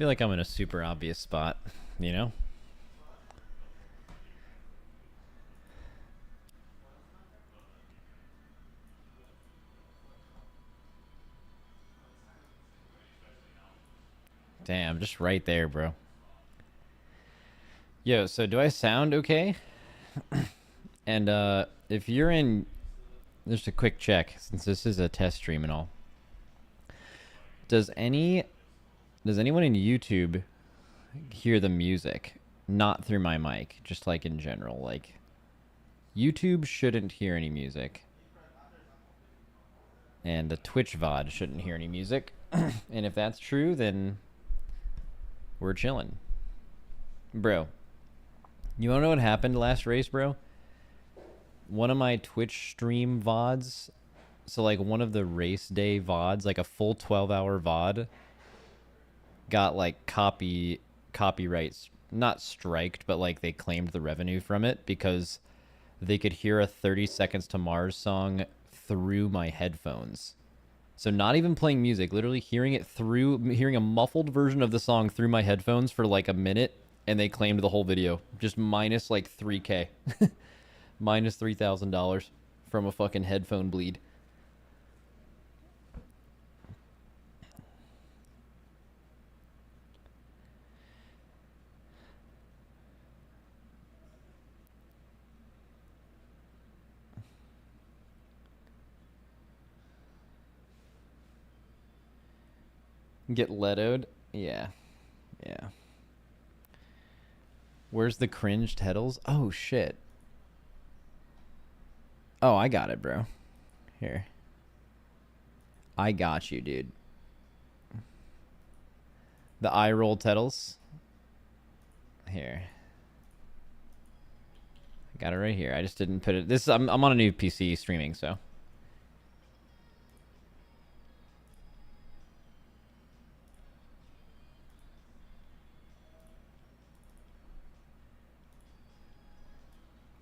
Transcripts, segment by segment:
feel like I'm in a super obvious spot, you know? Damn, just right there, bro. Yo, so do I sound okay? And if you're in, just a quick check, since this is a test stream and all. Does anyone in YouTube hear the music? Not through my mic, just like in general. Like, YouTube shouldn't hear any music. And the Twitch VOD shouldn't hear any music. And if that's true, then we're chilling. Bro, you wanna know what happened last race, bro? One of my Twitch stream VODs, so like one of the race day VODs, like a full 12-hour VOD, got like copyrights, not striked, but like they claimed the revenue from it because they could hear a 30 Seconds to Mars song through my headphones. So not even playing music, literally hearing a muffled version of the song through my headphones for like a minute, and they claimed the whole video. Just minus like 3K. Minus $3,000 from a fucking headphone bleed. Get letoed? Yeah. Yeah. Where's the cringe Teddles? Oh, shit. Oh, I got it, bro. Here. I got you, dude. The eye roll Teddles. Here. I got it right here. I just didn't put it. This I'm on a new PC streaming, so.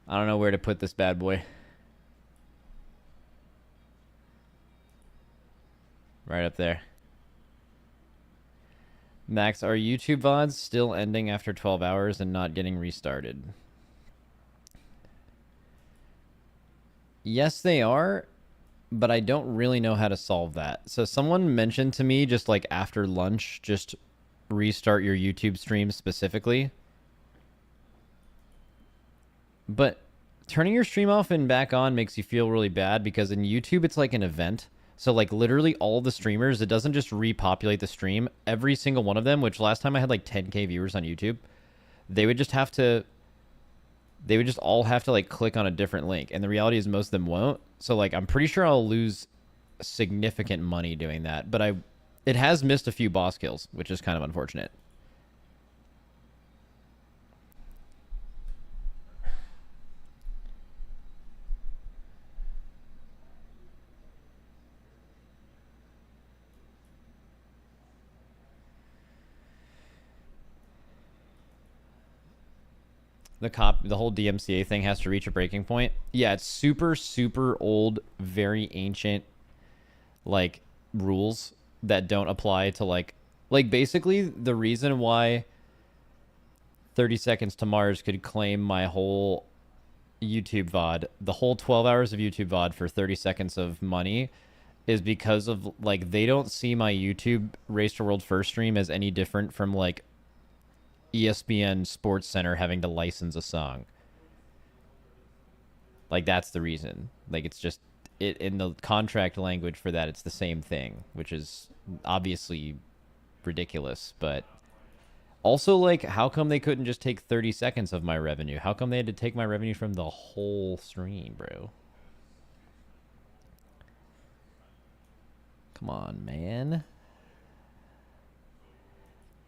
I don't know where to put this bad boy. Right up there. Max, are YouTube VODs still ending after 12 hours and not getting restarted? Yes, they are, but I don't really know how to solve that. So someone mentioned to me just like after lunch, just restart your YouTube stream specifically. But turning your stream off and back on makes you feel really bad because in YouTube it's like an event. So like literally all the streamers, it doesn't just repopulate the stream. Every single one of them, which last time I had like 10K viewers on YouTube, they would just all have to like click on a different link. And the reality is most of them won't. So like I'm pretty sure I'll lose significant money doing that. But it has missed a few boss kills, which is kind of unfortunate. The whole DMCA thing has to reach a breaking point. Yeah, it's super, super old, very ancient, like, rules that don't apply to, like basically the reason why 30 Seconds to Mars could claim my whole YouTube VOD, the whole 12 hours of YouTube VOD for 30 seconds of money, is because of, like, they don't see my YouTube Race to World First stream as any different from, like, ESPN Sports Center having to license a song. Like, that's the reason. Like, it's just it in the contract language for that, it's the same thing, which is obviously ridiculous. But also, like, how come they couldn't just take 30 seconds of my revenue? How come they had to take my revenue from the whole stream, bro? Come on, man.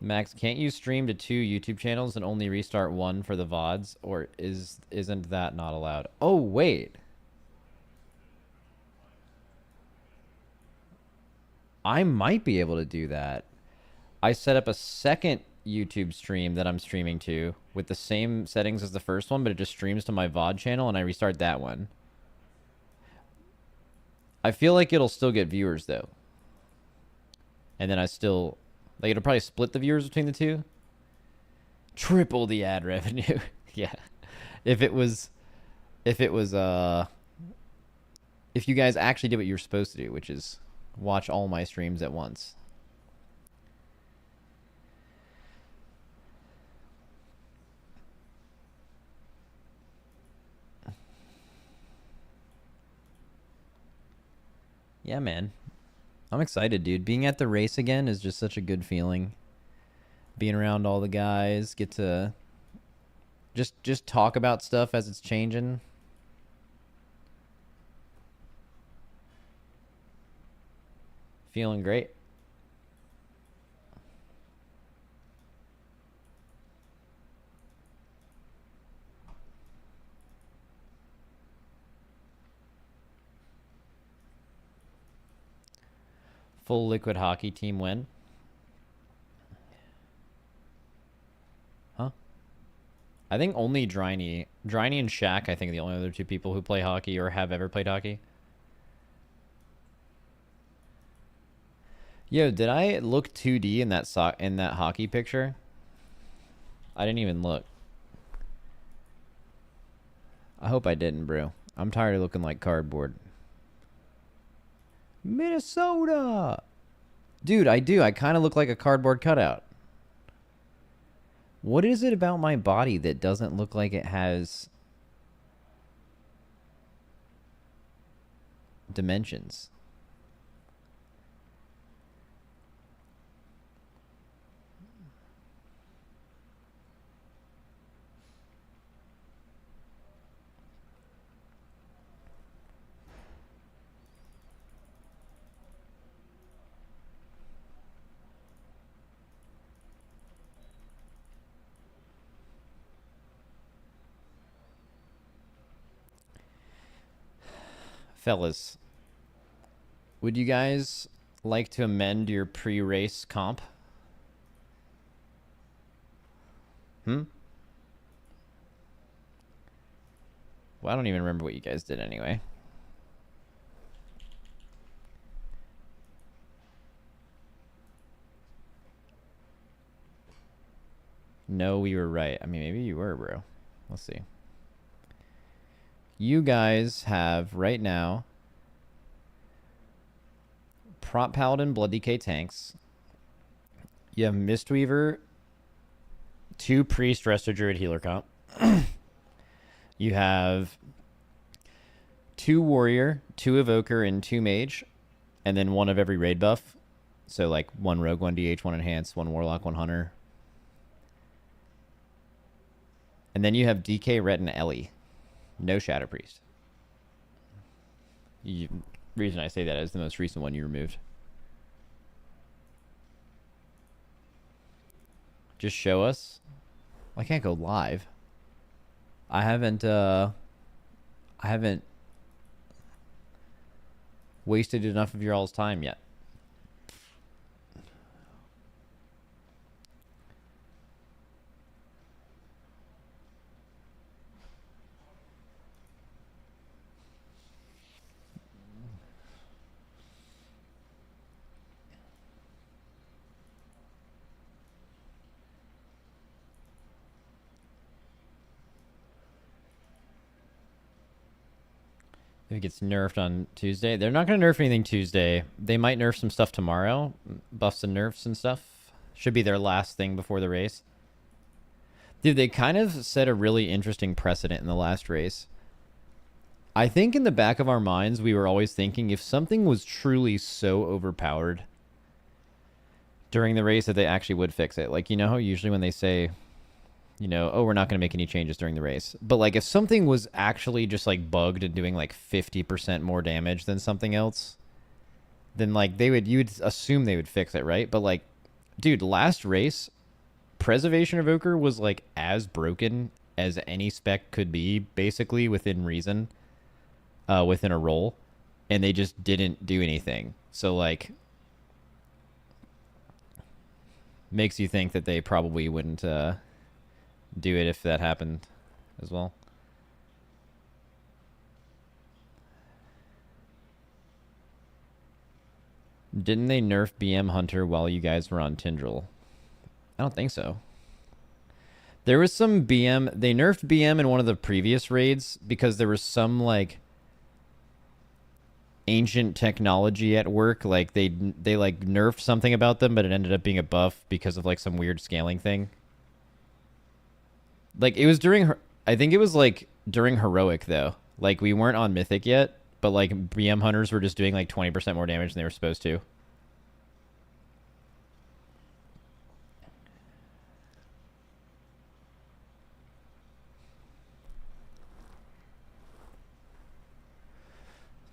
Max, can't you stream to 2 YouTube channels and only restart one for the VODs? Or isn't that not allowed? Oh, wait. I might be able to do that. I set up a second YouTube stream that I'm streaming to with the same settings as the first one, but it just streams to my VOD channel, and I restart that one. I feel like it'll still get viewers, though. And then I still... Like it'll probably split the viewers between the two. Triple the ad revenue. Yeah. If it was if it was if you guys actually did what you were supposed to do, which is watch all my streams at once. Yeah, man. I'm excited, dude. Being at the race again is just such a good feeling. Being around all the guys, get to just talk about stuff as it's changing. Feeling great. Full liquid hockey team win. Huh? I think only Driney and Shaq, I think, are the only other two people who play hockey or have ever played hockey. Yo, did I look 2D in that hockey picture? I didn't even look. I hope I didn't, bro. I'm tired of looking like cardboard. Minnesota! Dude, I do. I kind of look like a cardboard cutout. What is it about my body that doesn't look like it has dimensions? Fellas, would you guys like to amend your pre-race comp? Well, I don't even remember what you guys did anyway. No, we were right. I mean, maybe you were, bro. Let's see. You guys have, right now, Prop Paladin, Blood DK tanks. You have Mistweaver, 2 Priest, Resto Druid, Healer comp. You have 2 Warrior, 2 Evoker, and 2 Mage, and then 1 of every raid buff. So, like, 1 Rogue, 1 DH, 1 Enhance, 1 Warlock, 1 Hunter. And then you have DK, Ret, and Ellie. No Shadow Priest. Reason I say that is the most recent one you removed. Just show us. I can't go live. I haven't wasted enough of your all's time yet. If it gets nerfed on Tuesday. They're not going to nerf anything Tuesday. They might nerf some stuff tomorrow. Buffs and nerfs and stuff. Should be their last thing before the race. Dude, they kind of set a really interesting precedent in the last race. I think in the back of our minds, we were always thinking if something was truly so overpowered during the race that they actually would fix it. Like, you know how usually when they say, you know, oh, we're not going to make any changes during the race. But, like, if something was actually just, like, bugged and doing, like, 50% more damage than something else, then, like, you'd assume they would fix it, right? But, like, dude, last race, Preservation Evoker was, like, as broken as any spec could be, basically, within reason, within a role. And they just didn't do anything. So, like, makes you think that they probably wouldn't, do it if that happened as well. Didn't they nerf BM Hunter while you guys were on Tindril? I don't think so. There was some BM. They nerfed BM in one of the previous raids because there was some like ancient technology at work. Like they like nerfed something about them, but it ended up being a buff because of like some weird scaling thing. Like it was during. I think it was like during heroic though. Like we weren't on mythic yet, but like BM hunters were just doing like 20% more damage than they were supposed to.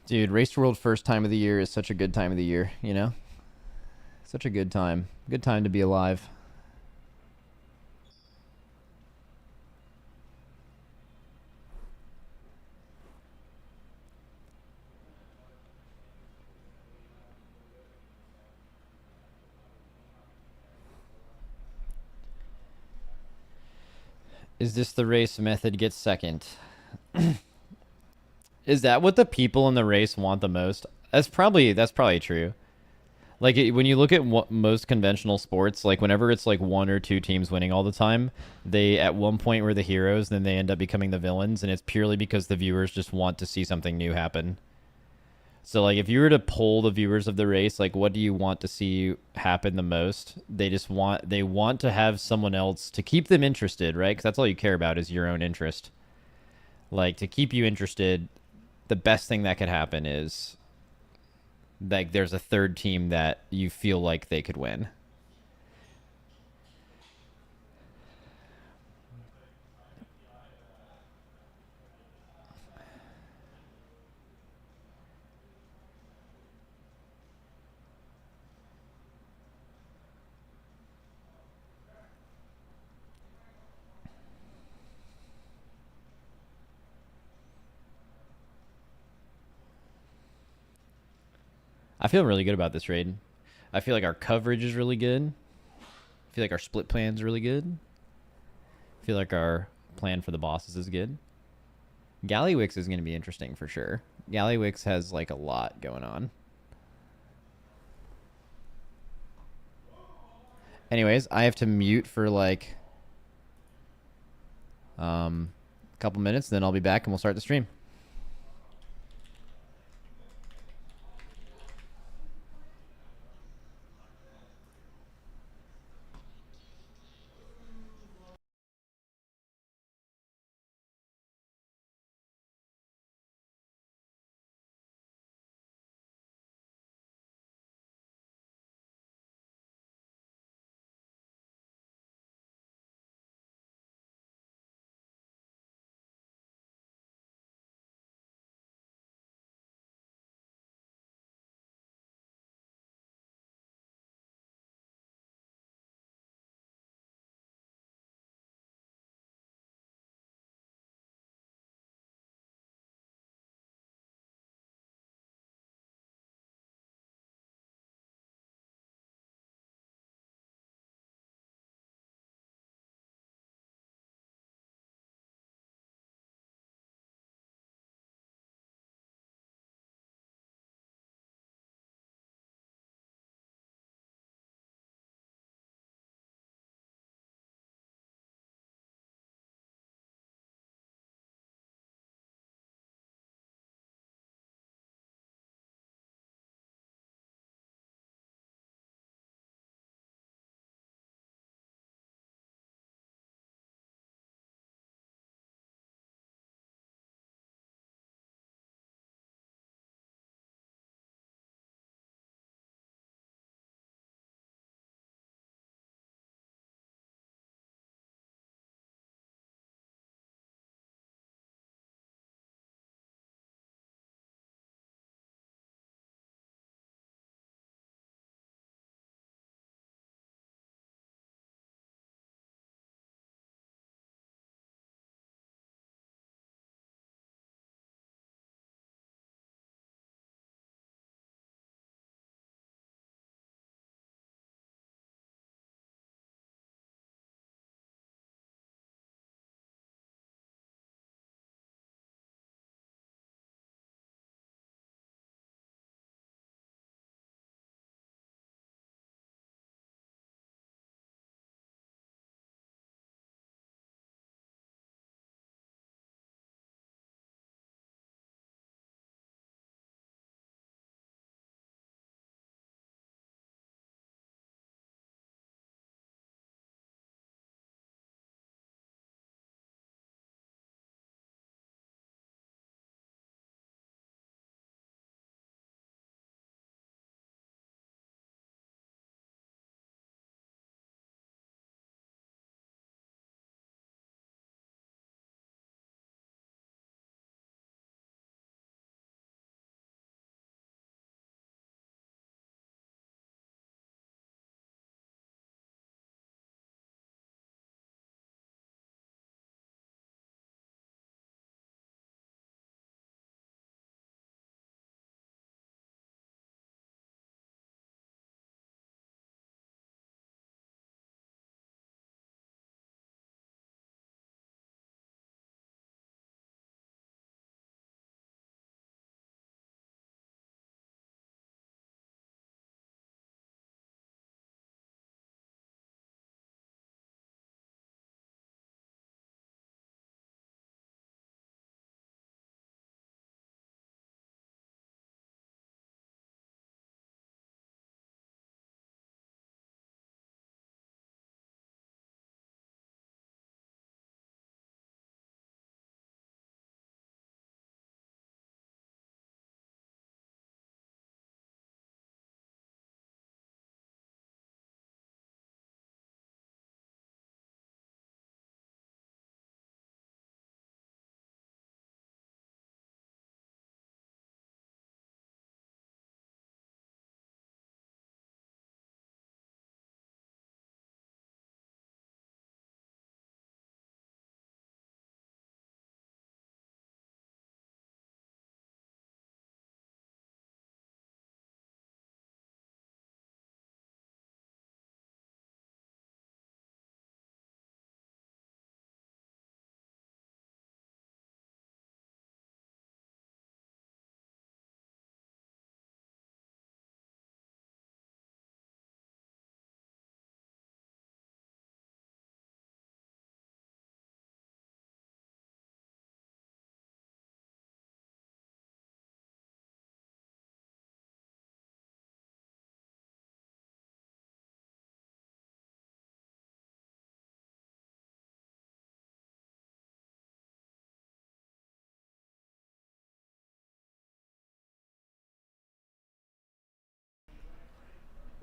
Dude, Race World first time of the year is such a good time of the year, you know? Such a good time. Good time to be alive. Is this the race method gets second? Is that what the people in the race want the most? That's probably true. Like when you look at most conventional sports, like whenever it's like one or two teams winning all the time, they at one point were the heroes, then they end up becoming the villains, and it's purely because the viewers just want to see something new happen. So like if you were to poll the viewers of the race, like what do you want to see happen the most? They want to have someone else to keep them interested, right? Because that's all you care about is your own interest. Like to keep you interested, the best thing that could happen is like there's a third team that you feel like they could win. I feel really good about this raid. I feel like our coverage is really good. I feel like our split plan is really good. I feel like our plan for the bosses is good. Gallywix is going to be interesting for sure. Gallywix has like a lot going on. Anyways, I have to mute for like a couple minutes, then I'll be back and we'll start the stream.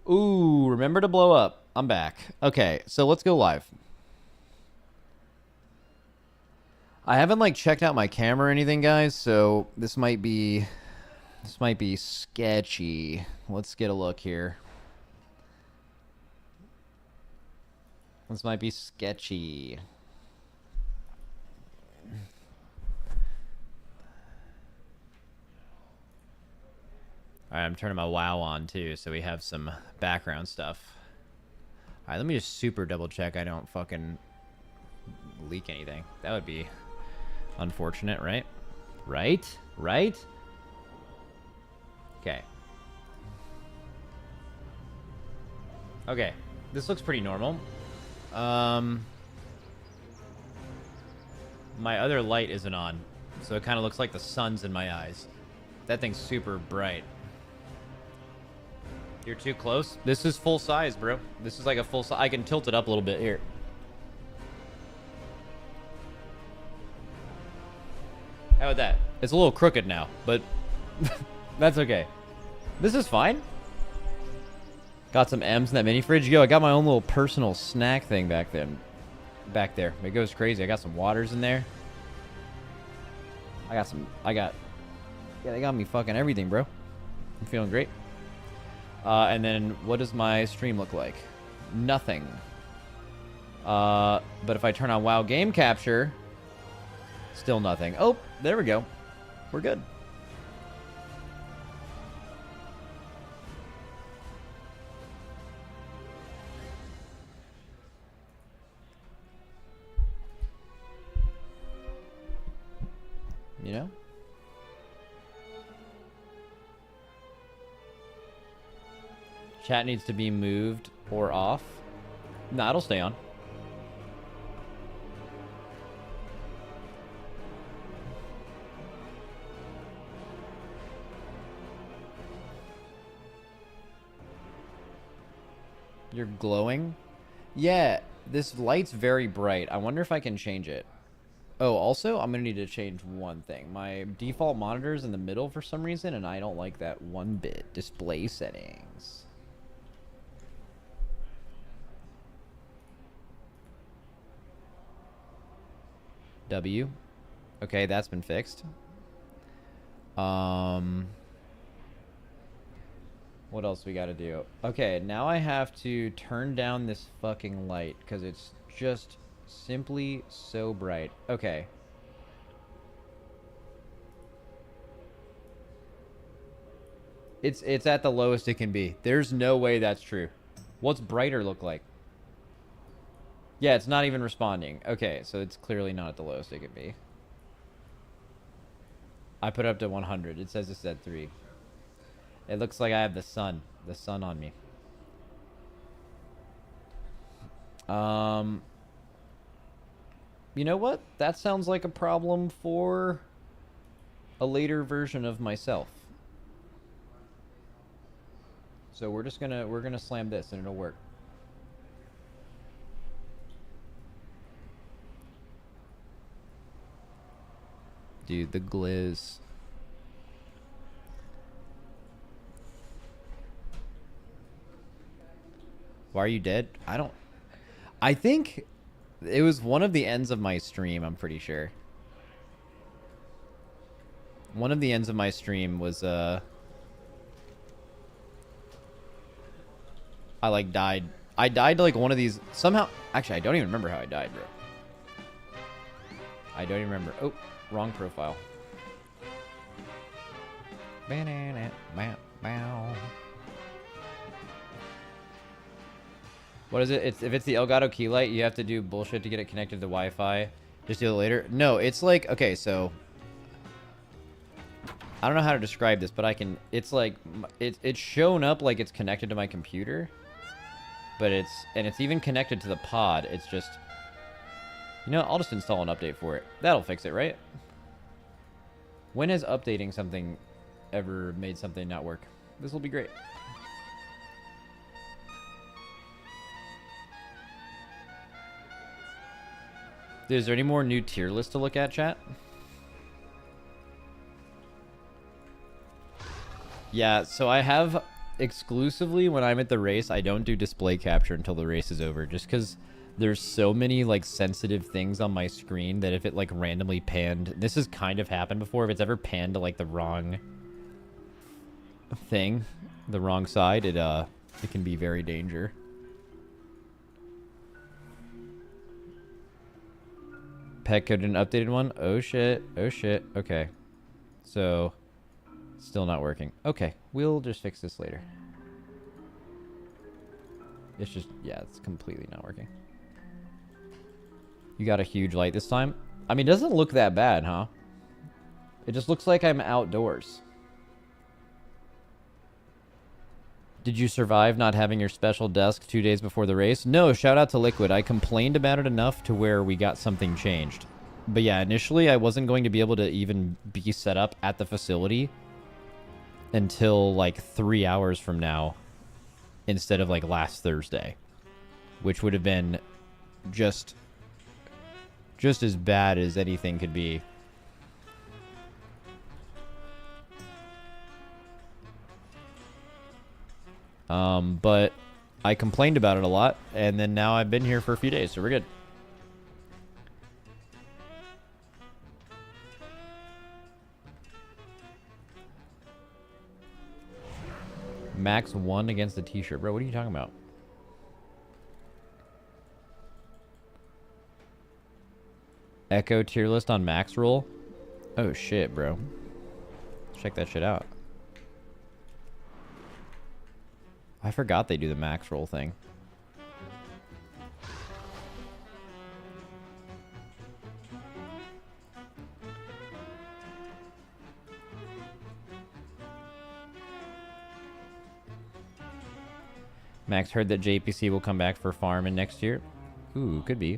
Ooh, remember to blow up. I'm back. Okay, so let's go live. I haven't like checked out my camera or anything, guys, so this might be sketchy. Let's get a look here. This might be sketchy. All right, I'm turning my WoW on too, so we have some background stuff. All right, let me just super double check I don't fucking leak anything. That would be unfortunate, right? Right? Okay. Okay, this looks pretty normal. My other light isn't on, so it kind of looks like the sun's in my eyes. That thing's super bright. You're too close. This is full size, bro. This is like a full size. I can tilt it up a little bit here. How about that? It's a little crooked now, but that's okay. This is fine. Got some M's in that mini fridge. Yo, I got my own little personal snack thing back there. It goes crazy. I got some waters in there. Yeah, they got me fucking everything, bro. I'm feeling great. And then what does my stream look like? Nothing. But if I turn on WoW game capture, still nothing. Oh, there we go. We're good. You know? Chat needs to be moved or off. Nah, it'll stay on. You're glowing? Yeah, this light's very bright. I wonder if I can change it. Oh, also, I'm going to need to change one thing. My default monitor's in the middle for some reason, and I don't like that one bit. Display settings. W. Okay, that's been fixed. What else we got to do? Okay, now I have to turn down this fucking light because it's just simply so bright. Okay. It's at the lowest it can be. There's no way that's true. What's brighter look like? Yeah, it's not even responding. Okay, so it's clearly not at the lowest it can be. I put it up to 100. It says it's at 3. It looks like I have the sun on me. You know what? That sounds like a problem for a later version of myself. So we're gonna slam this and it'll work. Dude, the glizz. Why are you dead? I think it was one of the ends of my stream, I'm pretty sure. One of the ends of my stream was, I like died. I died to like one of these, somehow. Actually, I don't even remember how I died, bro. I don't even remember. Oh, wrong profile. What is it? If it's the Elgato key light, you have to do bullshit to get it connected to the Wi-Fi. Just do it later. No, it's like, okay, so I don't know how to describe this, but it's like it's shown up like it's connected to my computer, but it's even connected to the pod. It's just, you know, I'll just install an update for it. That'll fix it, right? When has updating something ever made something not work? This will be great. Dude, is there any more new tier lists to look at, chat? Yeah, so I have exclusively when I'm at the race, I don't do display capture until the race is over, just because there's so many like sensitive things on my screen that if it like randomly panned, this has kind of happened before, if it's ever panned to like the wrong thing, the wrong side, it can be very danger. Pet code an updated one. Oh shit. Oh shit. Okay. So still not working. Okay, we'll just fix this later. It's just, yeah, it's completely not working. You got a huge light this time? I mean, it doesn't look that bad, huh? It just looks like I'm outdoors. Did you survive not having your special desk 2 days before the race? No, shout out to Liquid. I complained about it enough to where we got something changed. But yeah, initially I wasn't going to be able to even be set up at the facility until like 3 hours from now instead of like last Thursday, which would have been just as bad as anything could be. But I complained about it a lot, and then now I've been here for a few days, so we're good. Max won against the t-shirt. Bro, what are you talking about? Echo tier list on Max roll? Oh shit, bro. Check that shit out. I forgot they do the Max roll thing. Max heard that JPC will come back for farm in next year. Ooh, could be.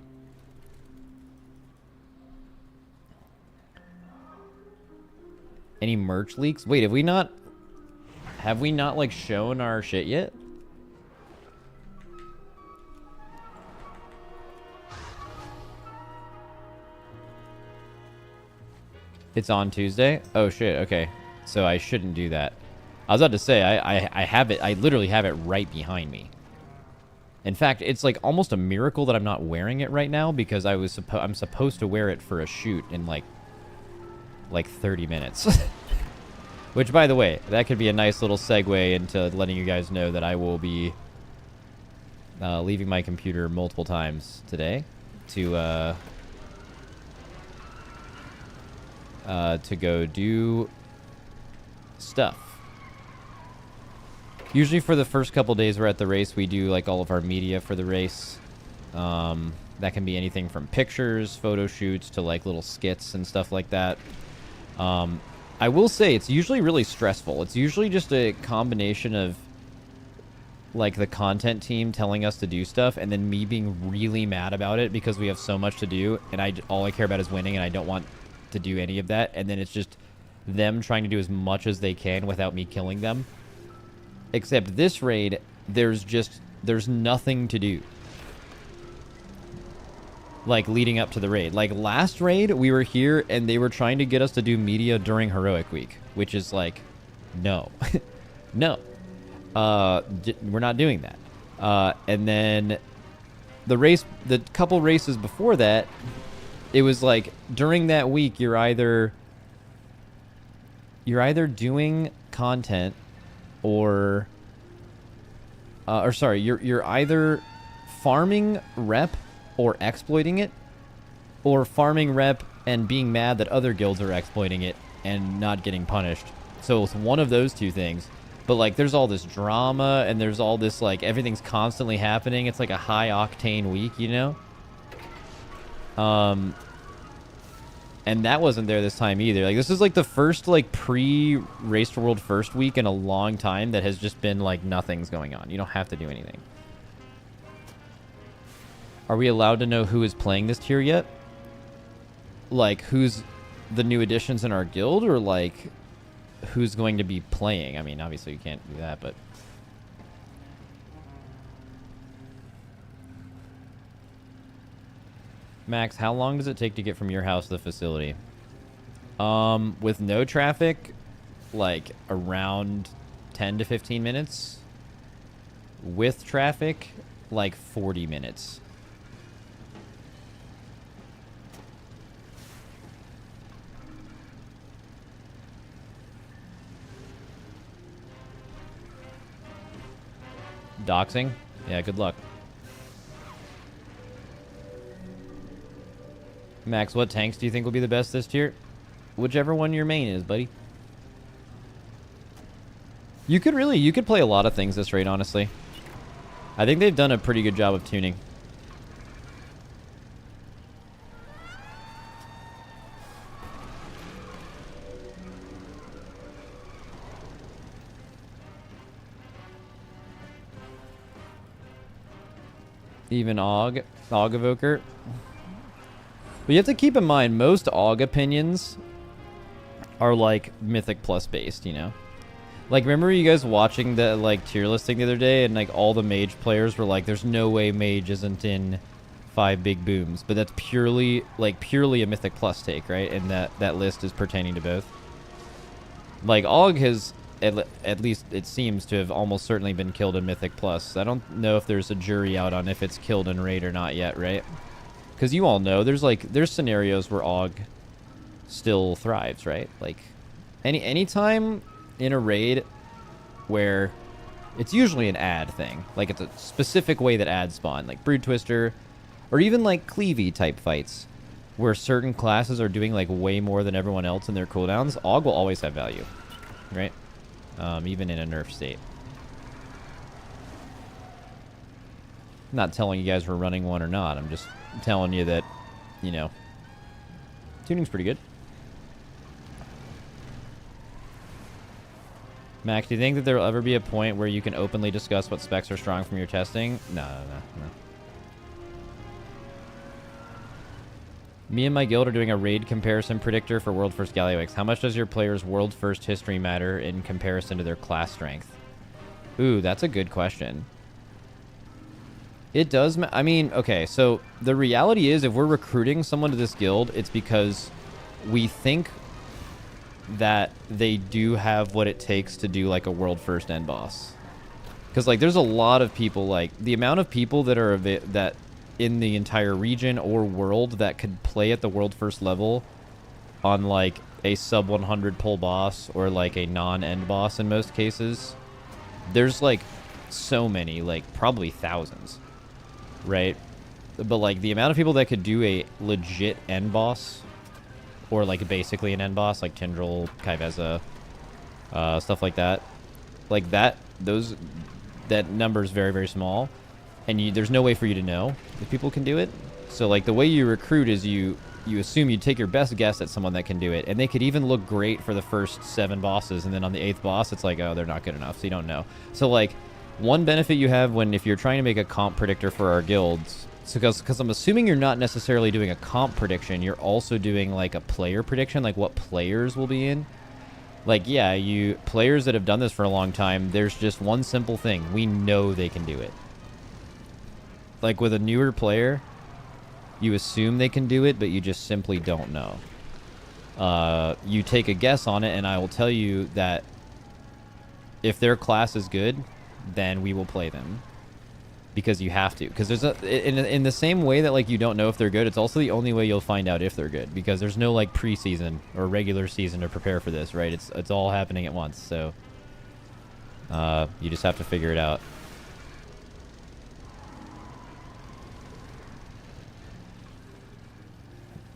Any merch leaks? Wait, have we not like shown our shit yet? It's on Tuesday? Oh shit, okay. So I shouldn't do that. I was about to say, I have it, I literally have it right behind me. In fact, it's like almost a miracle that I'm not wearing it right now because I'm supposed to wear it for a shoot in like 30 minutes. Which, by the way, that could be a nice little segue into letting you guys know that I will be leaving my computer multiple times today to go do stuff. Usually for the first couple days we're at the race, we do like all of our media for the race. That can be anything from pictures, photo shoots, to like little skits and stuff like that. I will say it's usually really stressful. It's usually just a combination of like the content team telling us to do stuff and then me being really mad about it because we have so much to do and all I care about is winning and I don't want to do any of that. And then it's just them trying to do as much as they can without me killing them. Except this raid, there's nothing to do. Like, leading up to the raid. Like, last raid, we were here, and they were trying to get us to do media during Heroic Week. Which is like, no. No. We're not doing that. And then, the couple races before that, it was like, during that week, you're either doing content, or sorry, you're either farming rep or exploiting it, or farming rep and being mad that other guilds are exploiting it and not getting punished. So it's one of those two things. But like there's all this drama and there's all this like everything's constantly happening. It's like a high octane week, you know? And that wasn't there this time either. Like this is like the first like pre-Race to World first week in a long time that has just been like nothing's going on. You don't have to do anything. Are we allowed to know who is playing this tier yet? Like, who's the new additions in our guild, or like, who's going to be playing? I mean, obviously you can't do that, but... Max, how long does it take to get from your house to the facility? With no traffic, like, around 10 to 15 minutes. With traffic, like 40 minutes. Doxing? Yeah, good luck. Max, what tanks do you think will be the best this tier? Whichever one your main is, buddy. You could play a lot of things this rate, honestly. I think they've done a pretty good job of tuning. Even Og Evoker. But you have to keep in mind, most Og opinions are like Mythic Plus based, you know? Like, remember you guys watching the like tier listing the other day, and like all the mage players were like, there's no way mage isn't in 5 big booms. But that's purely a Mythic Plus take, right? And that list is pertaining to both. Like, Og has, at least it seems to have almost certainly been killed in Mythic Plus. I don't know if there's a jury out on if it's killed in raid or not yet, right? Because you all know there's scenarios where Og still thrives, right? Like any time in a raid where it's usually an ad thing, like it's a specific way that ads spawn, like Brood Twister, or even like Cleavy type fights where certain classes are doing like way more than everyone else in their cooldowns. Og will always have value, right? Even in a nerf state. I'm not telling you guys we're running one or not. I'm just telling you that, you know, tuning's pretty good. Max, do you think that there will ever be a point where you can openly discuss what specs are strong from your testing? No. Me and my guild are doing a raid comparison predictor for World First Gallywix. How much does your player's World First history matter in comparison to their class strength? Ooh, that's a good question. It does. I mean, okay, so the reality is if we're recruiting someone to this guild, it's because we think that they do have what it takes to do like a world first end boss. Because like there's a lot of people, like the amount of people that are that in the entire region or world that could play at the world first level on like a sub 100 pull boss or like a non-end boss in most cases. There's like so many, like probably thousands, right? But like the amount of people that could do a legit end boss or like basically an end boss, like Tindral, Kaiveza, stuff like that, that number is very, very small, and there's no way for you to know if people can do it. So like the way you recruit is you assume you take your best guess at someone that can do it, and they could even look great for the first 7 bosses, and then on the 8th boss it's like, oh, they're not good enough, so you don't know. So like one benefit you have if you're trying to make a comp predictor for our guilds, so because I'm assuming you're not necessarily doing a comp prediction, you're also doing like a player prediction, like what players will be in. Like, yeah, players that have done this for a long time, there's just one simple thing. We know they can do it. Like with a newer player, you assume they can do it, but you just simply don't know. You take a guess on it, and I will tell you that if their class is good, then we will play them. Because you have to. Because there's in the same way that like you don't know if they're good, it's also the only way you'll find out if they're good. Because there's no like preseason or regular season to prepare for this, right? It's all happening at once. So you just have to figure it out.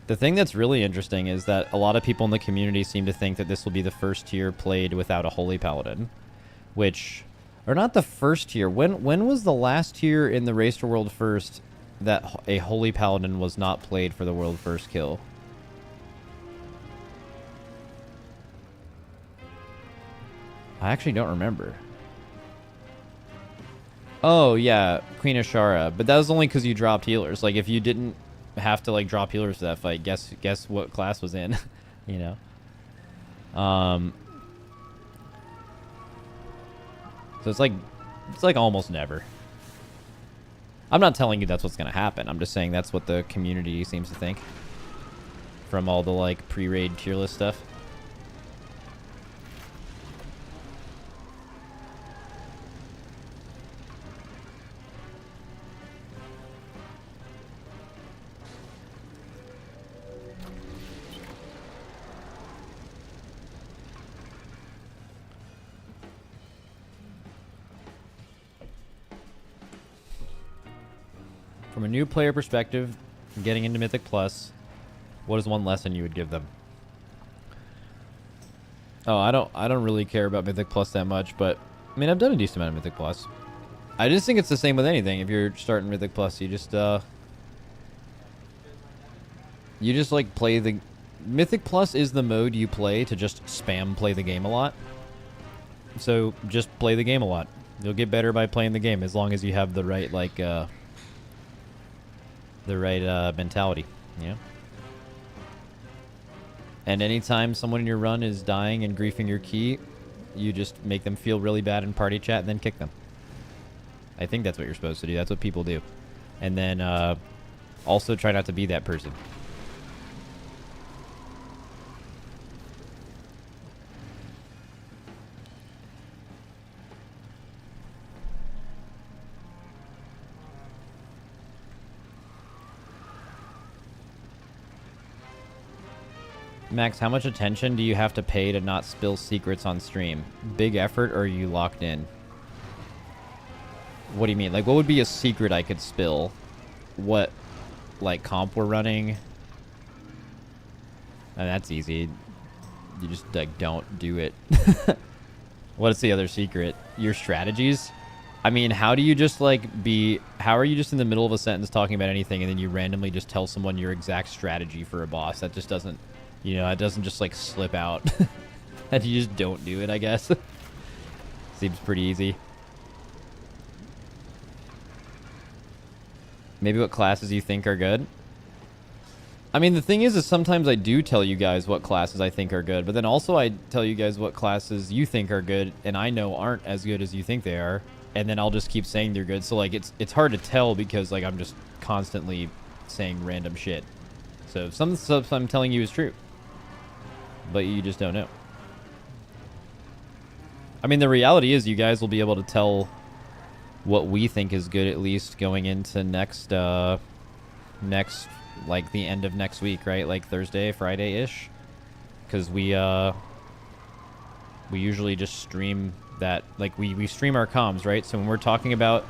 The thing that's really interesting is that a lot of people in the community seem to think that this will be the first tier played without a Holy Paladin, which... Or not the first tier. When was the last tier in the Race to World First that a Holy Paladin was not played for the World First kill? I actually don't remember. Oh, yeah, Queen Ashara. But that was only because you dropped healers. Like, if you didn't have to, like, drop healers for that fight, guess what class was in, you know? So it's like almost never. I'm not telling you that's what's going to happen. I'm just saying that's what the community seems to think. From all the like pre-raid tier list stuff. From a new player perspective, getting into Mythic Plus, what is one lesson you would give them? Oh, I don't really care about Mythic Plus that much, but I mean, I've done a decent amount of Mythic Plus. I just think it's the same with anything. If you're starting Mythic Plus, you just like play the Mythic Plus is the mode you play to just spam play the game a lot. So just play the game a lot. You'll get better by playing the game as long as you have the right mentality, you know? And anytime someone in your run is dying and griefing your key, you just make them feel really bad in party chat and then kick them. I think that's what you're supposed to do. That's what people do. And then also try not to be that person. Max, how much attention do you have to pay to not spill secrets on stream? Big effort, or are you locked in? What do you mean? Like, what would be a secret I could spill? What, like, comp we're running? And that's easy. You just, like, don't do it. What's the other secret? Your strategies? I mean, how do you just, like, how are you just in the middle of a sentence talking about anything and then you randomly just tell someone your exact strategy for a boss? That just doesn't... You know, it doesn't just, like, slip out. And you just don't do it, I guess. Seems pretty easy. Maybe what classes you think are good? I mean, the thing is sometimes I do tell you guys what classes I think are good, but then also I tell you guys what classes you think are good, and I know aren't as good as you think they are, and then I'll just keep saying they're good. So, like, it's hard to tell because, like, I'm just constantly saying random shit. So some stuff I'm telling you is true. But you just don't know. I mean, the reality is you guys will be able to tell what we think is good, at least going into next, like, the end of next week, right? Like, Thursday, Friday-ish. Because we usually just stream that, like, we stream our comms, right? So when we're talking about...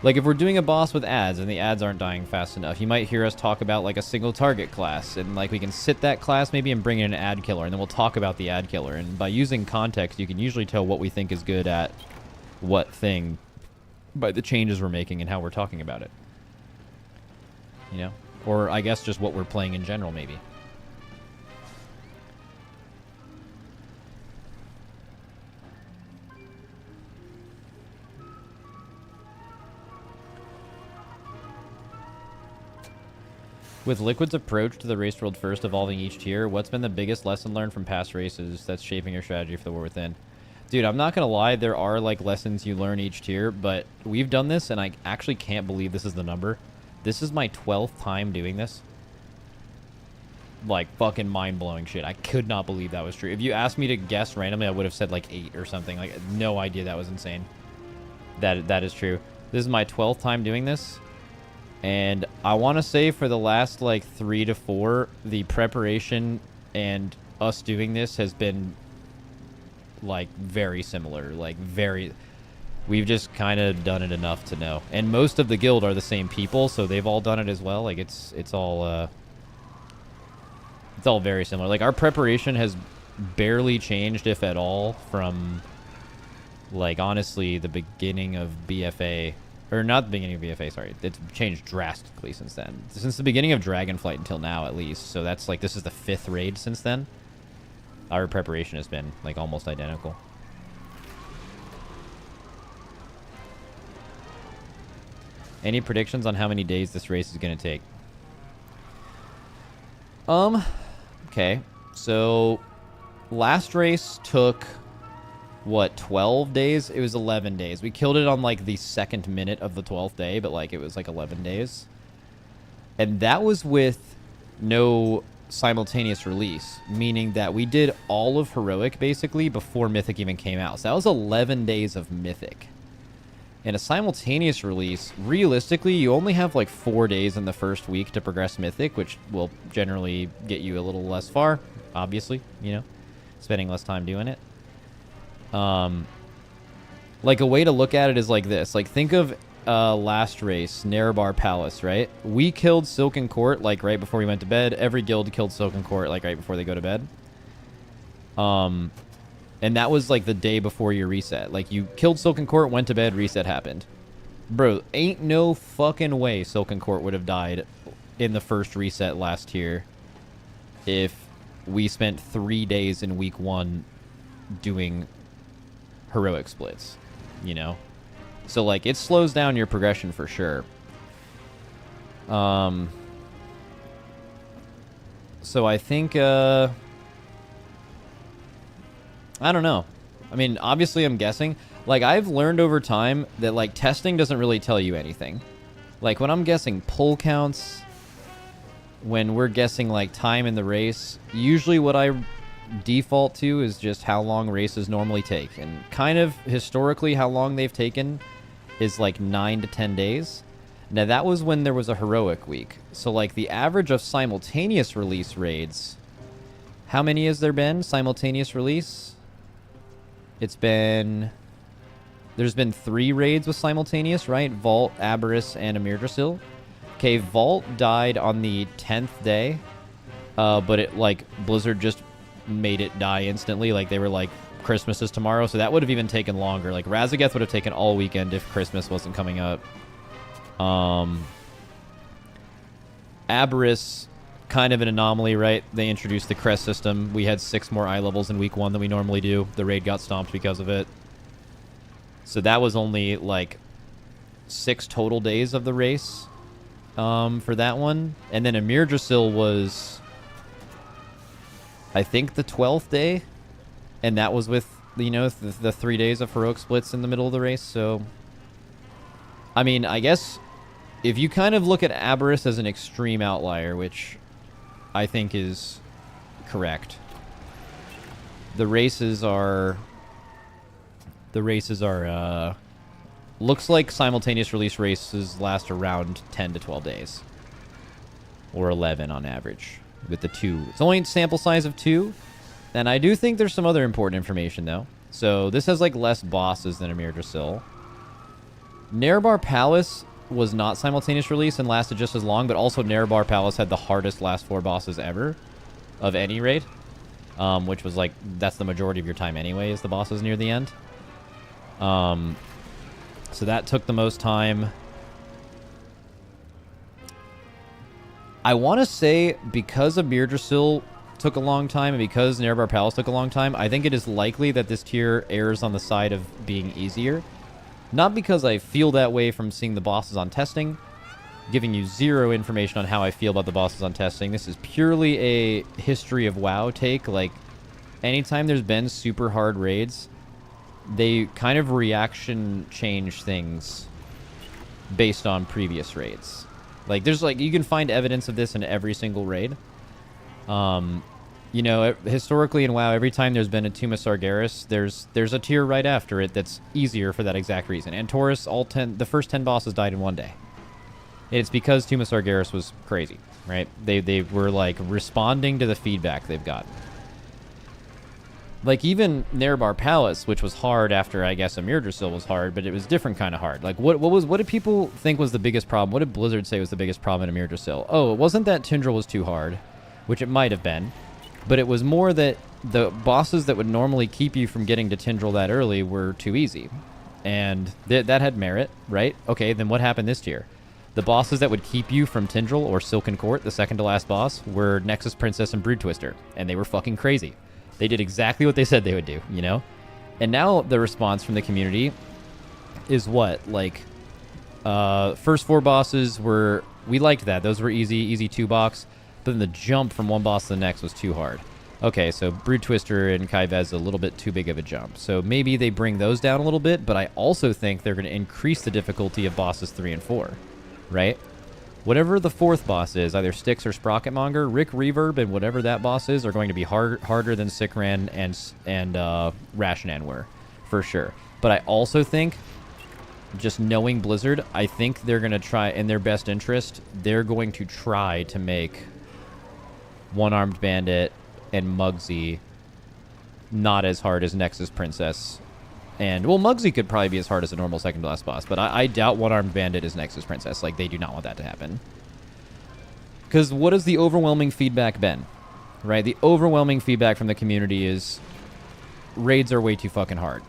Like, if we're doing a boss with ads and the ads aren't dying fast enough, you might hear us talk about, like, a single target class. And, like, we can sit that class maybe and bring in an ad killer, and then we'll talk about the ad killer. And by using context, you can usually tell what we think is good at what thing by the changes we're making and how we're talking about it. You know? Or, I guess, just what we're playing in general, maybe. With Liquid's approach to the race world first evolving each tier, what's been the biggest lesson learned from past races that's shaping your strategy for the War Within? Dude, I'm not going to lie, there are, like, lessons you learn each tier, but we've done this, and I actually can't believe this is the number. This is my 12th time doing this. Like, fucking mind-blowing shit. I could not believe that was true. If you asked me to guess randomly, I would have said, like, 8 or something. Like, no idea that was insane. That is true. This is my 12th time doing this. And I want to say for the last, like, 3 to 4, the preparation and us doing this has been, like, very similar. Like, we've just kind of done it enough to know. And most of the guild are the same people, so they've all done it as well. Like, it's all very similar. Like, our preparation has barely changed, if at all, from, like, honestly, the beginning of BFA. Or not the beginning of BFA, sorry. It's changed drastically since then. Since the beginning of Dragonflight until now, at least. So that's, like, this is the 5th raid since then. Our preparation has been, like, almost identical. Any predictions on how many days this race is going to take? Okay. So, last race took... what, 12 days? It was 11 days. We killed it on, like, the 2nd minute of the 12th day, but, like, it was, like, 11 days. And that was with no simultaneous release, meaning that we did all of Heroic, basically, before Mythic even came out. So that was 11 days of Mythic. In a simultaneous release, realistically, you only have, like, 4 days in the first week to progress Mythic, which will generally get you a little less far, obviously, you know, spending less time doing it. Like, a way to look at it is like this. Like, think of last race, Nerebar Palace, right? We killed Silken Court, like, right before we went to bed. Every guild killed Silken Court, like, right before they go to bed. And that was, like, the day before your reset. Like, you killed Silken Court, went to bed, reset happened. Bro, ain't no fucking way Silken Court would have died in the first reset last year if we spent 3 days in week 1 doing heroic splits, you know? So, like, it slows down your progression for sure. So I think, I don't know. I mean, obviously I'm guessing. Like, I've learned over time that, like, testing doesn't really tell you anything. Like, when I'm guessing pull counts, when we're guessing, like, time in the race, usually what I default to is just how long races normally take. And kind of historically how long they've taken is, like, 9 to 10 days. Now, that was when there was a heroic week. So, like, the average of simultaneous release raids, how many has there been simultaneous release? It's been... There's been 3 raids with simultaneous, right? Vault, Aberrus, and Amirdrasil. Okay, Vault died on the 10th day, but it, like, Blizzard just made it die instantly. Like, they were like, Christmas is tomorrow, so that would have even taken longer. Like, Razageth would have taken all weekend if Christmas wasn't coming up. Aberrus, kind of an anomaly, right? They introduced the crest system. We had 6 more eye levels in week 1 than we normally do. The raid got stomped because of it. So that was only, like, 6 total days of the race for that one. And then Amirdrasil was, I think, the 12th day. And that was with, you know, the 3 days of heroic splits in the middle of the race. So, I mean, I guess if you kind of look at Aberrus as an extreme outlier, which I think is correct, the races are... looks like simultaneous release races last around 10 to 12 days. Or 11 on average with the 2. It's only a sample size of 2. And I do think there's some other important information, though. So this has, like, less bosses than Amirdrasil. Nerebar Palace was not simultaneous release and lasted just as long, but also Nerebar Palace had the hardest last 4 bosses ever of any raid. Which was, like, that's the majority of your time anyway, is the bosses near the end. So that took the most time. I want to say because Amirdrasil took a long time and because Nerebar Palace took a long time, I think it is likely that this tier errs on the side of being easier. Not because I feel that way from seeing the bosses on testing, giving you 0 information on how I feel about the bosses on testing. This is purely a history of WoW take. Like, anytime there's been super hard raids, they kind of reaction change things based on previous raids. Like, there's, like, you can find evidence of this in every single raid. You know, historically in WoW, every time there's been a Tomb of Sargeras, there's a tier right after it that's easier for that exact reason. And Taurus, the first 10 bosses died in 1 day. It's because Tomb of Sargeras was crazy, right? They were, like, responding to the feedback they've gotten. Like, even Nerebar Palace, which was hard after, I guess, Amirdrasil was hard, but it was different kind of hard. Like, what did people think was the biggest problem? What did Blizzard say was the biggest problem in Amirdrasil? Oh, it wasn't that Tindral was too hard, which it might have been, but it was more that the bosses that would normally keep you from getting to Tindral that early were too easy. And that had merit, right? Okay, then what happened this tier? The bosses that would keep you from Tindral or Silken Court, the second to last boss, were Nexus Princess and Brood Twister, and they were fucking crazy. They did exactly what they said they would do, you know? And now the response from the community is what? Like, first 4 bosses were... We liked that. Those were easy 2-box. But then the jump from one boss to the next was too hard. Okay, so Brood Twister and Kaivez a little bit too big of a jump. So maybe they bring those down a little bit, but I also think they're going to increase the difficulty of bosses 3 and 4, right? Whatever the 4th boss is, either Styx or Sprocketmonger, Rick Reverb and whatever that boss is are going to be harder than Sikran and Rashanan were, for sure. But I also think, just knowing Blizzard, I think they're going to try, in their best interest, they're going to try to make One-Armed Bandit and Muggsy not as hard as Nexus Princess And, well, Muggsy could probably be as hard as a normal second to last boss, but I doubt One-Armed Bandit is Nexus Princess. Like, they do not want that to happen. Because what has the overwhelming feedback been? Right? The overwhelming feedback from the community is raids are way too fucking hard.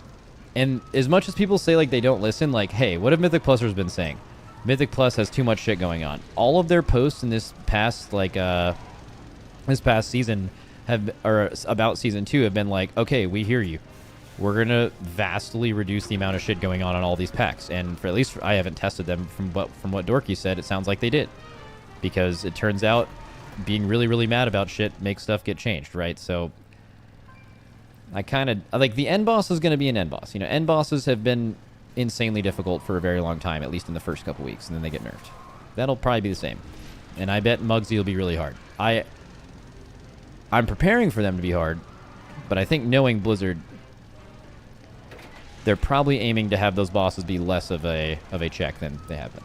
And as much as people say, like, they don't listen, like, hey, what have Mythic Plusers been saying? Mythic Plus has too much shit going on. All of their posts in this past, like, this past season or about Season 2 have been like, okay, we hear you. We're going to vastly reduce the amount of shit going on all these packs. And for at least I haven't tested them from what Dorky said, it sounds like they did. Because it turns out being really, really mad about shit makes stuff get changed, right? So I kind of, like, the end boss is going to be an end boss. You know, end bosses have been insanely difficult for a very long time, at least in the first couple weeks, and then they get nerfed. That'll probably be the same. And I bet Muggsy will be really hard. I'm preparing for them to be hard, but I think knowing Blizzard, they're probably aiming to have those bosses be less of a check than they have been.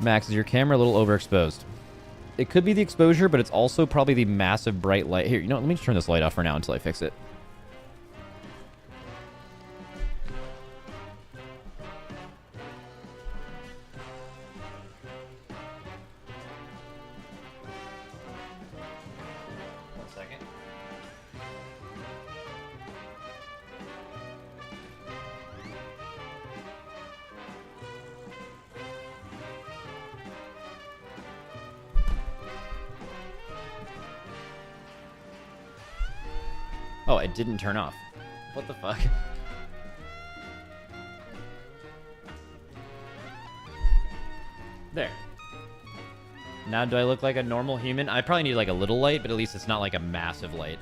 Max, is your camera a little overexposed? It could be the exposure, but it's also probably the massive bright light. Here, you know, let me just turn this light off for now until I fix it. Oh, it didn't turn off. What the fuck? There. Now do I look like a normal human? I probably need like a little light, but at least it's not like a massive light.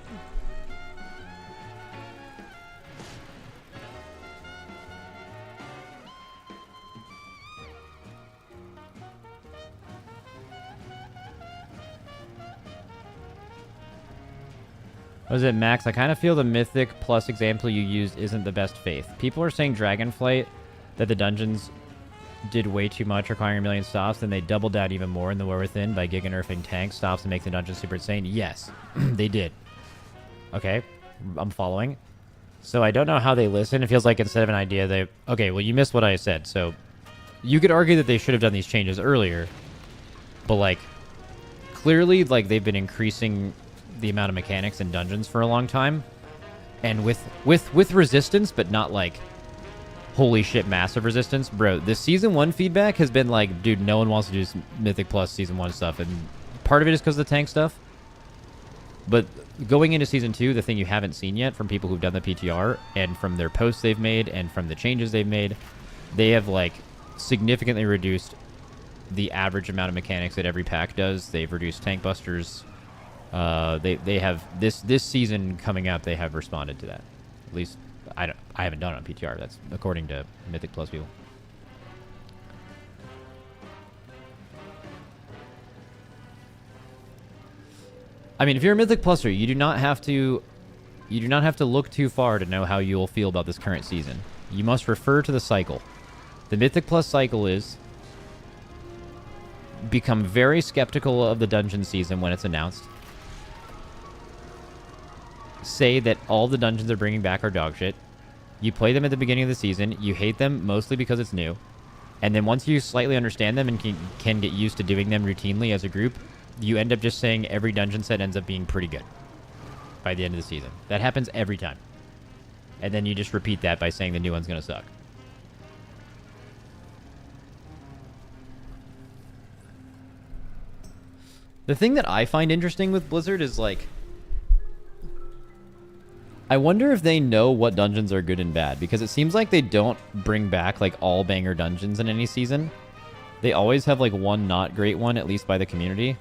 What is it, Max? I kind of feel the Mythic Plus example you used isn't the best faith. People are saying Dragonflight, that the dungeons did way too much, requiring a million stops, then they doubled down even more in the War Within by giga-nerfing tank stops and make the dungeon super insane. Yes, they did. Okay, I'm following. So I don't know how they listen. It feels like instead of an idea, they... Okay, well, you missed what I said. So you could argue that they should have done these changes earlier, but, like, clearly, like, they've been increasing the amount of mechanics in dungeons for a long time, and with resistance, but not like holy shit massive resistance. Bro, the season 1 feedback has been like, dude, no one wants to do Mythic Plus season 1 stuff, and part of it is because of the tank stuff, but going into season 2, the thing you haven't seen yet from people who've done the PTR and from their posts they've made and from the changes they've made, they have like significantly reduced the average amount of mechanics that every pack does. They've reduced tank busters. They have this season coming up. They have responded to that. At least I haven't done it on PTR. That's according to Mythic Plus people. I mean, if you're a Mythic Pluser, you do not have to look too far to know how you will feel about this current season. You must refer to the cycle. The Mythic Plus cycle is become very skeptical of the dungeon season when it's announced. Say that all the dungeons they're bringing back are dog shit. You play them at the beginning of the season. You hate them mostly because it's new. And then once you slightly understand them and can get used to doing them routinely as a group, you end up just saying every dungeon set ends up being pretty good by the end of the season. That happens every time. And then you just repeat that by saying the new one's going to suck. The thing that I find interesting with Blizzard is, like, I wonder if they know what dungeons are good and bad, because it seems like they don't bring back, like, all banger dungeons in any season. They always have, like, one not great one, at least by the community.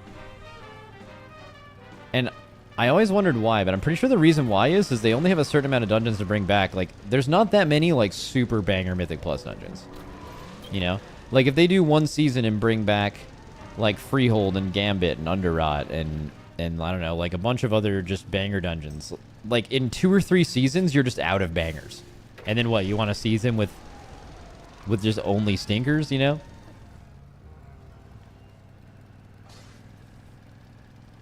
And I always wondered why, but I'm pretty sure the reason why is they only have a certain amount of dungeons to bring back. Like, there's not that many, like, super banger Mythic Plus dungeons. You know? Like, if they do one season and bring back, like, Freehold and Gambit and Underrot and I don't know, like, a bunch of other just banger dungeons, like, in 2 or 3 seasons, you're just out of bangers. And then what? You want a season with just only stinkers, you know?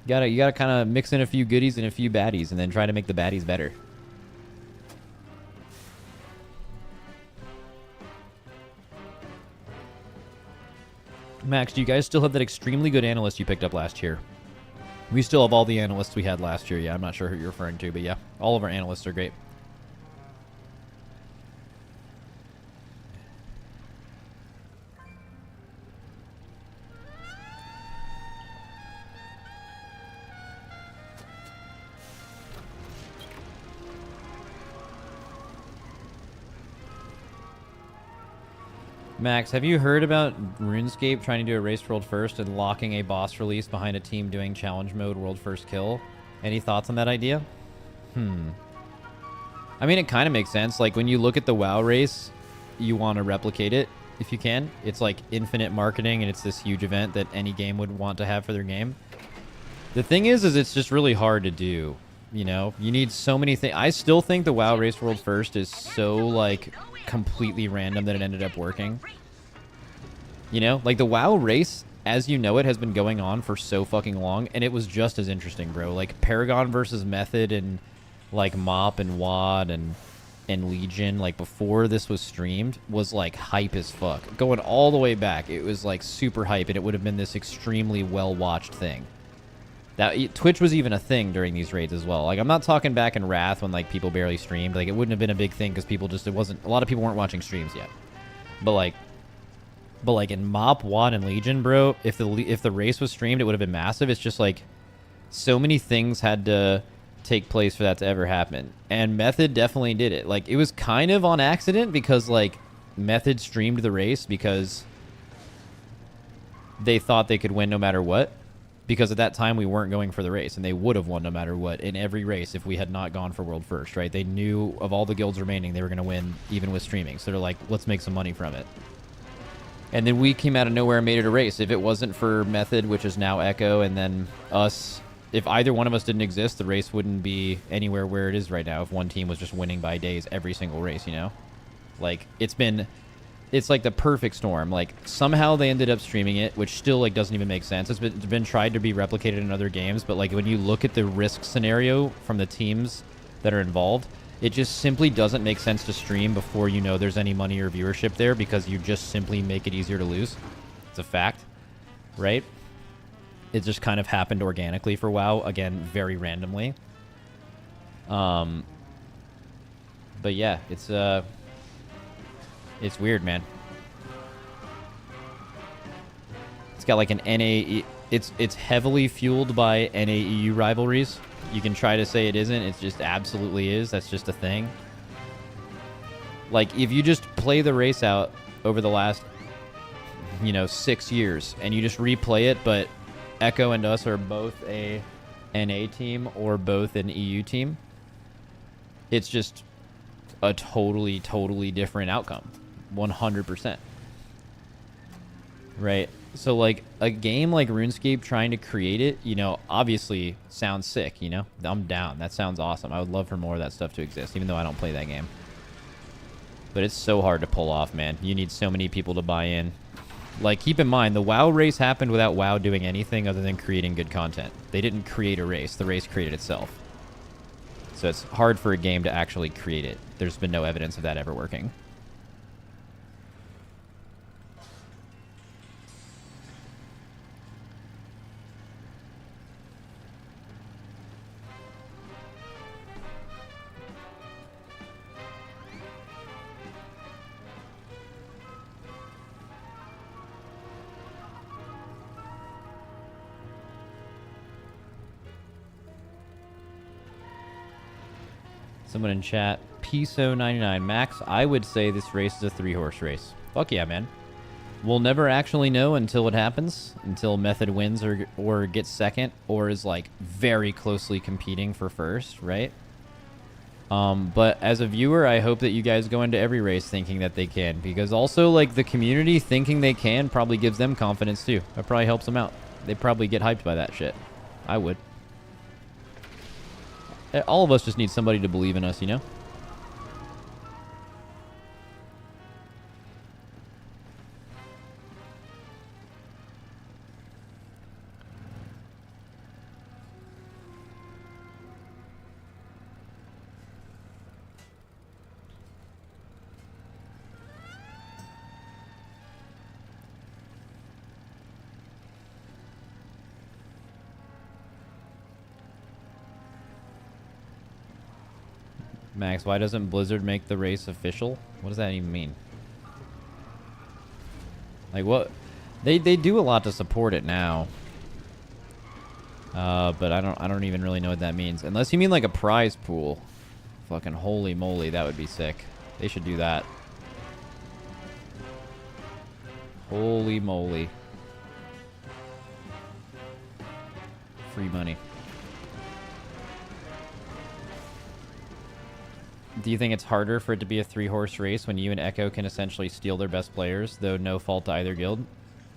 You gotta kind of mix in a few goodies and a few baddies, and then try to make the baddies better. Max, do you guys still have that extremely good analyst you picked up last year? We still have all the analysts we had last year. Yeah, I'm not sure who you're referring to, but yeah, all of our analysts are great. Max, have you heard about RuneScape trying to do a race world first and locking a boss release behind a team doing challenge mode world first kill? Any thoughts on that idea? I mean, it kind of makes sense. Like, when you look at the WoW race, you want to replicate it if you can. It's like infinite marketing, and it's this huge event that any game would want to have for their game. The thing is it's just really hard to do. You know, you need so many things. I still think the WoW race world first is so, like, completely random that it ended up working. You know, like the WoW race, as you know it, has been going on for so fucking long, and it was just as interesting, bro. Like Paragon versus Method and like Mop and WoD and Legion, like before this was streamed, was like hype as fuck. Going all the way back, it was like super hype, and it would have been this extremely well-watched thing. That Twitch was even a thing during these raids as well. Like, I'm not talking back in Wrath when like people barely streamed. Like, it wouldn't have been a big thing because people just, it wasn't, a lot of people weren't watching streams yet. But like in Mop, WoD, and Legion, bro, if the race was streamed, it would have been massive. It's just like so many things had to take place for that to ever happen. And Method definitely did it. Like, it was kind of on accident because like Method streamed the race because they thought they could win no matter what. Because at that time, we weren't going for the race, and they would have won no matter what in every race if we had not gone for World First, right? They knew of all the guilds remaining, they were going to win even with streaming. So they're like, let's make some money from it. And then we came out of nowhere and made it a race. If it wasn't for Method, which is now Echo, and then us, if either one of us didn't exist, the race wouldn't be anywhere where it is right now if one team was just winning by days every single race, you know? Like, it's like the perfect storm. Like, somehow they ended up streaming it, which still like doesn't even make sense. It's been tried to be replicated in other games, but like when you look at the risk scenario from the teams that are involved, it just simply doesn't make sense to stream before you know there's any money or viewership there, because you just simply make it easier to lose. It's a fact, right? It just kind of happened organically for WoW, again, very randomly. But yeah, it's weird, man. It's got like an NA... It's heavily fueled by NAEU rivalries. You can try to say it isn't. It just absolutely is. That's just a thing. Like, if you just play the race out over the last, 6 years, and you just replay it, but Echo and us are both a NA team or both an EU team, it's just a totally, totally different outcome. 100%. Right? So, like, a game like RuneScape trying to create it, obviously sounds sick, I'm down. That sounds awesome. I would love for more of that stuff to exist, even though I don't play that game. But it's so hard to pull off, man. You need so many people to buy in. Like, keep in mind, the WoW race happened without WoW doing anything other than creating good content. They didn't create a race. The race created itself. So it's hard for a game to actually create it. There's been no evidence of that ever working. Someone in chat, Piso99. Max, I would say this race is a 3-horse race. Fuck yeah, man. We'll never actually know until it happens, until Method wins or gets second, or is, like, very closely competing for first, right? But as a viewer, I hope that you guys go into every race thinking that they can, because also, like, the community thinking they can probably gives them confidence, too. That probably helps them out. They probably get hyped by that shit. I would. All of us just need somebody to believe in us, Max, why doesn't Blizzard make the race official? What does that even mean? Like what? They do a lot to support it now. But I don't even really know what that means. Unless you mean like a prize pool. Fucking holy moly, that would be sick. They should do that. Holy moly. Free money. Do you think it's harder for it to be a 3-horse race when you and Echo can essentially steal their best players, though no fault to either guild?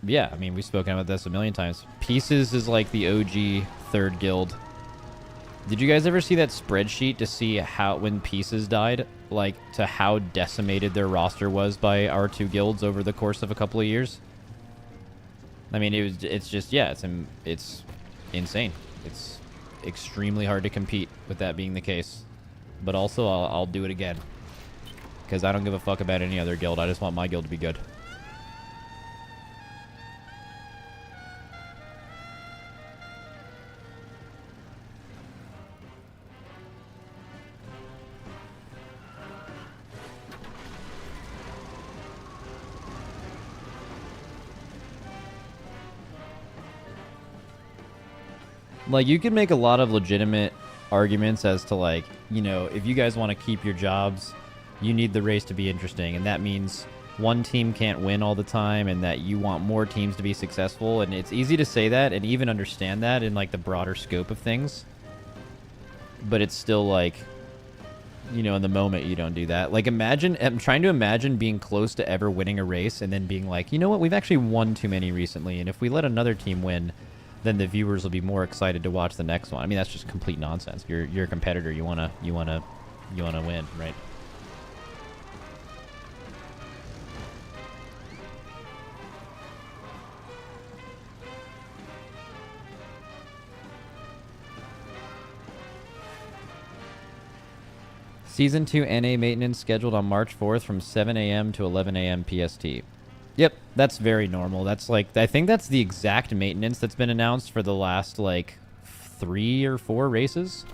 Yeah, I mean, we've spoken about this a million times. Pieces is like the OG third guild. Did you guys ever see that spreadsheet to see how, when Pieces died, like, to how decimated their roster was by our two guilds over the course of a couple of years? I mean, it's just, yeah, it's insane. It's extremely hard to compete with that being the case. But also, I'll do it again. Because I don't give a fuck about any other guild. I just want my guild to be good. Like, you can make a lot of legitimate arguments as to, like, you know, if you guys want to keep your jobs, you need the race to be interesting, and that means one team can't win all the time, and that you want more teams to be successful, and it's easy to say that and even understand that in, like, the broader scope of things, but it's still, like, you know, in the moment you don't do that. Like, imagine, I'm trying to imagine being close to ever winning a race and then being like, you know what, we've actually won too many recently, and if we let another team win, then the viewers will be more excited to watch the next one. I mean, that's just complete nonsense. You're a competitor. You wanna win, right? Season 2 NA maintenance scheduled on March 4th from 7 a.m. to 11 a.m. PST. Yep, that's very normal. That's like, I think that's the exact maintenance that's been announced for the last, like, 3 or 4 races.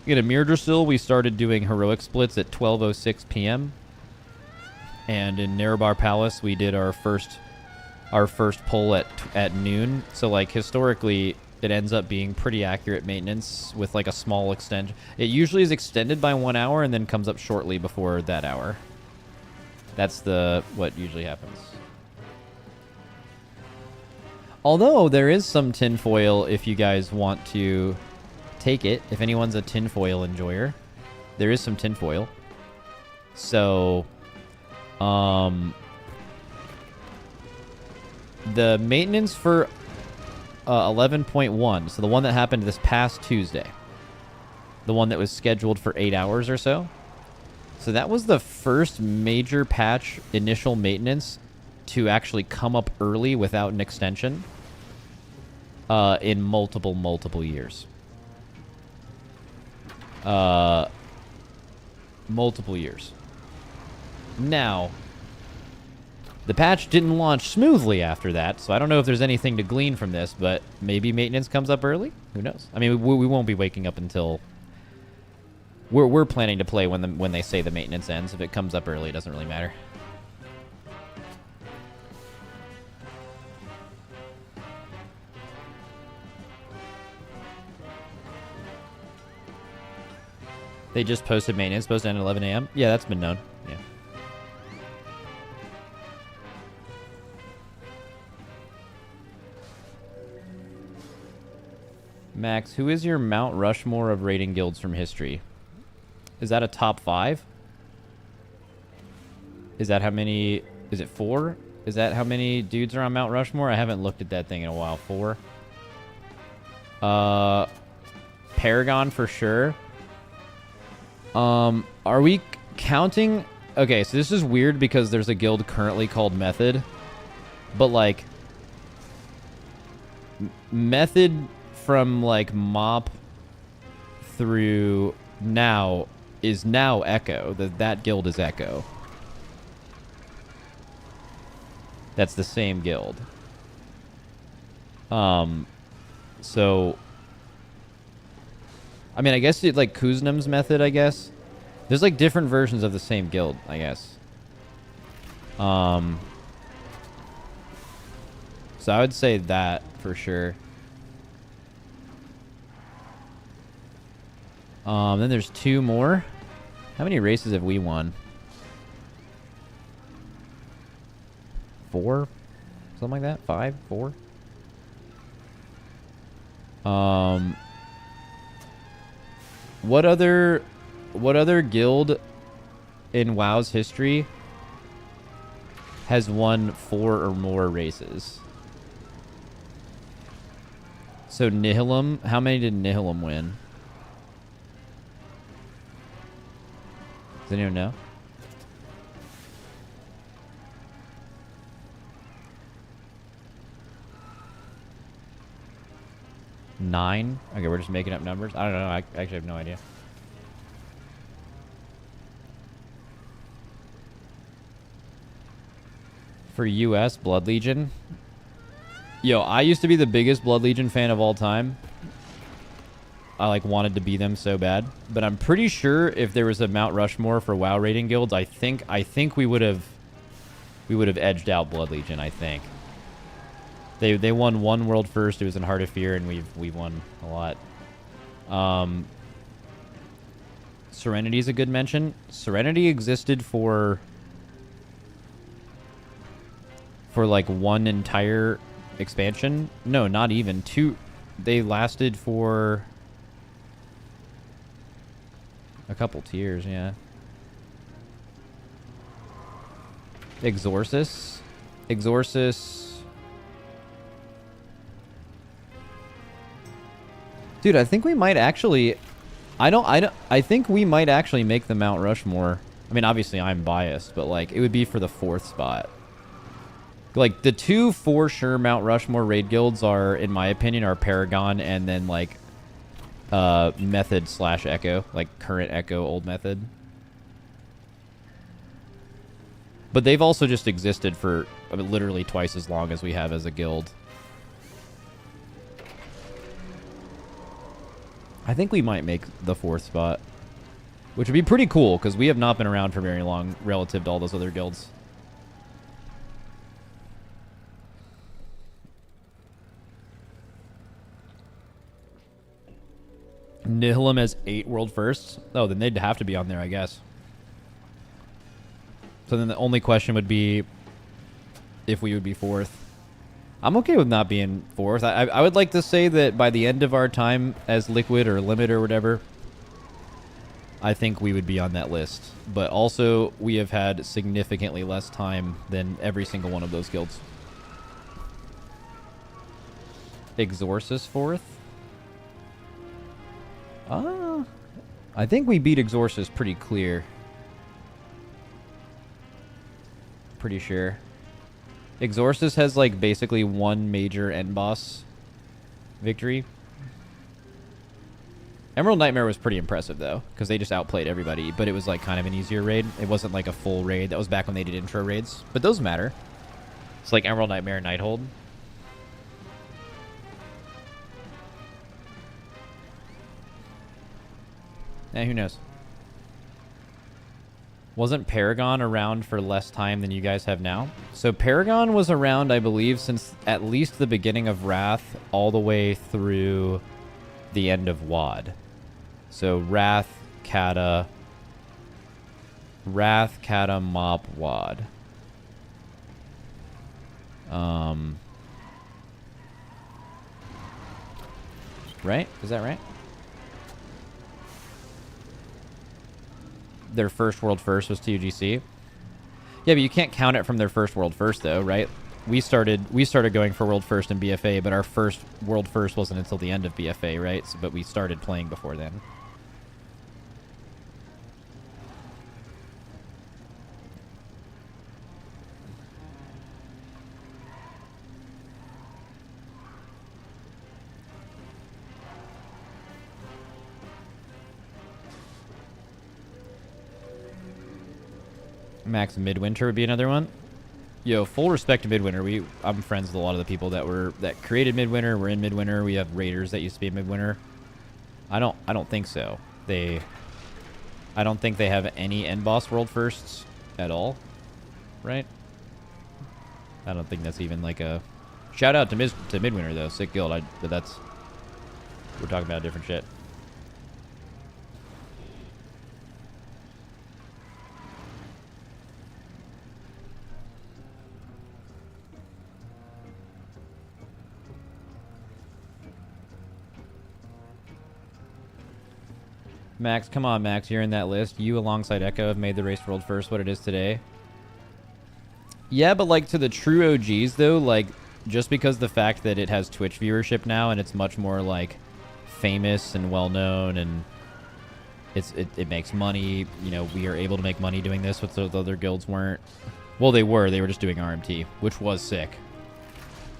In Mirdrasil, we started doing heroic splits at 12:06 p.m. And in Nerebar Palace, we did our first pull at noon. So, like, historically, it ends up being pretty accurate maintenance with, like, a small extension. It usually is extended by 1 hour and then comes up shortly before that hour. That's what usually happens. Although there is some tinfoil if you guys want to take it. If anyone's a tinfoil enjoyer, there is some tinfoil. So, the maintenance for 11.1, so the one that happened this past Tuesday, the one that was scheduled for 8 hours or so. So that was the first major patch initial maintenance to actually come up early without an extension in multiple years. Multiple years. Now, the patch didn't launch smoothly after that, so I don't know if there's anything to glean from this, but maybe maintenance comes up early? Who knows? I mean, we won't be waking up until... We're planning to play when they say the maintenance ends. If it comes up early, it doesn't really matter. They just posted maintenance, supposed to end at 11 a.m. Yeah, that's been known. Yeah. Max, who is your Mount Rushmore of raiding guilds from history? Is that a top 5? Is that how many... Is it 4? Is that how many dudes are on Mount Rushmore? I haven't looked at that thing in a while. 4? Paragon for sure. Are we counting... Okay, so this is weird because there's a guild currently called Method. But, like... Method from, like, Mop through now... is now Echo. That guild is Echo. That's the same guild. So I mean, I guess it like Kuznam's method, I guess. There's like different versions of the same guild, I guess. So I would say that for sure. Then there's 2 more. How many races have we won? 4? Something like that? 5? 4? What other guild in WoW's history has won 4 or more races? So Nihilum, how many did Nihilum win? Does anyone know? Nine? Okay, we're just making up numbers. I don't know. I actually have no idea. For US, Blood Legion. Yo, I used to be the biggest Blood Legion fan of all time. I like wanted to be them so bad, but I'm pretty sure if there was a Mount Rushmore for WoW rating guilds, I think we would have edged out Blood Legion. I think they won 1 world first. It was in Heart of Fear, and we've won a lot. Serenity is a good mention. Serenity existed for like 1 entire expansion. No, not even 2. They lasted for a couple tiers, yeah. Exorcist. Dude, I think we might actually I think we might actually make the Mount Rushmore. I mean, obviously I'm biased, but like it would be for the 4th spot. Like the 2 for sure Mount Rushmore raid guilds are, in my opinion, are Paragon and then like Method / Echo, like current Echo, old Method. But they've also just existed for literally twice as long as we have as a guild. I think we might make the 4th spot, which would be pretty cool because we have not been around for very long relative to all those other guilds. Nihilum has 8 world firsts. Oh, then they'd have to be on there, I guess. So then the only question would be if we would be 4th. I'm okay with not being 4th. I would like to say that by the end of our time as Liquid or Limit or whatever, I think we would be on that list. But also, we have had significantly less time than every single one of those guilds. Exorcist 4th? I think we beat Exorcist pretty clear. Pretty sure. Exorcist has like basically 1 major end boss victory. Emerald Nightmare was pretty impressive though, because they just outplayed everybody, but it was like kind of an easier raid. It wasn't like a full raid. That was back when they did intro raids, but those matter. It's like Emerald Nightmare and Nighthold. Who knows? Wasn't Paragon around for less time than you guys have now? So Paragon was around, I believe, since at least the beginning of Wrath all the way through the end of WoD. So Wrath, Kata, Mop, WoD. Right? Is that right? Their first world first was TUGC. Yeah, but you can't count it from their first world first though, right? We started going for world first in BFA, but our first world first wasn't until the end of BFA, right? So, but we started playing before then. Max Midwinter would be another one. Yo, full respect to Midwinter. I'm friends with a lot of the people that created Midwinter. We're in Midwinter. We have raiders that used to be in Midwinter. I don't think so. I don't think they have any end boss world firsts at all, right? I don't think that's even like a shout out to Midwinter though, sick guild. But that's we're talking about different shit. Max, come on, Max. You're in that list. You, alongside Echo, have made the race world first what it is today. Yeah, but, like, to the true OGs, though, like, just because the fact that it has Twitch viewership now and it's much more, like, famous and well-known and it makes money. You know, we are able to make money doing this, which those other guilds weren't. Well, they were. They were just doing RMT, which was sick.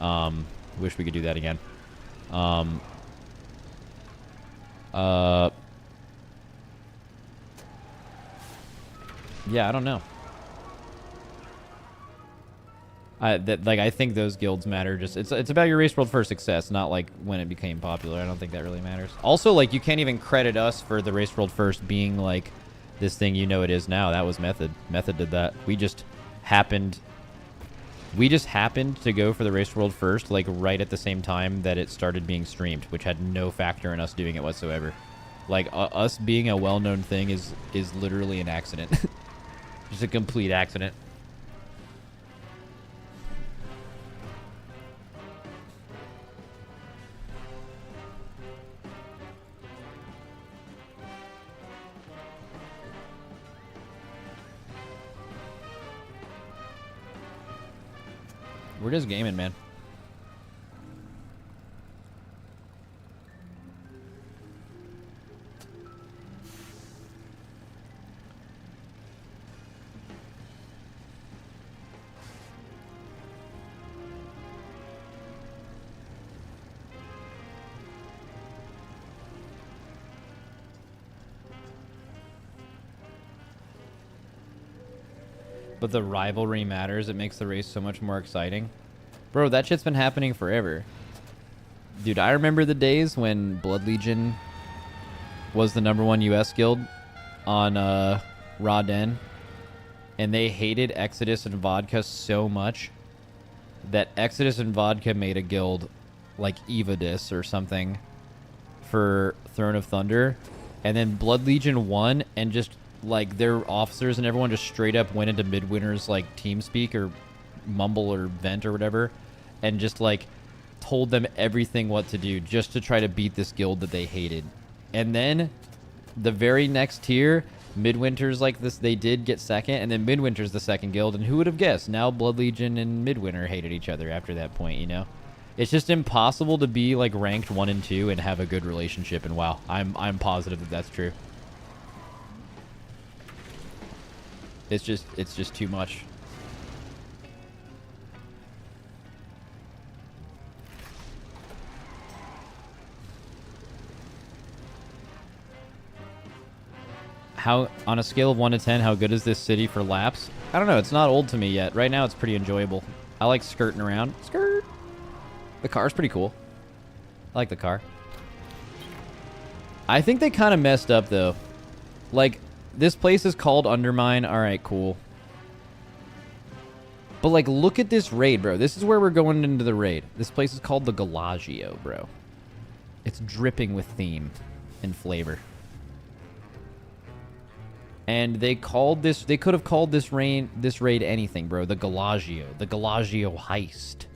Wish we could do that again. Yeah, I don't know. I think those guilds matter. Just it's about your race world first success, not like when it became popular. I don't think that really matters. Also, like, you can't even credit us for the race world first being like this thing you know it is now. That was Method. Method did that. We just happened to go for the race world first, like right at the same time that it started being streamed, which had no factor in us doing it whatsoever. Like us being a well-known thing is literally an accident. Just a complete accident. We're just gaming, man. But the rivalry matters. It makes the race so much more exciting. Bro, that shit's been happening forever. Dude, I remember the days when Blood Legion was the #1 US guild on Raw Den. And they hated Exodus and Vodka so much that Exodus and Vodka made a guild like Evadis or something for Throne of Thunder. And then Blood Legion won and just like their officers and everyone just straight up went into Midwinter's like TeamSpeak or Mumble or Vent or whatever and just like told them everything what to do just to try to beat this guild that they hated. And then the very next tier, Midwinter's like this, they did get second, and then Midwinter's the second guild, and who would have guessed? Now Blood Legion and Midwinter hated each other after that point, you know? It's just impossible to be like ranked 1 and 2 and have a good relationship, and wow, I'm positive that that's true. It's just too much. How, on a scale of 1 to 10, how good is this city for laps? I don't know. It's not old to me yet. Right now, it's pretty enjoyable. I like skirting around. Skirt. The car's pretty cool. I like the car. I think they kind of messed up, though. Like, this place is called Undermine. All right, cool. But, like, look at this raid, bro. This is where we're going into the raid. This place is called the Galagio, bro. It's dripping with theme and flavor. And they called this, they could have called this raid anything, bro. The Galagio heist.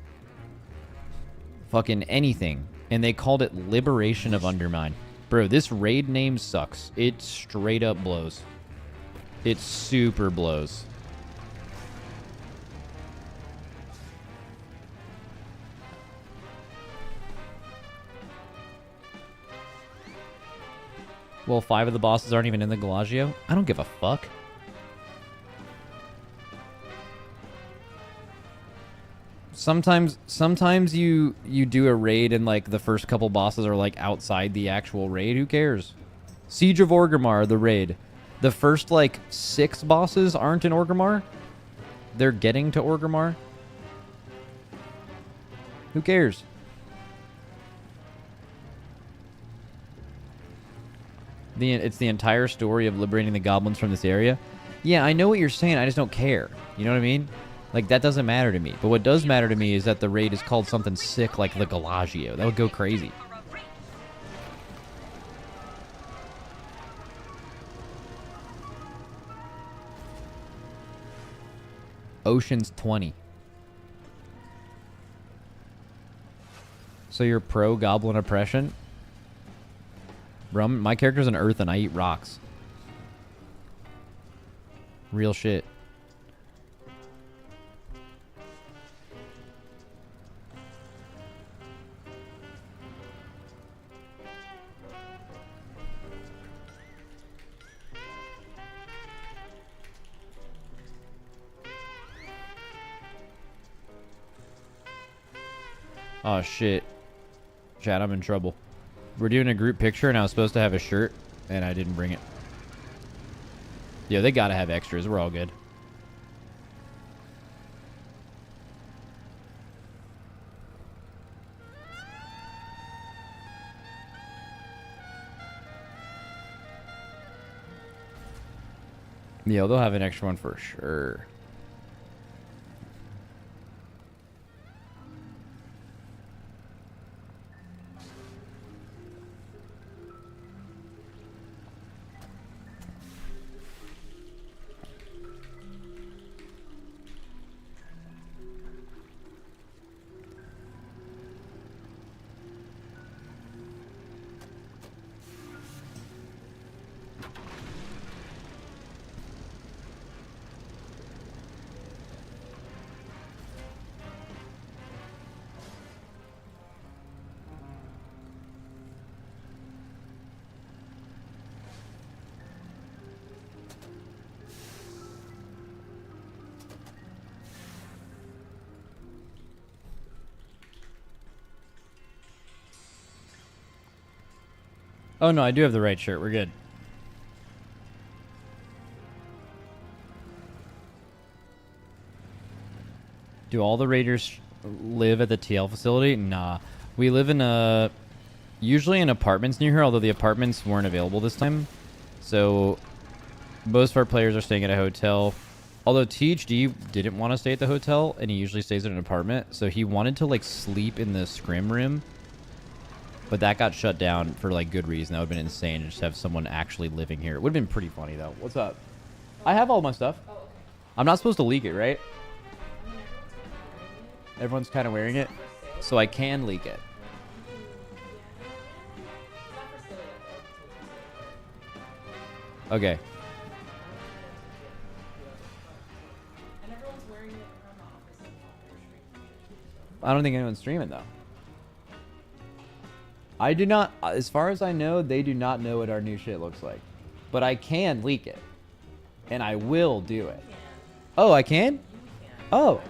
Fucking anything. And they called it Liberation of Undermine. Bro, this raid name sucks. It straight up blows. It super blows. Well, 5 of the bosses aren't even in the Galagio. I don't give a fuck. Sometimes you do a raid and like the first couple bosses are like outside the actual raid. Who cares? Siege of Orgrimmar, the raid. The first like 6 bosses aren't in Orgrimmar. They're getting to Orgrimmar. Who cares? It's the entire story of liberating the goblins from this area. Yeah, I know what you're saying. I just don't care. You know what I mean? Like, that doesn't matter to me. But what does matter to me is that the raid is called something sick like the Galagio. That would go crazy. Ocean's 20. So you're pro goblin oppression? Bro, my character's an earth and I eat rocks. Real shit. Oh shit. Chat, I'm in trouble. We're doing a group picture and I was supposed to have a shirt and I didn't bring it. Yeah, they gotta have extras. We're all good. Yeah, they'll have an extra one for sure. Oh no, I do have the right shirt. We're good. Do all the raiders live at the TL facility? Nah. We live in usually in apartments near here, although the apartments weren't available this time. So most of our players are staying at a hotel. Although THD didn't want to stay at the hotel, and he usually stays at an apartment. So he wanted to like sleep in the scrim room. But that got shut down for like good reason. That would have been insane to just have someone actually living here. It would have been pretty funny though. What's up? I have all my stuff. Oh, okay. I'm not supposed to leak it, right? Everyone's kind of wearing it. So I can leak it. Okay. I don't think anyone's streaming though. I do not, as far as I know, they do not know what our new shit looks like. But I can leak it. And I will do it. Oh, I can? Oh.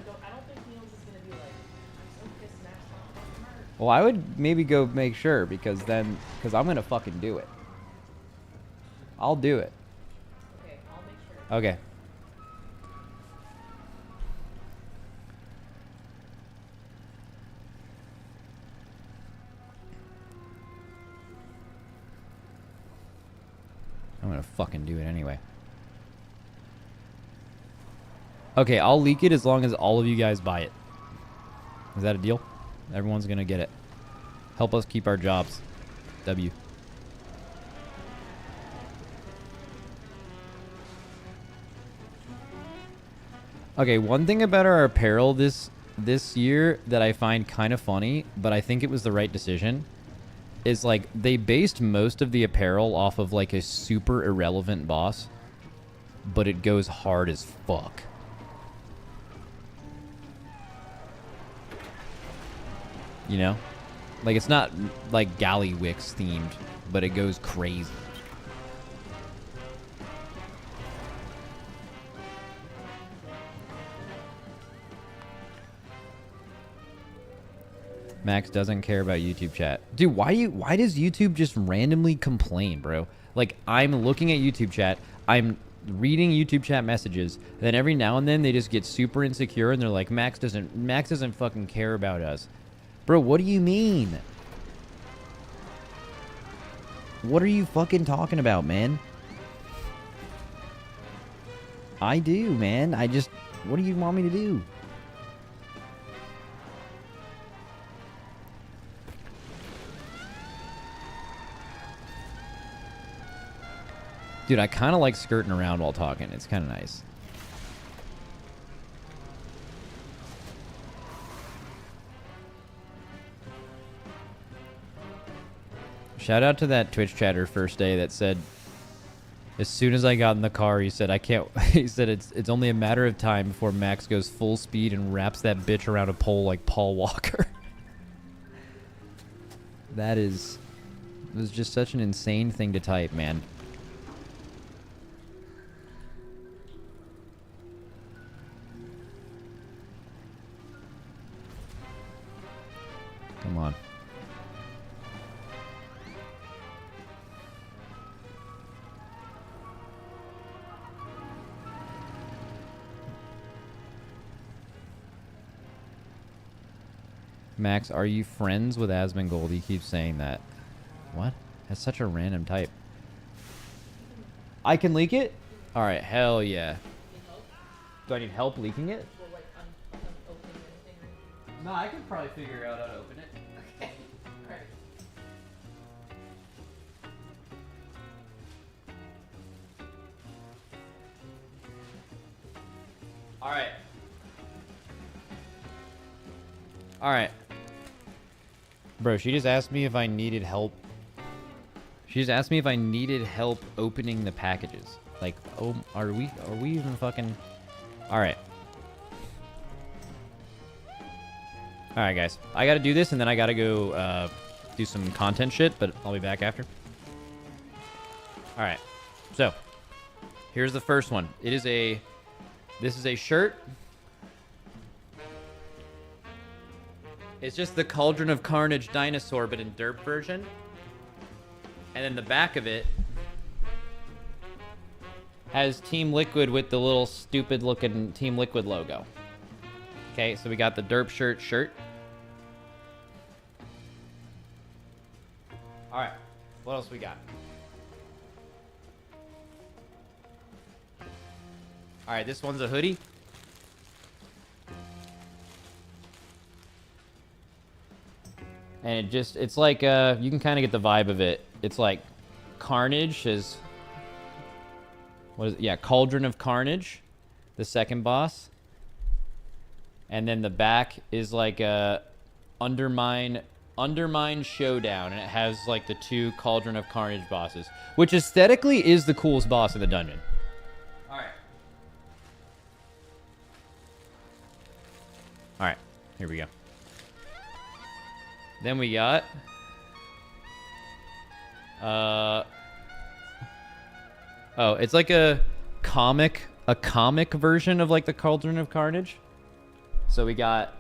Well, I would maybe go make sure because I'm going to fucking do it. I'll do it. Okay, I'll make sure. Okay. I'm gonna fucking do it anyway. Okay, I'll leak it as long as all of you guys buy it. Is that a deal? Everyone's gonna get it. Help us keep our jobs. W. Okay, one thing about our apparel this year that I find kind of funny, but I think it was the right decision, is like they based most of the apparel off of like a super irrelevant boss, but it goes hard as fuck. You know? Like it's not like Gallywix themed, but it goes crazy. Max doesn't care about YouTube chat. Dude, why does YouTube just randomly complain, bro? Like, I'm looking at YouTube chat, I'm reading YouTube chat messages, then every now and then they just get super insecure and they're like, Max doesn't fucking care about us. Bro, what do you mean? What are you fucking talking about, man? I do, man. What do you want me to do? Dude, I kind of like skirting around while talking. It's kind of nice. Shout out to that Twitch chatter first day that said, as soon as I got in the car, he said, I can't, he said, it's only a matter of time before Max goes full speed and wraps that bitch around a pole like Paul Walker. It was just such an insane thing to type, man. Come on. Max, are you friends with Asmongold? He keeps saying that. What? That's such a random type. I can leak it? Alright, hell yeah. Do I need help leaking it? No, I can probably figure out how to open it. Okay. Alright. Alright. Alright. Bro, she just asked me if I needed help. She just asked me if I needed help opening the packages. Like, oh, are we even fucking... Alright. Alright, guys. I gotta do this, and then I gotta go, do some content shit, but I'll be back after. Alright. So, here's the first one. This is a shirt. It's just the Cauldron of Carnage dinosaur, but in derp version. And then the back of it has Team Liquid with the little stupid looking Team Liquid logo. Okay, so we got the derp shirt. Alright, what else we got? Alright, this one's a hoodie. And it's like, you can kind of get the vibe of it. It's like Carnage is, what is it? Yeah, Cauldron of Carnage, the second boss. And then the back is like a Undermine Showdown, and it has like the two Cauldron of Carnage bosses, which aesthetically is the coolest boss in the dungeon. Alright. Alright, here we go. Then we got oh, it's like a comic version of like the Cauldron of Carnage. So we got,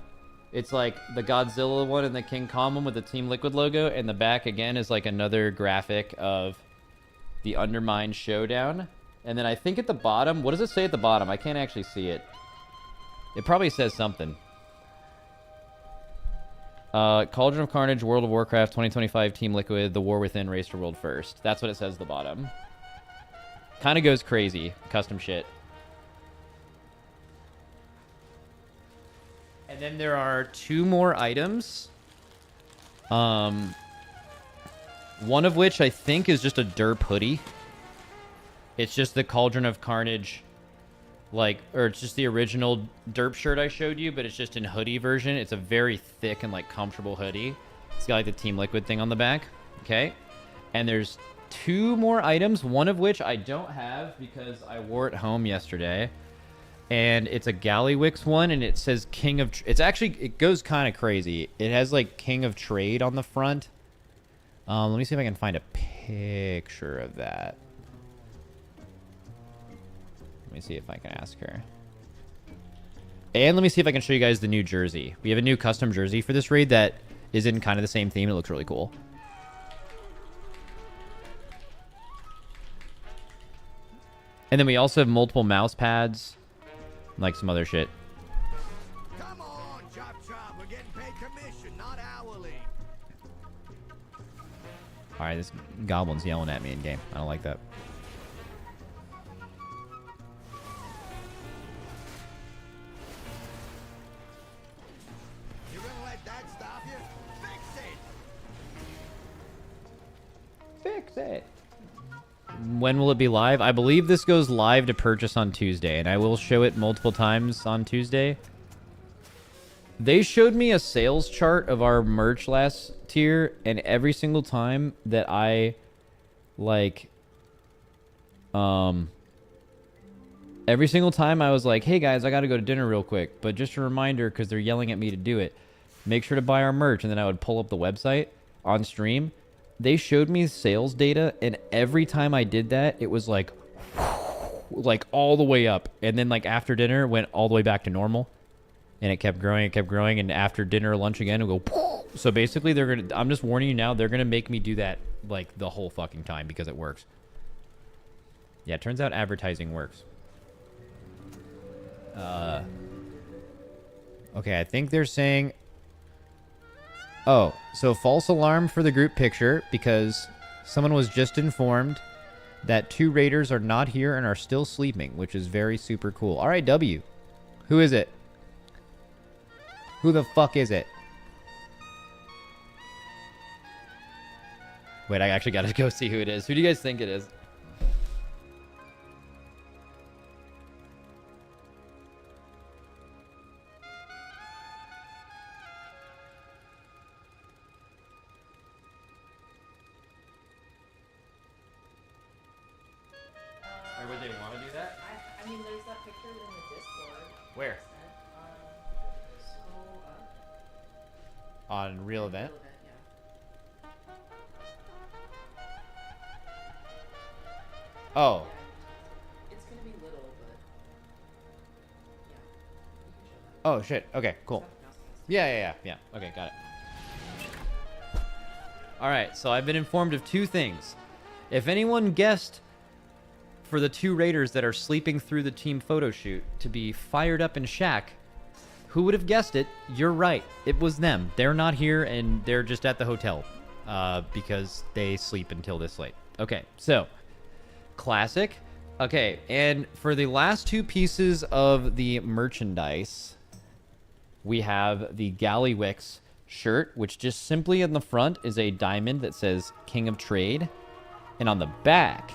it's like the Godzilla one and the King Kong one with the Team Liquid logo, and the back again is like another graphic of the Undermine Showdown. And then I think at the bottom, what does it say at the bottom? I can't actually see it. It probably says something. Cauldron of Carnage, World of Warcraft, 2025, Team Liquid, The War Within, Race to World First. That's what it says at the bottom. Kind of goes crazy. Custom shit. And then there are two more items. One of which I think is just a derp hoodie. It's just the Cauldron of Carnage, like, or it's just the original derp shirt I showed you, but it's just in hoodie version. It's a very thick and like comfortable hoodie. It's got like the Team Liquid thing on the back. Okay. And there's two more items, one of which I don't have because I wore it home yesterday. And it's a Gallywix one, and it says King of... It's actually... It goes kind of crazy. It has, like, King of Trade on the front. Let me see if I can find a picture of that. Let me see if I can ask her. And let me see if I can show you guys the new jersey. We have a new custom jersey for this raid that is in kind of the same theme. It looks really cool. And then we also have multiple mouse pads. Like some other shit. Come on, chop chop. We're getting paid commission, not hourly. All right, this goblin's yelling at me in game. I don't like that. You're gonna let that stop you? Fix it! Fix it. When will it be live? I believe this goes live to purchase on Tuesday, and I will show it multiple times on Tuesday. They showed me a sales chart of our merch last tier, and every single time that I, like, every single time I was like, hey guys, I gotta go to dinner real quick, but just a reminder, because they're yelling at me to do it, make sure to buy our merch, and then I would pull up the website on stream. They showed me sales data, and every time I did that, it was like all the way up. And then like after dinner, went all the way back to normal. And it kept growing, and after dinner, lunch again, it'll go. So basically, I'm just warning you now, they're gonna make me do that like the whole fucking time because it works. Yeah, it turns out advertising works. Okay, I think they're saying... Oh, so false alarm for the group picture because someone was just informed that 2 raiders are not here and are still sleeping, which is very super cool. All right, W. Who is it? Who the fuck is it? Wait, I actually gotta go see who it is. Who do you guys think it is? Or would they want to do that? I mean, there's that picture in the Discord. Where? Scroll up. On real event? Real event, yeah. Oh. It's gonna be little, but yeah, you can show that. Oh shit. Okay, cool. Yeah. Okay, got it. All right, so I've been informed of 2 things. If anyone guessed for the 2 raiders that are sleeping through the team photo shoot to be fired up in Shack, who would have guessed it? You're right. It was them. They're not here, and they're just at the hotel because they sleep until this late. Okay, so classic. Okay, and for the last 2 pieces of the merchandise, we have the Gallywix shirt, which just simply in the front is a diamond that says King of Trade, and on the back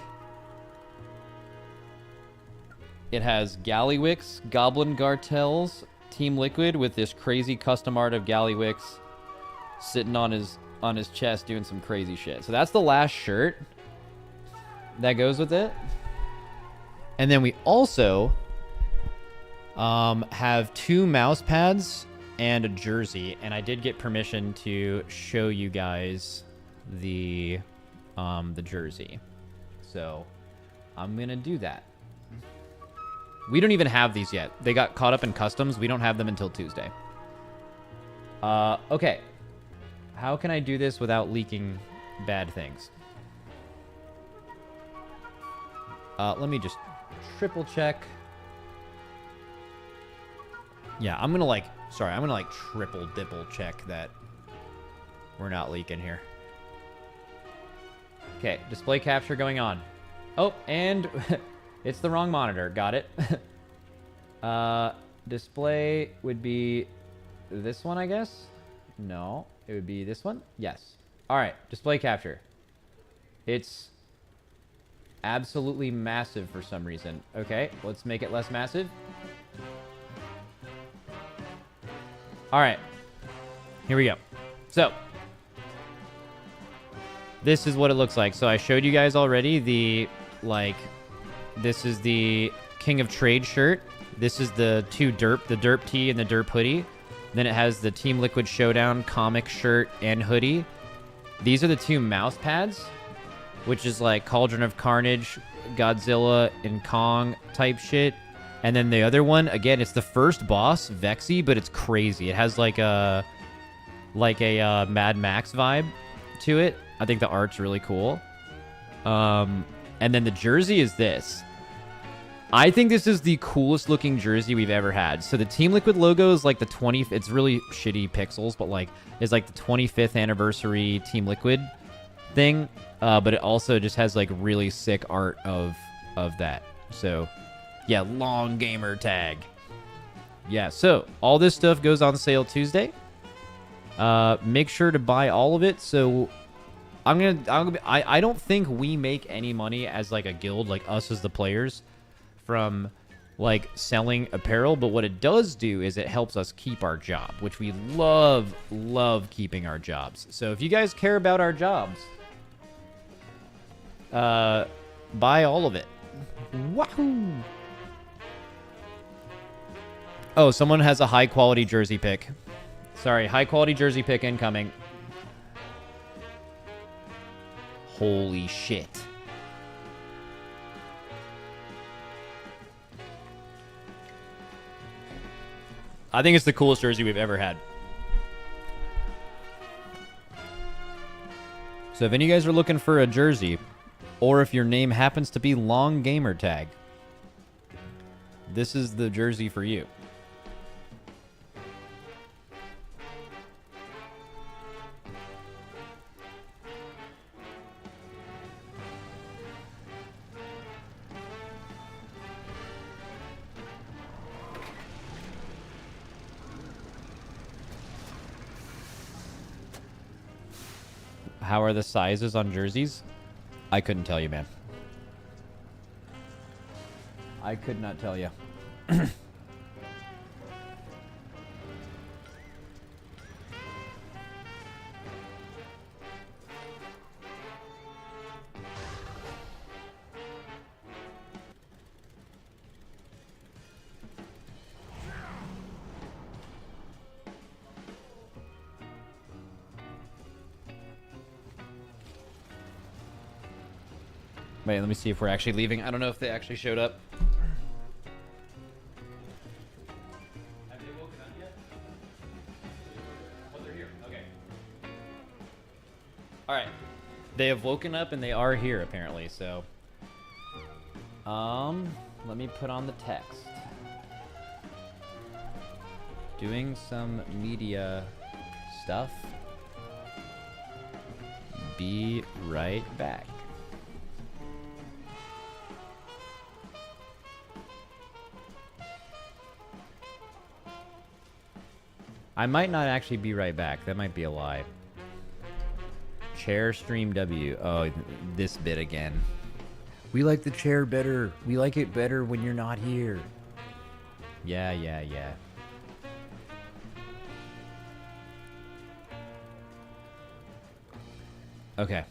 it has Gallywix, Goblin Gartels, Team Liquid with this crazy custom art of Gallywix sitting on his chest doing some crazy shit. So that's the last shirt that goes with it. And then we also have 2 mouse pads and a jersey, and I did get permission to show you guys the jersey. So I'm gonna do that. We don't even have these yet. They got caught up in customs. We don't have them until Tuesday. Okay. How can I do this without leaking bad things? Let me just triple check. Yeah, I'm gonna like triple dipple check that we're not leaking here. Okay, display capture going on. Oh, and it's the wrong monitor. Got it. Display would be this one, I guess. No, it would be this one. Yes. All right, display capture. It's absolutely massive for some reason. Okay, let's make it less massive. All right, here we go. So this is what it looks like. So I showed you guys already the, like, this is the King of Trade shirt. This is the 2 derp, the derp tee and the derp hoodie. Then it has the Team Liquid Showdown comic shirt and hoodie. These are the 2 mouse pads, which is like Cauldron of Carnage, Godzilla, and Kong type shit. And then the other one, again, it's the first boss, Vexy, but it's crazy. It has like a Mad Max vibe to it. I think the art's really cool. And then the jersey is this. I think this is the coolest looking jersey we've ever had. So the Team Liquid logo is like the 20th. It's really shitty pixels, but like it's like the 25th anniversary Team Liquid thing, but it also just has like really sick art of that. So, yeah, long gamer tag. Yeah, so all this stuff goes on sale Tuesday. Make sure to buy all of it. So I don't think we make any money as like a guild, like us as the players, from like selling apparel, but what it does do is it helps us keep our job, which we love keeping our jobs. So if you guys care about our jobs, buy all of it. Wahoo! Oh, someone has a high quality jersey pick. Sorry, high quality jersey pick incoming. Holy shit. I think it's the coolest jersey we've ever had. So if any of you guys are looking for a jersey, or if your name happens to be Long Gamer Tag, this is the jersey for you. How are the sizes on jerseys? I couldn't tell you, man. I could not tell you. Wait, let me see if we're actually leaving. I don't know if they actually showed up. Have they woken up yet? Oh, they're here. Okay. All right. They have woken up and they are here apparently. So, let me put on the text. Doing some media stuff. Be right back. I might not actually be right back. That might be a lie. Chair stream W. Oh, this bit again. We like the chair better. We like it better when you're not here. Yeah. Okay.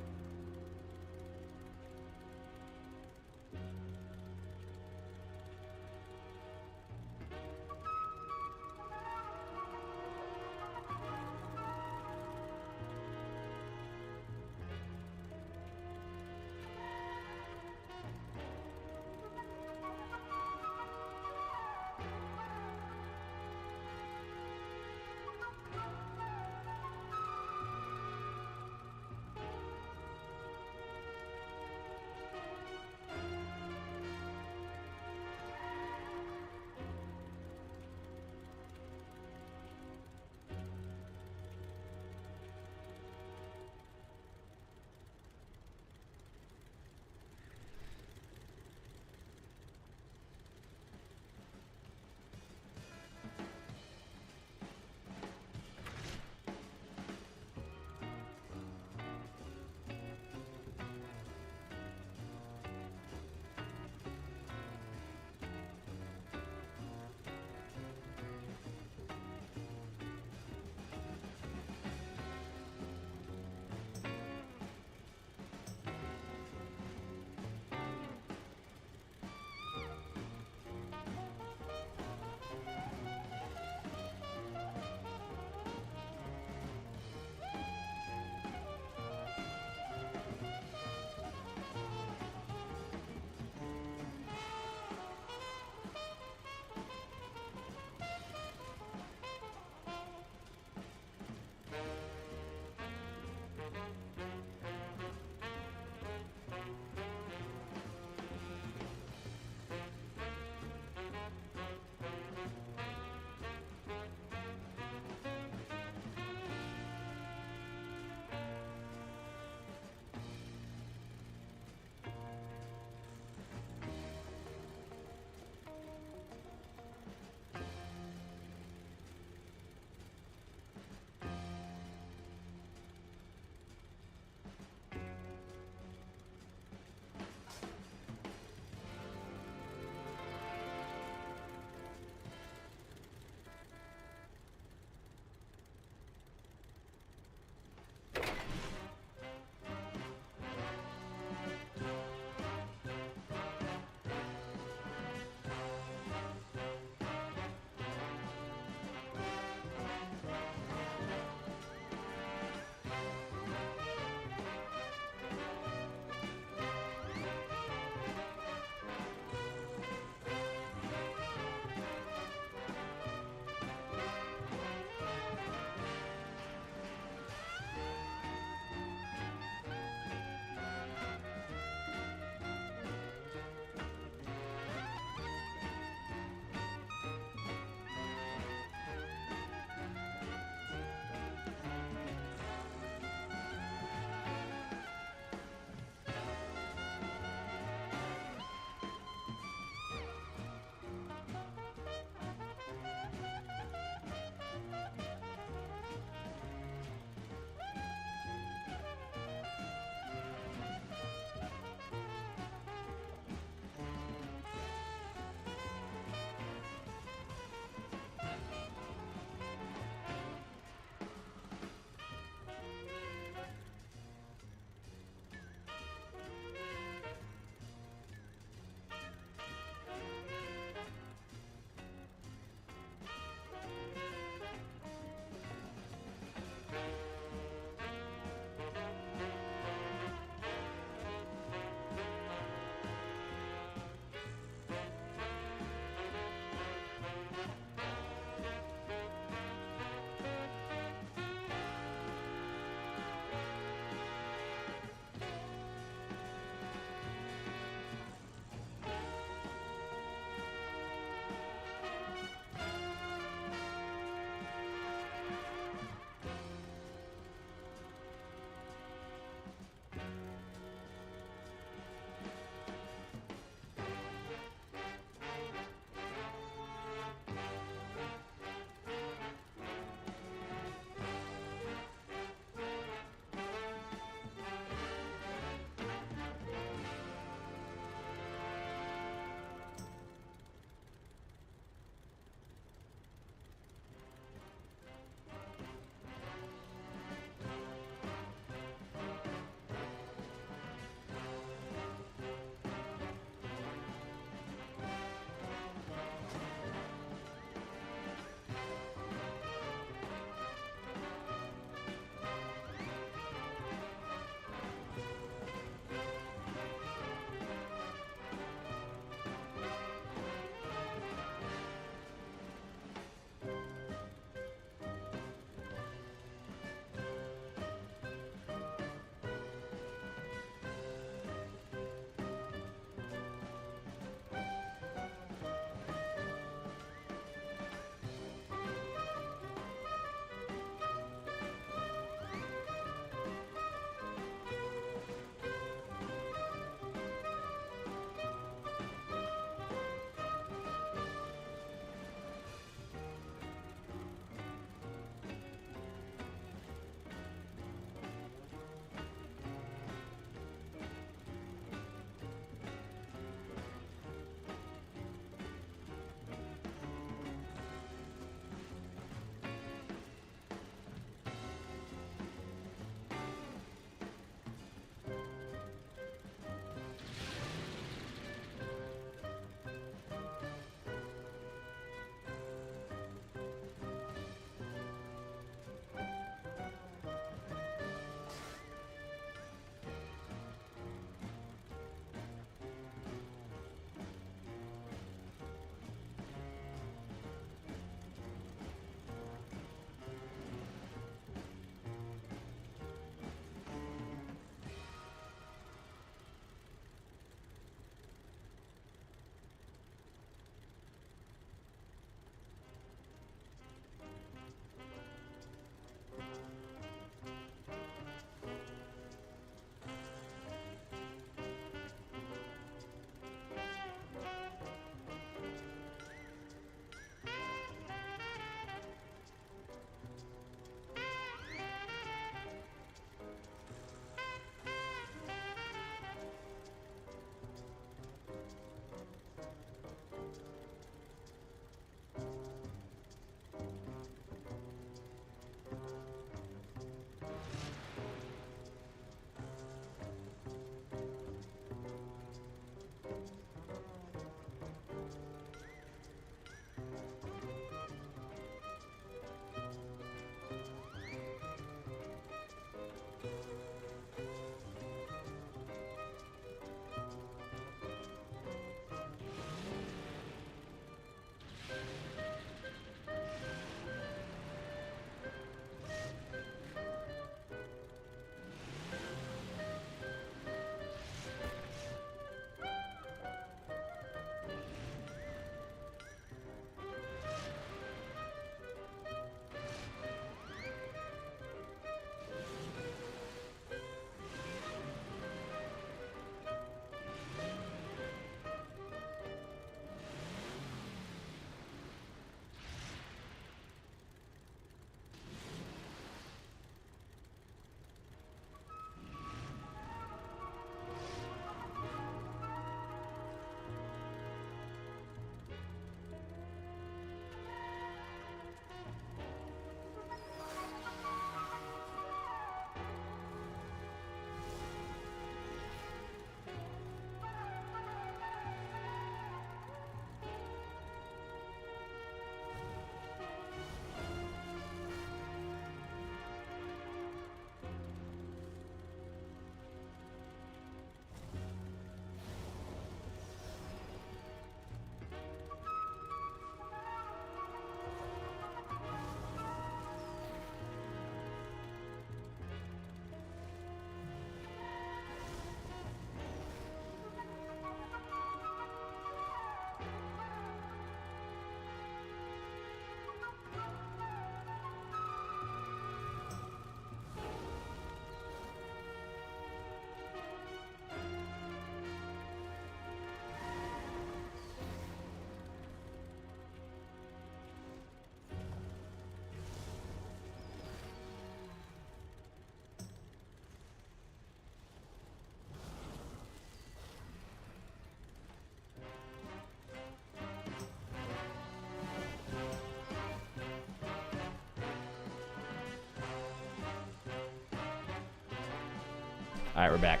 All right, we're back.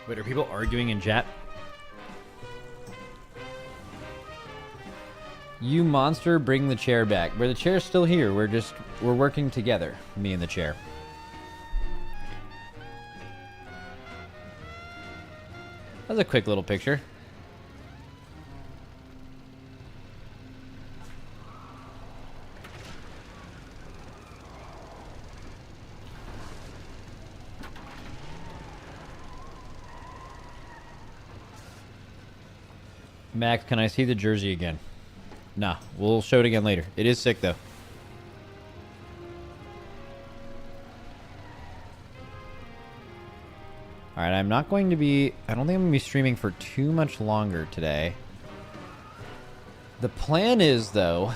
Wait, are people arguing in chat? You monster, bring the chair back. But the chair's still here. We're working together, me and the chair. That's a quick little picture. Max, can I see the jersey again? Nah, we'll show it again later. It is sick, though. Alright, I'm not going to be... I don't think I'm going to be streaming for too much longer today. The plan is, though...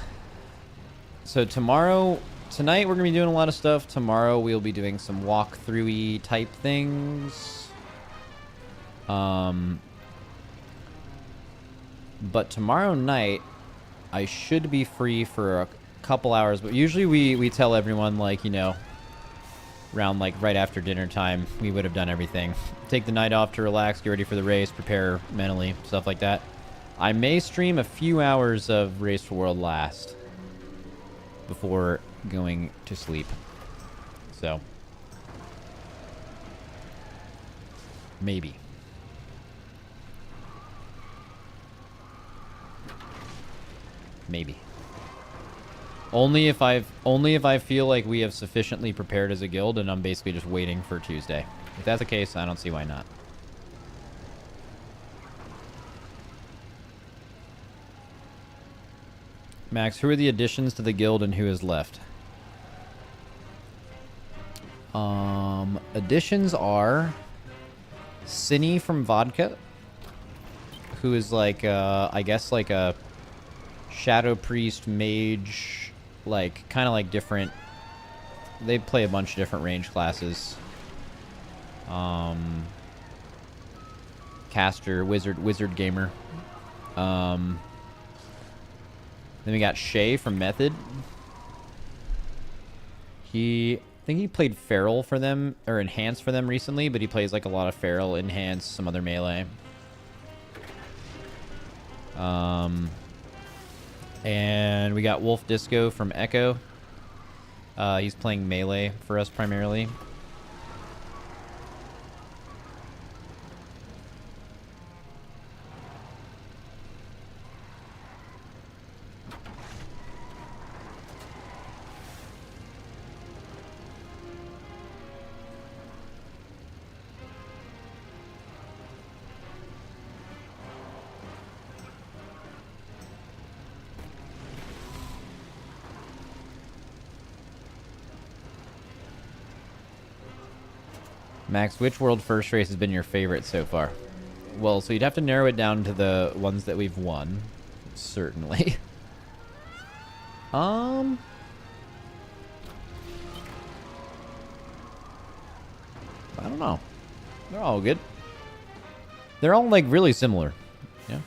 So tomorrow... Tonight we're going to be doing a lot of stuff. Tomorrow we'll be doing some walkthrough-y type things. But tomorrow night, I should be free for a couple hours. But usually we tell everyone, like, you know, around, like, right after dinner time, we would have done everything. Take the night off to relax, get ready for the race, prepare mentally, stuff like that. I may stream a few hours of Race for World Last before going to sleep. So, maybe. Maybe. Only if I feel like we have sufficiently prepared as a guild and I'm basically just waiting for Tuesday. If that's the case, I don't see why not. Max, who are the additions to the guild and who is left? Additions are Cinny from Vodka, who is like, I guess like a Shadow Priest, Mage, like, kind of like different. They play a bunch of different range classes. Caster, Wizard Gamer. Then we got Shay from Method. I think he played Feral for them, or Enhance for them recently, but he plays like a lot of Feral, Enhance, some other melee. And we got Wolf Disco from Echo. He's playing melee for us primarily. Max, which world first race has been your favorite so far? Well, so you'd have to narrow it down to the ones that we've won. Certainly. I don't know. They're all good. They're all, like, really similar. Yeah.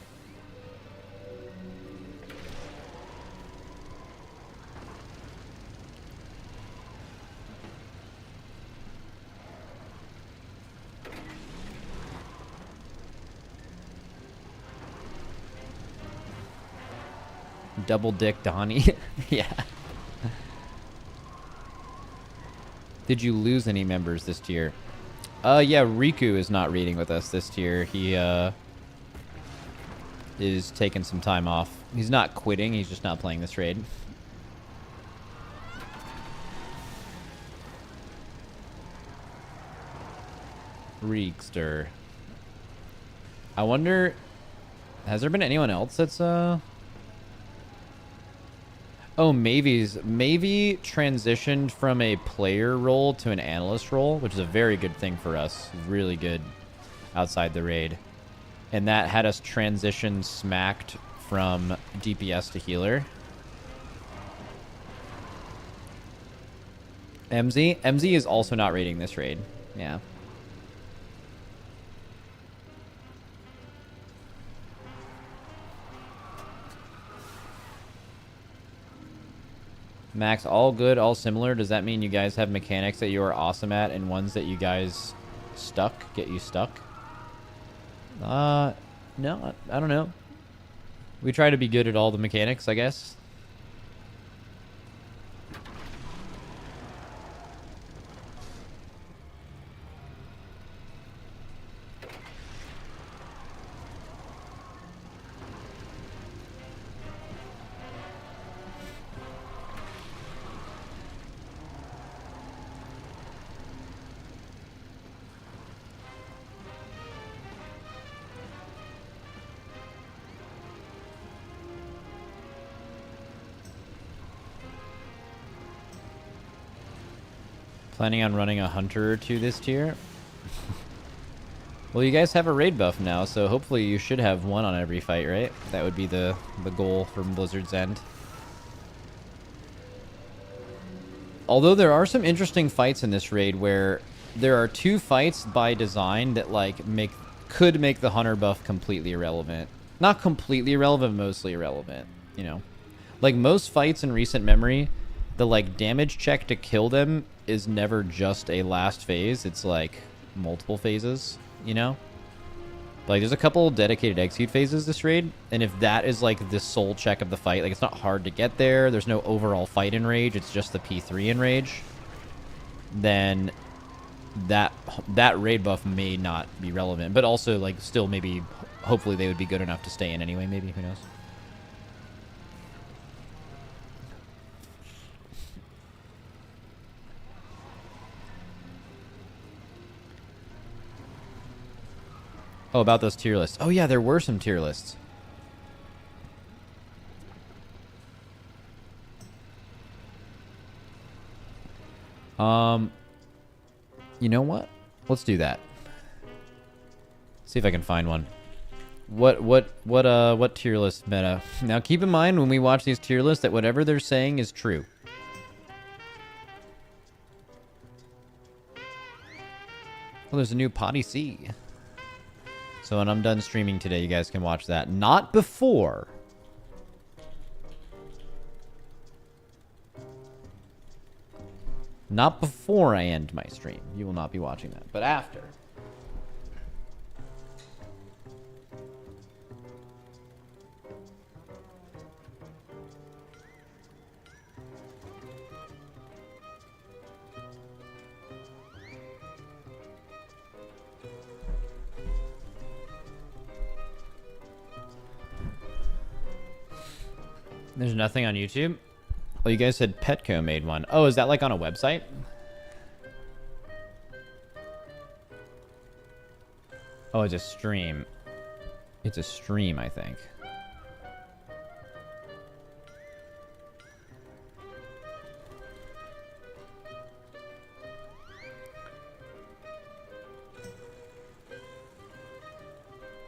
Double Dick Donnie. Yeah. Did you lose any members this tier? Yeah, Riku is not reading with us this tier. He, is taking some time off. He's not quitting, he's just not playing this raid. Reekster. I wonder, has there been anyone else that's, Oh, Mavie transitioned from a player role to an analyst role, which is a very good thing for us. Really good outside the raid. And that had us transition smacked from DPS to healer. MZ is also not raiding this raid. Yeah. Max, all good, all similar. Does that mean you guys have mechanics that you are awesome at and ones that you guys get you stuck? No, I don't know. We try to be good at all the mechanics, I guess. Planning on running a hunter or two this tier? Well, you guys have a raid buff now, so hopefully you should have one on every fight, right? That would be the goal from Blizzard's end. Although there are some interesting fights in this raid where there are 2 fights by design that like could make the hunter buff completely irrelevant. Not completely irrelevant, mostly irrelevant, you know. Like most fights in recent memory, the like damage check to kill them is never just a last phase. It's like multiple phases, you know? Like there's a couple dedicated execute phases this raid, and if that is like the sole check of the fight, like it's not hard to get there, there's no overall fight enrage, it's just the P3 enrage, then that raid buff may not be relevant, but also like still maybe hopefully they would be good enough to stay in anyway, maybe, who knows. Oh, about those tier lists. Oh yeah, there were some tier lists. You know what? Let's do that. See if I can find one. What tier list meta? Now keep in mind when we watch these tier lists that whatever they're saying is true. Oh, there's a new Potty C. So when I'm done streaming today, you guys can watch that. Not before. Not before I end my stream. You will not be watching that. But after. There's nothing on YouTube? Well, you guys said Petco made one. Oh, is that like on a website? Oh, it's a stream. It's a stream, I think.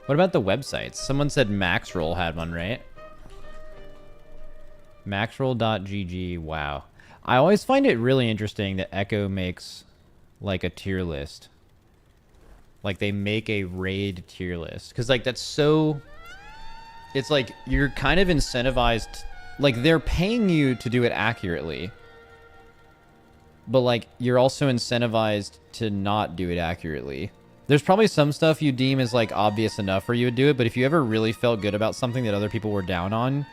What about the websites? Someone said Maxroll had one, right? Maxroll.gg. Wow. I always find it really interesting that Echo makes like a tier list. Like they make a raid tier list. Because like that's so... It's like you're kind of incentivized... Like they're paying you to do it accurately. But like you're also incentivized to not do it accurately. There's probably some stuff you deem as like obvious enough for you to do it. But if you ever really felt good about something that other people were down on...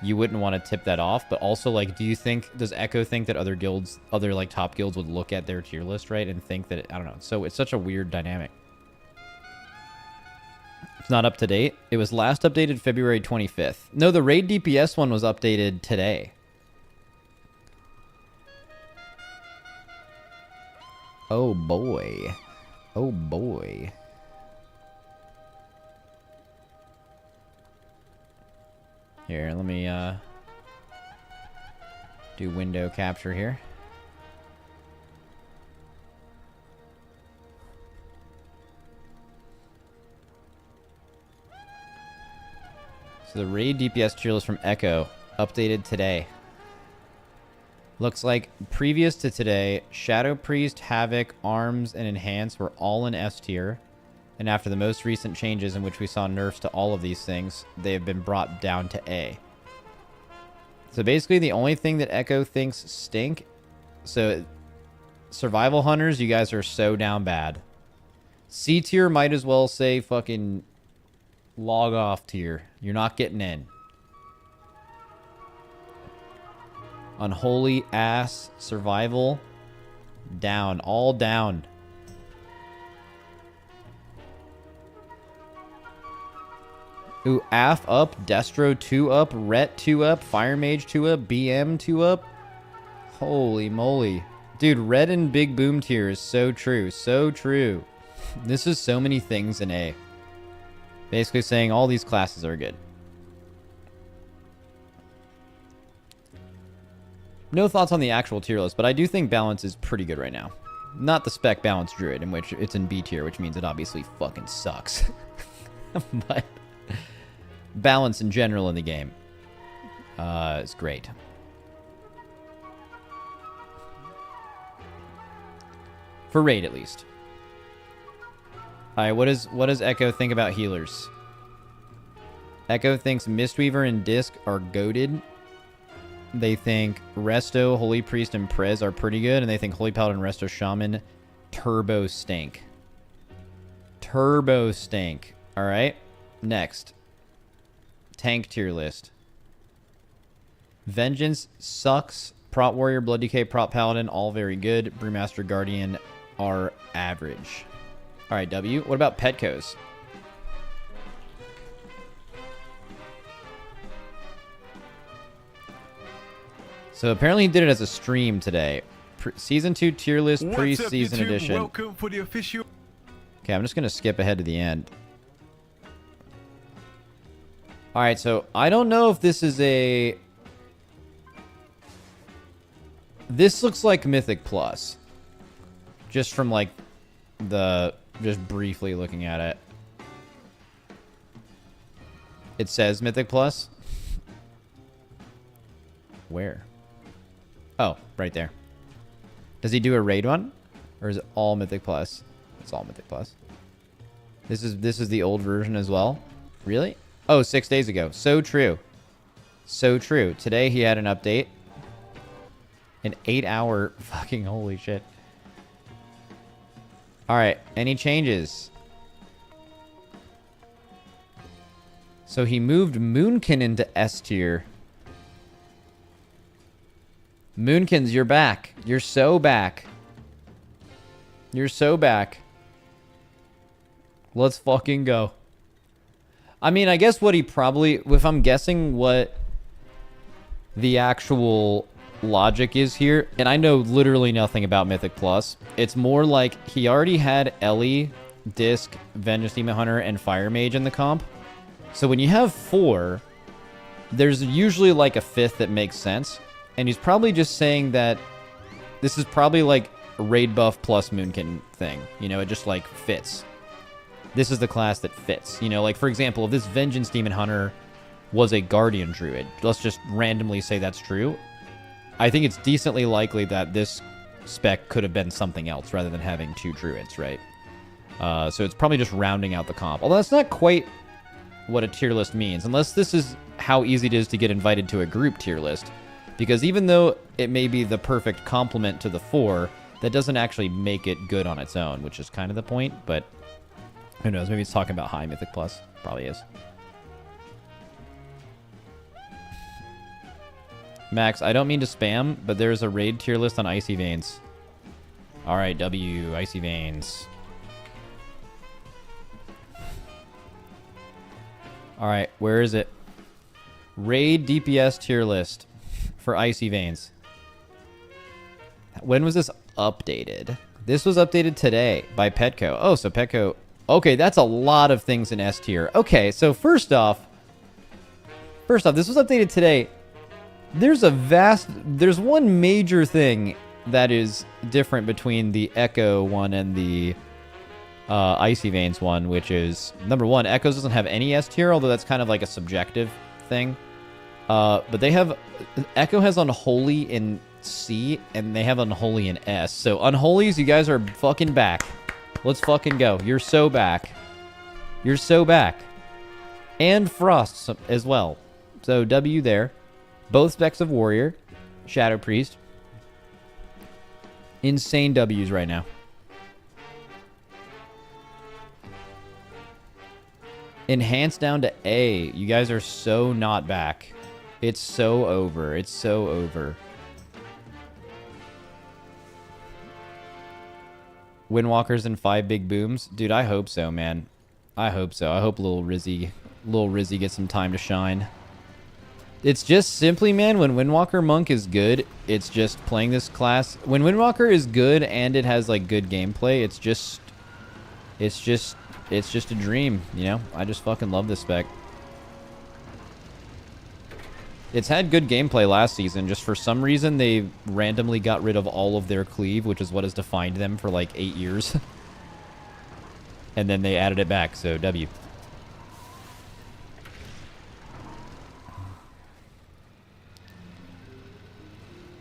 You wouldn't want to tip that off, but also like, does Echo think that other guilds, other like top guilds would look at their tier list, right? And think that, I don't know. So it's such a weird dynamic. It's not up to date. It was last updated February 25th. No, the raid DPS one was updated today. Oh boy. Oh boy. Here, let me do window capture here. So the raid DPS tier list from Echo updated today. Looks like previous to today, Shadow Priest, Havoc, Arms, and Enhance were all in S tier. And after the most recent changes in which we saw nerfs to all of these things, they have been brought down to A. So basically the only thing that Echo thinks stink. So survival hunters, you guys are so down bad. C tier might as well say fucking log off tier. You're not getting in. Unholy ass survival down, all down. Ooh, AF up, Destro 2 up, Ret 2 up, Fire Mage 2 up, BM 2 up. Holy moly. Dude, Red and Big Boom tier is so true. So true. This is so many things in A. Basically saying all these classes are good. No thoughts on the actual tier list, but I do think balance is pretty good right now. Not the spec balance druid, in which it's in B tier, which means it obviously fucking sucks. But balance in general in the game is great. For raid, at least. Alright, what does Echo think about healers? Echo thinks Mistweaver and Disc are goated. They think Resto, Holy Priest, and Prez are pretty good. And they think Holy Paladin, Resto, Shaman, Turbo stink. Turbo stink. Alright. Next. Tank tier list. Vengeance sucks. Prot Warrior, Blood Decay, Prot Paladin, all very good. Brewmaster, Guardian are average. Alright, W. What about Petco's? So apparently he did it as a stream today. Season 2 tier list pre-season edition. Welcome for the official. Okay, I'm just going to skip ahead to the end. Alright, so I don't know if this is a... This looks like Mythic Plus. Just from like the... Just briefly looking at it. It says Mythic Plus. Where? Oh, right there. Does he do a raid one? Or is it all Mythic Plus? It's all Mythic Plus. This is the old version as well. Really? Oh, 6 days ago. So true. So true. Today he had an update. An 8-hour fucking holy shit. Alright, any changes? So he moved Moonkin into S tier. Moonkins, you're back. You're so back. You're so back. Let's fucking go. I mean, I guess what he probably... If I'm guessing what the actual logic is here, and I know literally nothing about Mythic Plus, it's more like he already had Ellie, Disc, Vengeance Demon Hunter, and Fire Mage in the comp. So when you have 4, there's usually like a 5th that makes sense. And he's probably just saying that this is probably like a raid buff plus Moonkin thing. You know, it just like fits. This is the class that fits. You know, like for example, if this Vengeance Demon Hunter was a Guardian Druid, let's just randomly say that's true. I think it's decently likely that this spec could have been something else rather than having 2 Druids, right? So it's probably just rounding out the comp. Although that's not quite what a tier list means, unless this is how easy it is to get invited to a group tier list. Because even though it may be the perfect complement to the 4, that doesn't actually make it good on its own, which is kind of the point, but who knows? Maybe it's talking about high Mythic Plus. Probably is. Max, I don't mean to spam, but there's a raid tier list on Icy Veins. Alright, W, Icy Veins. Alright, where is it? Raid DPS tier list for Icy Veins. When was this updated? This was updated today by Petco. Oh, so Petco... Okay, that's a lot of things in S tier. Okay, so first off, this was updated today. There's one major thing that is different between the Echo one and the Icy Veins one, which is, number one, Echoes doesn't have any S tier, although that's kind of like a subjective thing. But they have... Echo has Unholy in C, and they have Unholy in S. So, Unholies, you guys are fucking back. Let's fucking go. You're so back. You're so back. And Frost as well. So, W there. Both specs of Warrior, Shadow Priest. Insane W's right now. Enhanced down to A. You guys are so not back. It's so over. It's so over. Windwalkers and 5 big booms. Dude, I hope so, man. I hope so. I hope little Rizzy gets some time to shine. It's just simply, man, when Windwalker Monk is good, it's just playing this class. When Windwalker is good and it has like good gameplay, it's just a dream, you know? I just fucking love this spec. It's had good gameplay last season. Just for some reason, they randomly got rid of all of their cleave, which is what has defined them for like 8 years. And then they added it back, so W.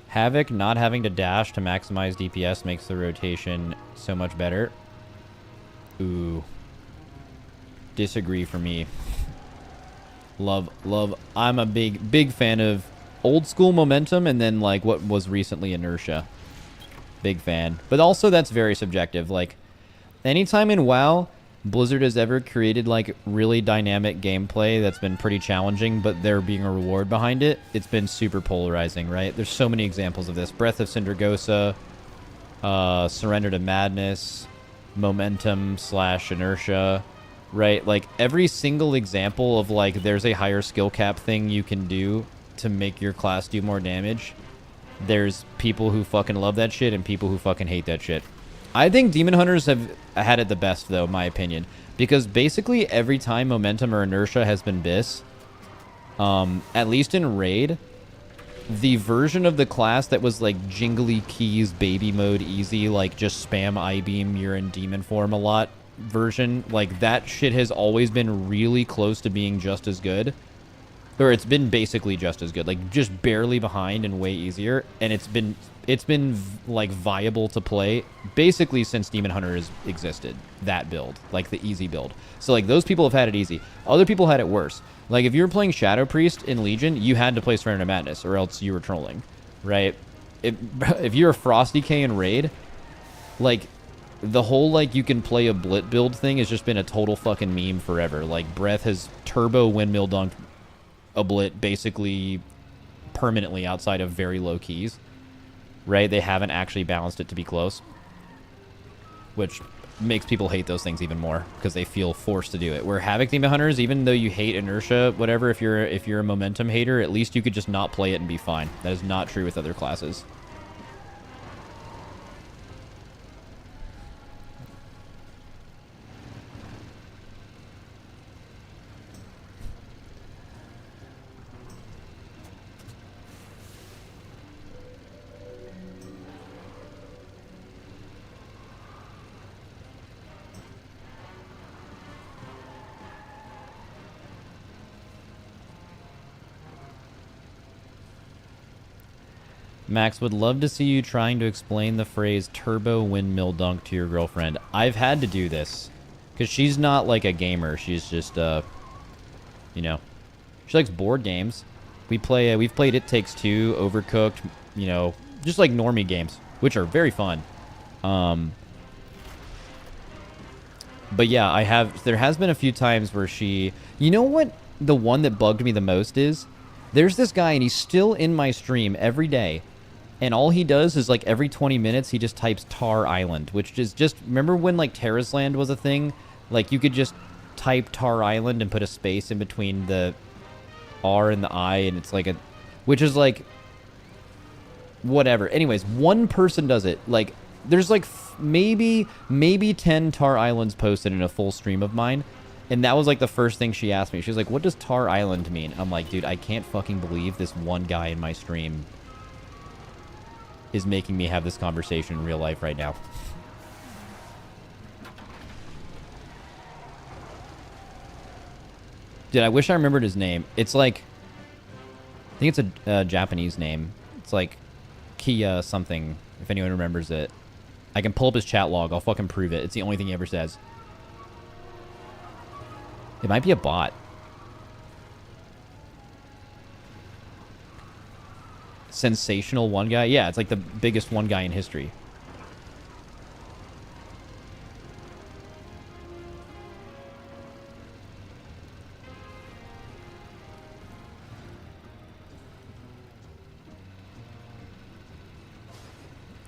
Havoc not having to dash to maximize DPS makes the rotation so much better. Ooh. Disagree for me. Love. I'm a big fan of old school momentum and then like what was recently inertia. Big fan. But also that's very subjective. Like anytime in WoW Blizzard has ever created like really dynamic gameplay that's been pretty challenging, but there being a reward behind it, it's been super polarizing, right? There's so many examples of this. Breath of Syndragosa, Surrender to Madness, Momentum / Inertia, right? Like every single example of like there's a higher skill cap thing you can do to make your class do more damage. There's people who fucking love that shit and people who fucking hate that shit. I think Demon Hunters have had it the best, though, in my opinion. Because basically every time Momentum or Inertia has been BIS, at least in Raid, the version of the class that was like jingly keys, baby mode, easy, like just spam I-beam, you're in demon form a lot version, like that shit has always been really close to being just as good. Or it's been basically just as good, like just barely behind and way easier. And it's been like viable to play basically since Demon Hunter has existed. That build, like the easy build. So like those people have had it easy. Other people had it worse. Like if you were playing Shadow Priest in Legion, you had to play Surrender to Madness or else you were trolling, right? If you're a Frosty K in Raid, like the whole like you can play a Blit build thing has just been a total fucking meme forever. Like Breath has turbo windmill dunked a Blit basically permanently outside of very low keys, right? They haven't actually balanced it to be close, which makes people hate those things even more because they feel forced to do it. Where Havoc Demon Hunters, even though you hate inertia, whatever, if you're a momentum hater, at least you could just not play it and be fine. That is not true with other classes. Max, would love to see you trying to explain the phrase turbo windmill dunk to your girlfriend. I've had to do this because she's not like a gamer. She's just, you know, she likes board games. We've played It Takes Two, Overcooked, you know, just like normie games, which are very fun. But yeah, there has been a few times where she, you know what the one that bugged me the most is? There's this guy and he's still in my stream every day. And all he does is like every 20 minutes he just types Tar Island, which is just, remember when like Terra's Land was a thing? Like you could just type Tar Island and put a space in between the R and the I, and it's like which is like, whatever. Anyways, one person does it. Like there's like maybe 10 Tar Islands posted in a full stream of mine. And that was like the first thing she asked me. She was like, what does Tar Island mean? I'm like, dude, I can't fucking believe this one guy in my stream is making me have this conversation in real life right now. Dude, I wish I remembered his name. It's like, I think it's a Japanese name. It's like Kia something, if anyone remembers it. I can pull up his chat log. I'll fucking prove it. It's the only thing he ever says. It might be a bot. sensational one guy. Yeah, it's like the biggest one guy in history.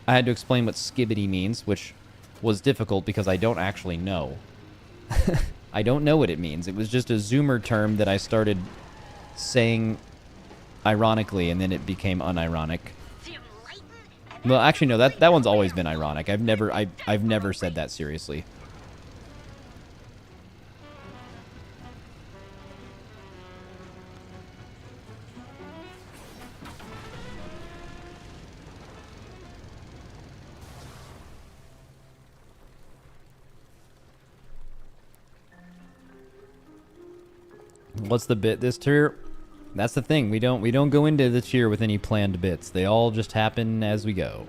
I had to explain what skibbity means, which was difficult because I don't actually know. I don't know what it means. It was just a Zoomer term that I started saying ironically, and then it became unironic. Well, actually, no. That one's always been ironic. I've never said that seriously. What's the bit this tier? That's the thing. We don't go into the tier with any planned bits. They all just happen as we go.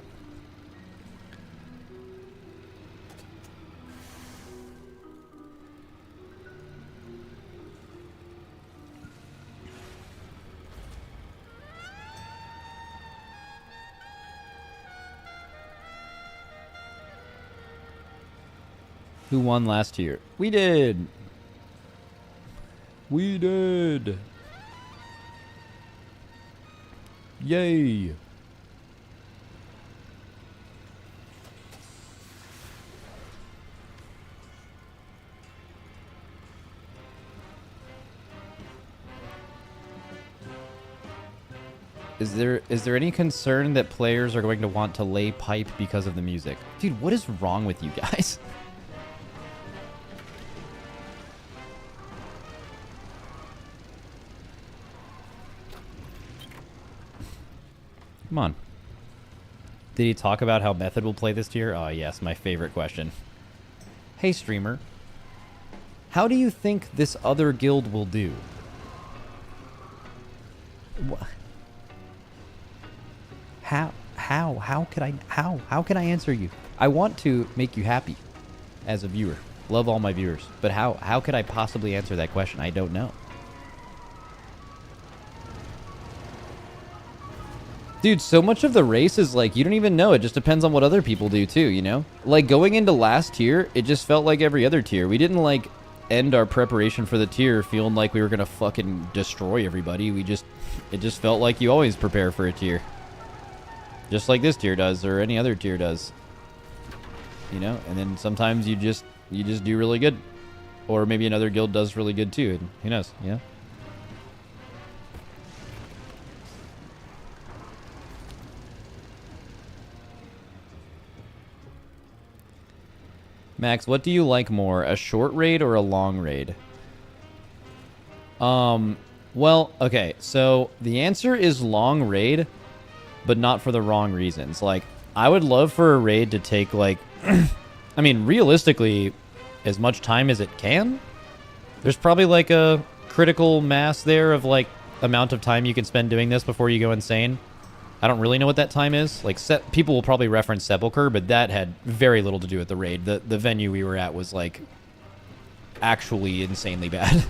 Who won last year? We did. We did. Yay. Is there any concern that players are going to want to lay pipe because of the music? Dude, what is wrong with you guys? Come on. Did he talk about how Method will play this tier? Oh, yes, my favorite question. Hey, streamer. How do you think this other guild will do? How can I answer you? I want to make you happy as a viewer. Love all my viewers. But how could I possibly answer that question? I don't know. Dude, so much of the race is like, you don't even know. It just depends on what other people do too, you know? Like, going into last tier, it just felt like every other tier. We didn't, like, end our preparation for the tier feeling like we were gonna fucking destroy everybody. It just felt like you always prepare for a tier. Just like this tier does, or any other tier does. You know? And then sometimes you just do really good. Or maybe another guild does really good too, and who knows, you know? Max, what do you like more, a short raid or a long raid? Well, okay, so the answer is long raid, but not for the wrong reasons. Like, I would love for a raid to take, like, I mean, realistically, as much time as it can. There's probably, like, a critical mass there of, like, amount of time you can spend doing this before you go insane. I don't really know what that time is. Like, people will probably reference Sepulcher, but that had very little to do with the raid. The venue we were at was, like, actually insanely bad.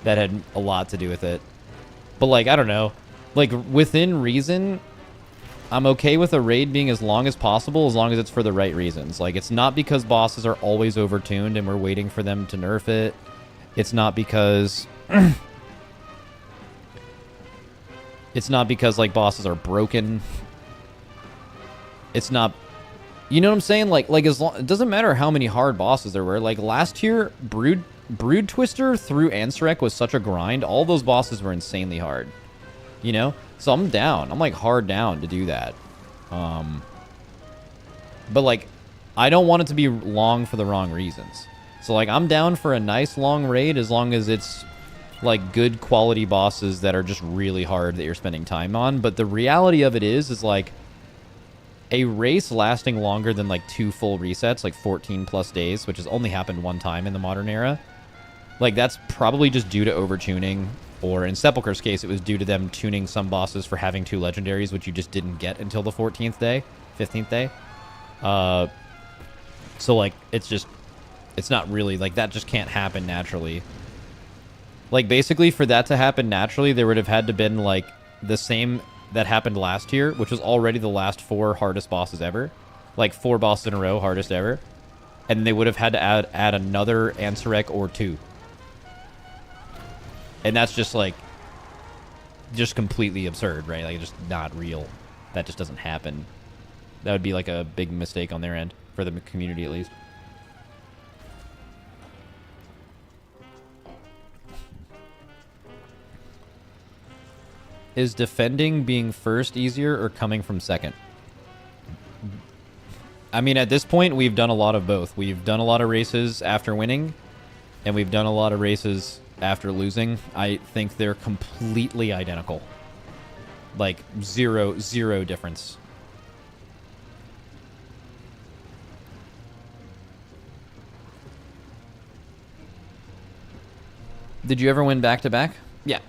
That had a lot to do with it. But, like, I don't know. Like, within reason, I'm okay with a raid being as long as possible, as long as it's for the right reasons. Like, it's not because bosses are always overtuned and we're waiting for them to nerf it. It's not because... It's not because, like, bosses are broken. It's not... You know what I'm saying? Like as long... It doesn't matter how many hard bosses there were. Like, last year, Brood Twister through Ansarek was such a grind. All those bosses were insanely hard. You know? So I'm down. I'm, like, hard down to do that. But, like, I don't want it to be long for the wrong reasons. So, like, I'm down for a nice long raid as long as it's... like, good quality bosses that are just really hard that you're spending time on. But the reality of it is like, a race lasting longer than, like, 2 full resets, like 14 plus days, which has only happened one time in the modern era. Like, that's probably just due to overtuning, or in Sepulcher's case, it was due to them tuning some bosses for having 2 legendaries, which you just didn't get until the 14th day, 15th day. So, like, it's not really, like, that just can't happen naturally. Like, basically, for that to happen naturally, there would have had to been, like, the same that happened last year, which was already the last 4 hardest bosses ever. Like 4 bosses in a row, hardest ever. And they would have had to add another Ansurek or 2. And that's just like, just completely absurd, right? Like, just not real. That just doesn't happen. That would be like a big mistake on their end, for the community at least. Is defending being first easier or coming from second? I mean, at this point, we've done a lot of both. We've done a lot of races after winning, and we've done a lot of races after losing. I think they're completely identical. Like, zero difference. Did you ever win back-to-back? Yeah.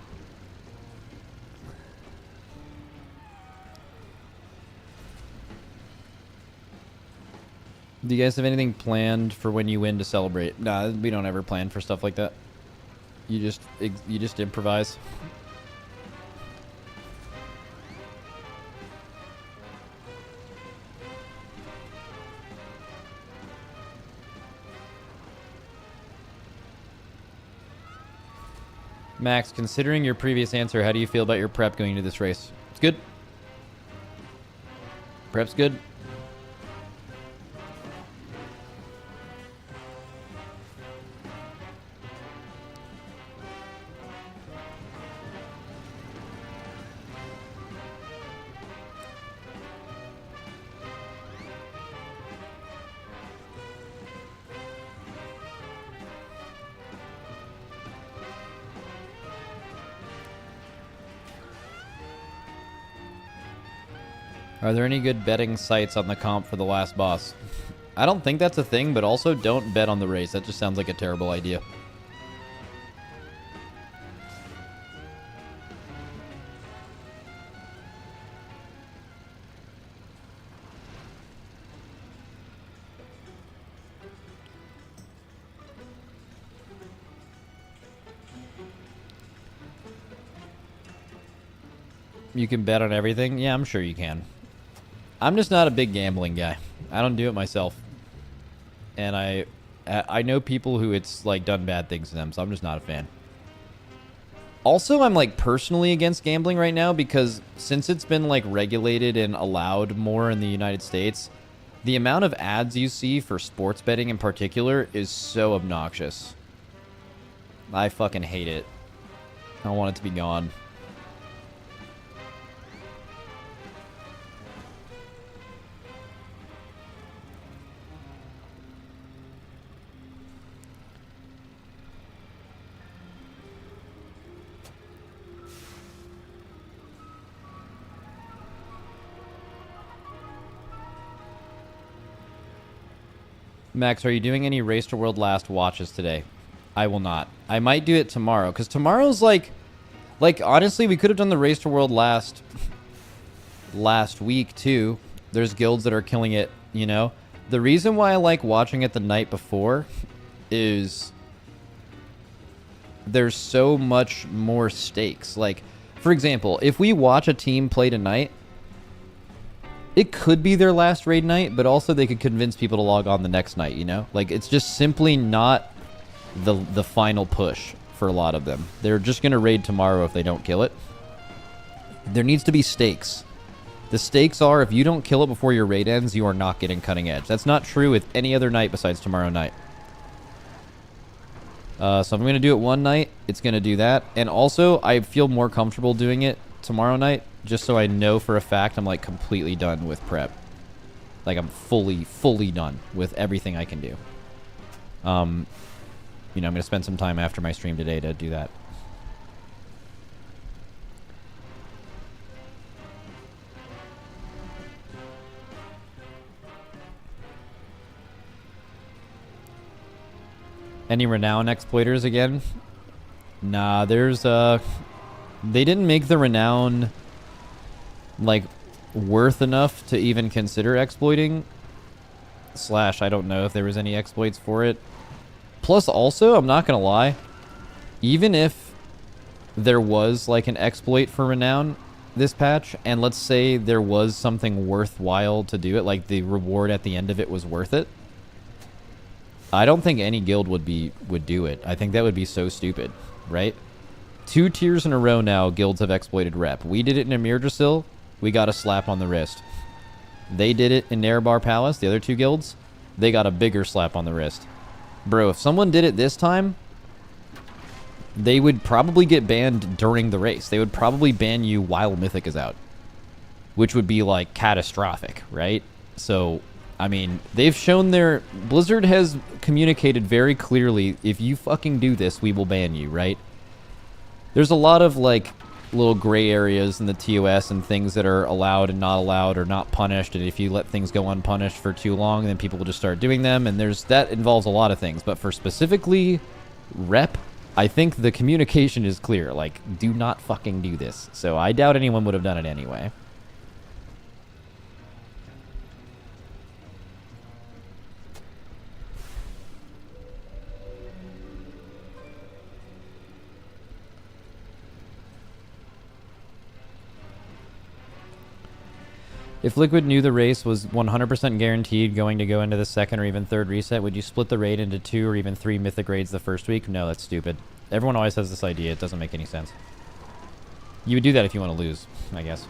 Do you guys have anything planned for when you win to celebrate? Nah, we don't ever plan for stuff like that. You just improvise. Max, considering your previous answer, how do you feel about your prep going into this race? It's good. Prep's good. Are there any good betting sites on the comp for the last boss? I don't think that's a thing, but also don't bet on the race. That just sounds like a terrible idea. You can bet on everything? Yeah, I'm sure you can. I'm just not a big gambling guy. I don't do it myself. And I know people who it's like done bad things to them, so I'm just not a fan. Also, I'm like personally against gambling right now because since it's been like regulated and allowed more in the United States, the amount of ads you see for sports betting in particular is so obnoxious. I fucking hate it. I want it to be gone. Max, are you doing any Race to World Last watches today? I will not. I might do it tomorrow, because tomorrow's like honestly, we could have done the Race to World last week too. There's guilds that are killing it, you know? The reason why I like watching it the night before is there's so much more stakes. Like, for example, if we watch a team play tonight, it could be their last raid night, but also they could convince people to log on the next night, you know? Like, it's just simply not the final push for a lot of them. They're just going to raid tomorrow if they don't kill it. There needs to be stakes. The stakes are, if you don't kill it before your raid ends, you are not getting cutting edge. That's not true with any other night besides tomorrow night. So if I'm going to do it one night, it's going to do that. And also, I feel more comfortable doing it tomorrow night, just so I know for a fact I'm like completely done with prep. Like I'm fully done with everything I can do. You know, I'm going to spend some time after my stream today to do that. Any renown exploiters again? Nah, there's they didn't make the renown like worth enough to even consider exploiting. / I don't know if there was any exploits for it. Plus also, I'm not gonna lie, even if there was like an exploit for renown, this patch, and let's say there was something worthwhile to do it, like the reward at the end of it was worth it, I don't think any guild would do it. I think that would be so stupid, right? 2 tiers in a row now, guilds have exploited rep. We did it in Emirdrasil, we got a slap on the wrist. They did it in Nerebar Palace, the other 2 guilds, they got a bigger slap on the wrist. Bro, if someone did it this time, they would probably get banned during the race. They would probably ban you while Mythic is out, which would be like catastrophic, right? So, I mean, they've shown Blizzard has communicated very clearly, if you fucking do this, we will ban you, right? There's a lot of like little gray areas in the TOS and things that are allowed and not allowed or not punished, and if you let things go unpunished for too long, then people will just start doing them, and that involves a lot of things. But for specifically rep, I think the communication is clear. Like, do not fucking do this. So I doubt anyone would have done it anyway. If Liquid knew the race was 100% guaranteed going to go into the second or even third reset, would you split the raid into 2 or even 3 mythic raids the first week? No, that's stupid. Everyone always has this idea. It doesn't make any sense. You would do that if you want to lose, I guess.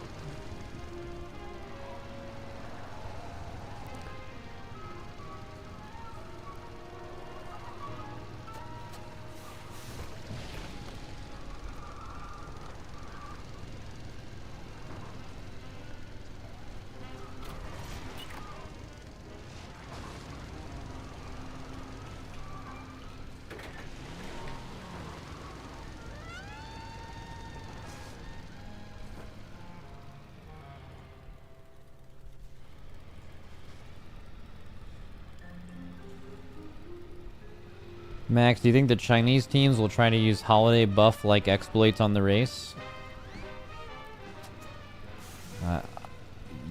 Max, do you think the Chinese teams will try to use holiday buff-like exploits on the race?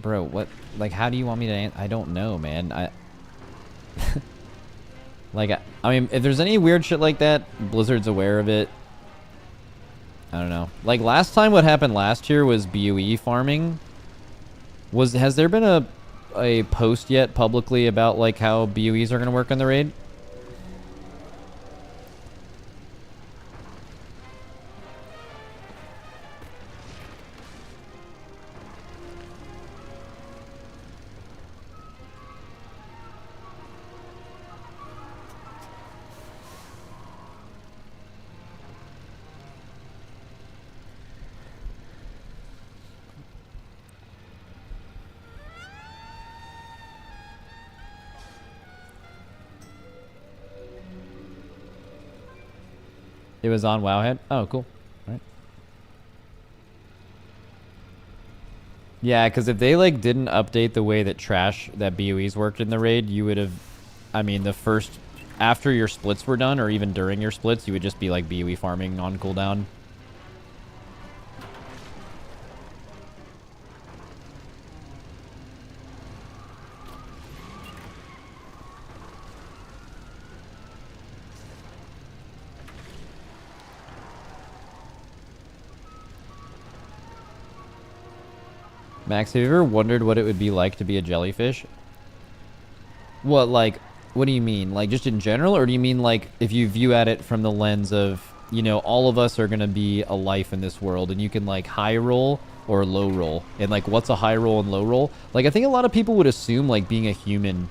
Bro, what? Like, how do you want me to I don't know, man. Like, I mean, if there's any weird shit like that, Blizzard's aware of it. I don't know. Like, last time what happened last year was BOE farming. Has there been a post yet publicly about, like, how BOEs are going to work on the raid? It was on Wowhead? Oh, cool. Right. Yeah, because if they, like, didn't update the way that BOEs worked in the raid, you would have... I mean, after your splits were done, or even during your splits, you would just be, like, BOE farming on cooldown. Max, have you ever wondered what it would be like to be a jellyfish? What, like, what do you mean? Like, just in general? Or do you mean, like, if you view at it from the lens of, you know, all of us are going to be a life in this world, and you can, like, high roll or low roll. And, like, what's a high roll and low roll? Like, I think a lot of people would assume, like, being a human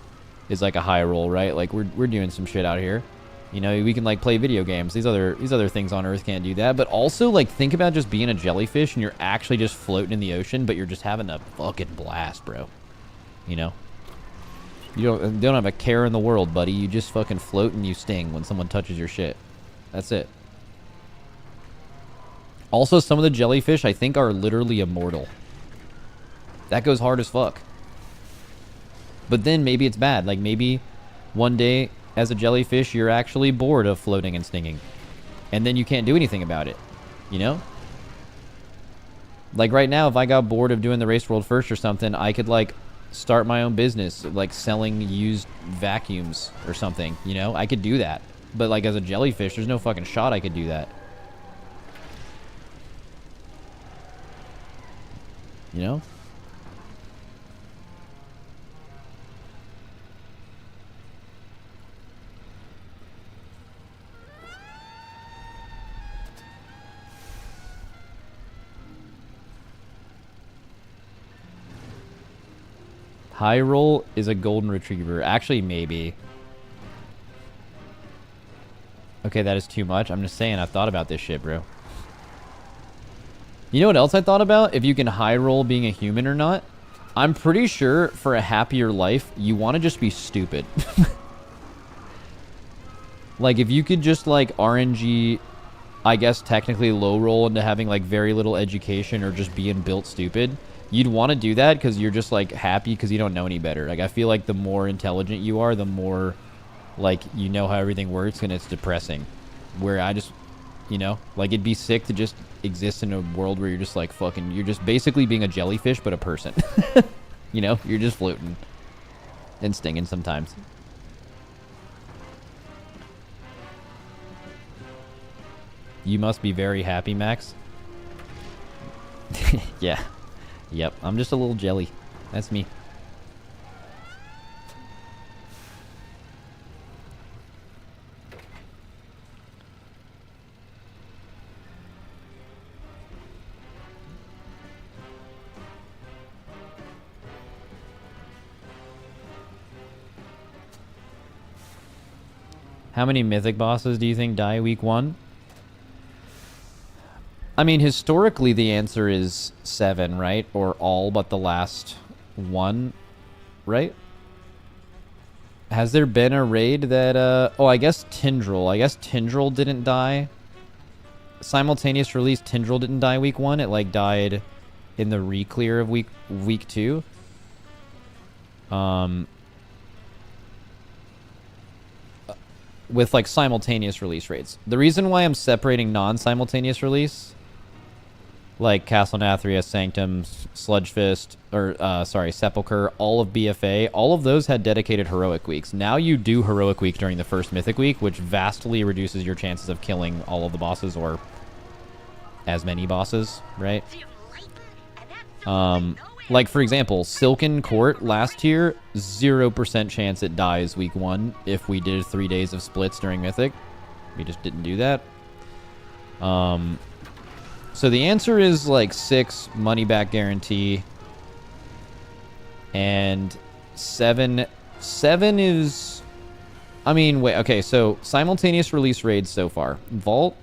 is, like, a high roll, right? Like, we're doing some shit out here. You know, we can, like, play video games. These other things on Earth can't do that. But also, like, think about just being a jellyfish and you're actually just floating in the ocean, but you're just having a fucking blast, bro. You know? You don't have a care in the world, buddy. You just fucking float and you sting when someone touches your shit. That's it. Also, some of the jellyfish, I think, are literally immortal. That goes hard as fuck. But then maybe it's bad. Like, maybe one day... as a jellyfish, you're actually bored of floating and stinging. And then you can't do anything about it. You know? Like right now, if I got bored of doing the Race World First or something, I could, like, start my own business, like selling used vacuums or something. You know? I could do that. But, like, as a jellyfish, there's no fucking shot I could do that. You know? High roll is a golden retriever. Actually, maybe. Okay, that is too much. I'm just saying, I've thought about this shit, bro. You know what else I thought about? If you can high roll being a human or not. I'm pretty sure for a happier life, you want to just be stupid. Like, if you could just, like, RNG, I guess, technically low roll into having, like, very little education or just being built stupid, you'd want to do that because you're just, like, happy because you don't know any better. Like, I feel like the more intelligent you are, the more, like, you know how everything works, and it's depressing. Where I just, you know, like, it'd be sick to just exist in a world where you're just, like, fucking, you're just basically being a jellyfish, but a person. You know, you're just floating and stinging sometimes. You must be very happy, Max. Yeah. Yep, I'm just a little jelly. That's me. How many mythic bosses do you think die week 1? I mean, historically, the answer is 7, right? Or all but the last one, right? Has there been a raid that, oh, I guess Tindril. I guess Tindril didn't die. Simultaneous release, Tindril didn't die week 1. It, like, died in the re-clear of week 2. With, like, simultaneous release rates. The reason why I'm separating non-simultaneous release, like Castle Nathria, Sanctum, Sludgefist, or, sorry, Sepulchre, all of BFA, all of those had dedicated heroic weeks. Now you do heroic week during the first mythic week, which vastly reduces your chances of killing all of the bosses, or as many bosses, right? Like, for example, Silken Court last year, 0% chance it dies week 1 if we did 3 days of splits during Mythic. We just didn't do that. So the answer is, like, 6, money back guarantee. And 7 is... I mean, wait, okay, so simultaneous release raids so far. Vault,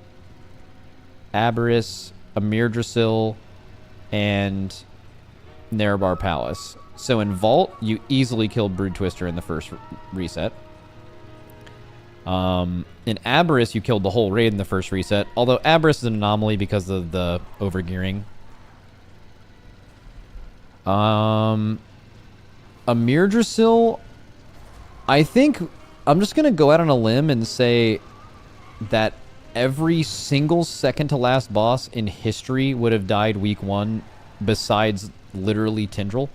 Aberrus, Amirdrasil, and Nerebar Palace. So in Vault, you easily killed Brood Twister in the first reset. In Aberrus, you killed the whole raid in the first reset. Although Aberrus is an anomaly because of the overgearing. Amirdrasil, I think I'm just going to go out on a limb and say that every single second to last boss in history would have died week 1 besides literally Tindril.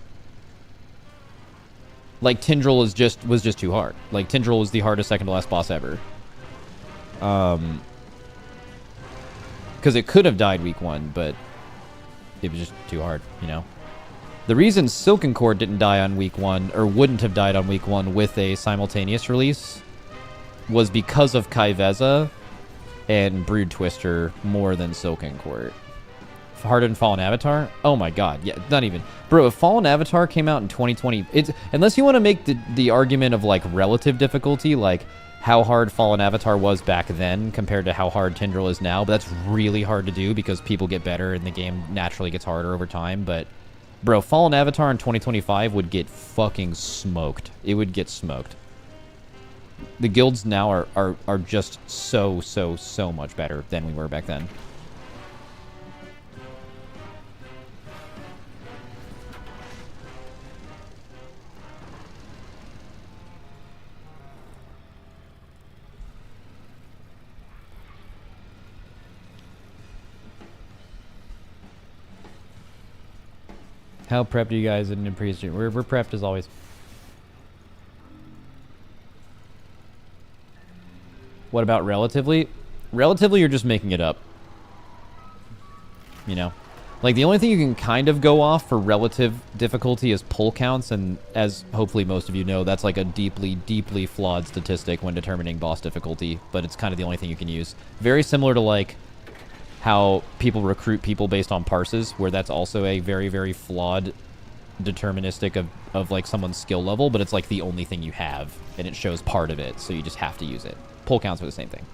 Like, Tindril was just too hard. Like, Tindril was the hardest second to last boss ever. Because it could have died week 1, but it was just too hard, you know? The reason Silken Court didn't die on week 1, or wouldn't have died on week 1 with a simultaneous release, was because of Kaiveza and Brood Twister more than Silken Court. Hardened Fallen Avatar? Oh my god, yeah, not even. Bro, if Fallen Avatar came out in 2020, it's, unless you want to make the argument of, like, relative difficulty, like how hard Fallen Avatar was back then compared to how hard Tindril is now, but that's really hard to do because people get better and the game naturally gets harder over time. But bro, Fallen Avatar in 2025 would get fucking smoked. It would get smoked. The guilds now are just so much better than we were back then. How prepped are you guys in pre-stream? We're prepped as always. What about relatively? Relatively, you're just making it up. You know? Like, the only thing you can kind of go off for relative difficulty is pull counts, and as hopefully most of you know, that's like a deeply, deeply flawed statistic when determining boss difficulty, but it's kind of the only thing you can use. Very similar to, like, how people recruit people based on parses, where that's also a very, very flawed deterministic of like, someone's skill level, but it's, like, the only thing you have, and it shows part of it, so you just have to use it. Pull counts are the same thing.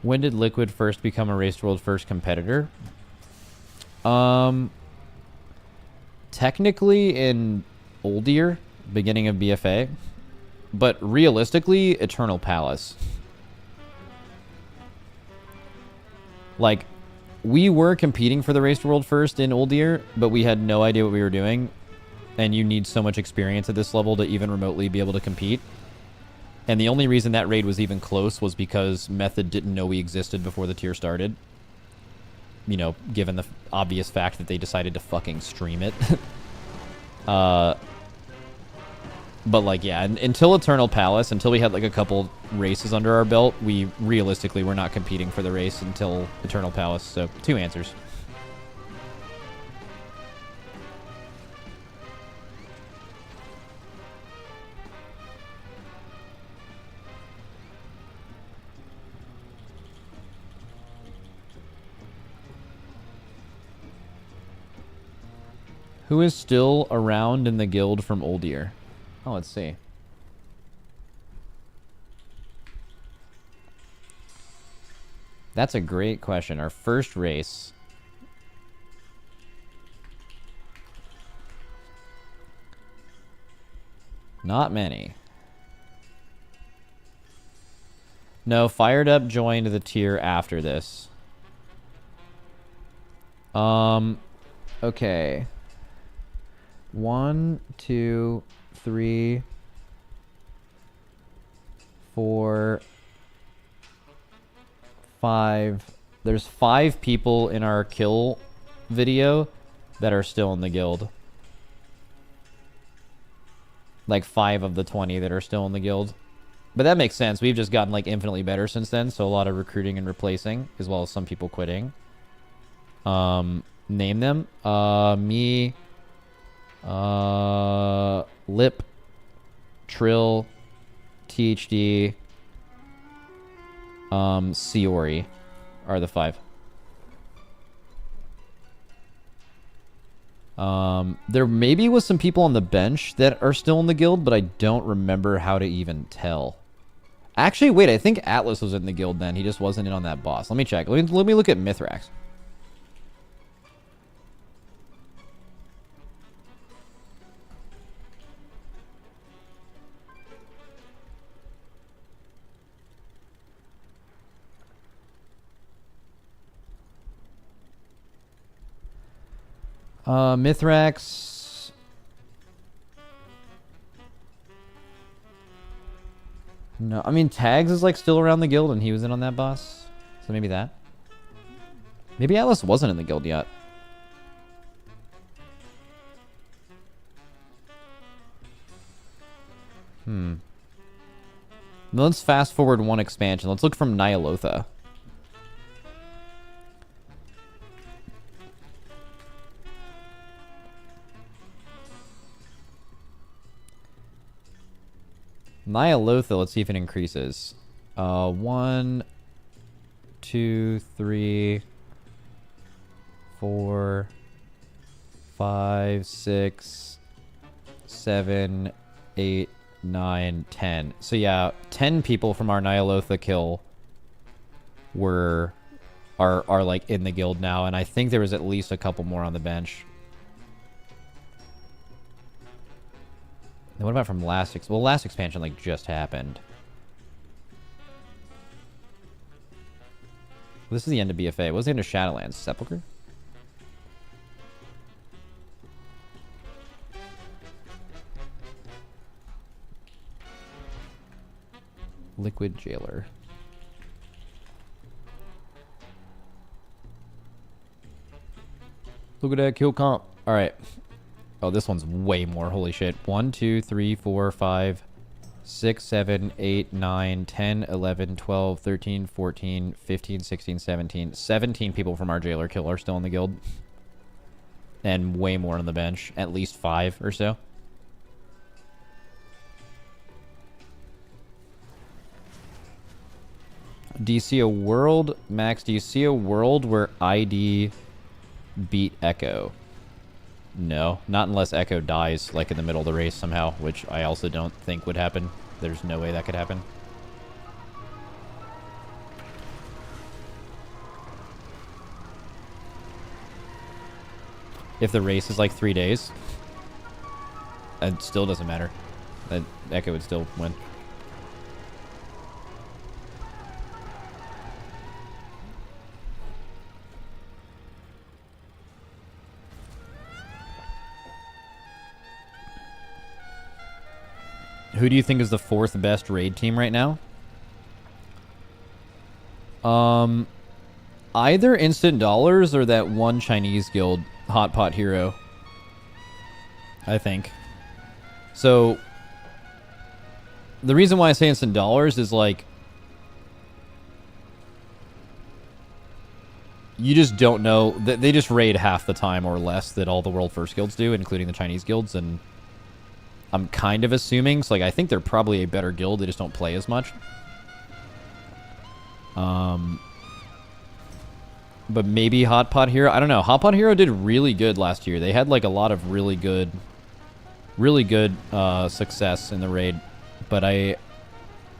When did Liquid first become a Race World first competitor? Technically in Old Year, beginning of BFA, but realistically, Eternal Palace. Like, we were competing for the Race World first in Old Year, but we had no idea what we were doing, and you need so much experience at this level to even remotely be able to compete. And the only reason that raid was even close was because Method didn't know we existed before the tier started. You know, given the obvious fact that they decided to fucking stream it. But, like, yeah, until Eternal Palace, until we had, like, a couple races under our belt, we realistically were not competing for the race until Eternal Palace. So, 2 answers. Who is still around in the guild from Old Year? Oh, let's see. That's a great question. Our first race. Not many. No, Fired Up joined the tier after this. Okay. 1, 2, 3, 4, 5. There's 5 people in our kill video that are still in the guild. Like 5 of the 20 that are still in the guild. But that makes sense. We've just gotten like infinitely better since then, so a lot of recruiting and replacing, as well as some people quitting. Name them. Me, Lip, Trill, THD, Siori are the 5. There maybe was some people on the bench that are still in the guild, but I don't remember how to even tell. Actually, wait, I think Atlas was in the guild then. He just wasn't in on that boss. Let me check. Let me look at Mithrax. Mithrax. No, I mean, Tags is like still around the guild and he was in on that boss. So maybe that. Maybe Atlas wasn't in the guild yet. Let's fast forward 1 expansion. Let's look from Nyalotha. Nyalotha, let's see if it increases. 1, 2, 3, 4, 5, 6, 7, 8, 9, 10. So yeah, 10 people from our Nyalotha kill are like in the guild now, and I think there was at least a couple more on the bench. What about from last... Well, last expansion, like, just happened. This is the end of BFA. What was the end of Shadowlands? Sepulchre? Liquid Jailer. Look at that kill comp. All right. Oh, this one's way more. Holy shit. 1, 2, 3, 4, 5, 6, 7, 8, 9, 10, 11, 12, 13, 14, 15, 16, 17. 17 people from our jailer kill are still in the guild. And way more on the bench. At least 5 or so. Do you see a world, Max, do you see a world where ID beat Echo? No, not unless Echo dies like in the middle of the race somehow, which I also don't think would happen. There's no way that could happen. If the race is like 3 days, it still doesn't matter. Echo would still win. Who do you think is the 4th best raid team right now? Either Instant Dollars or that one Chinese guild, Hot Pot Hero. I think. So, the reason why I say Instant Dollars is like, you just don't know. They just raid half the time or less that all the World First guilds do, including the Chinese guilds, and I'm kind of assuming, so like I think they're probably a better guild, they just don't play as much. But maybe Hot Pot Hero, I don't know. Hot Pot Hero did really good last year. They had like a lot of really good success in the raid. But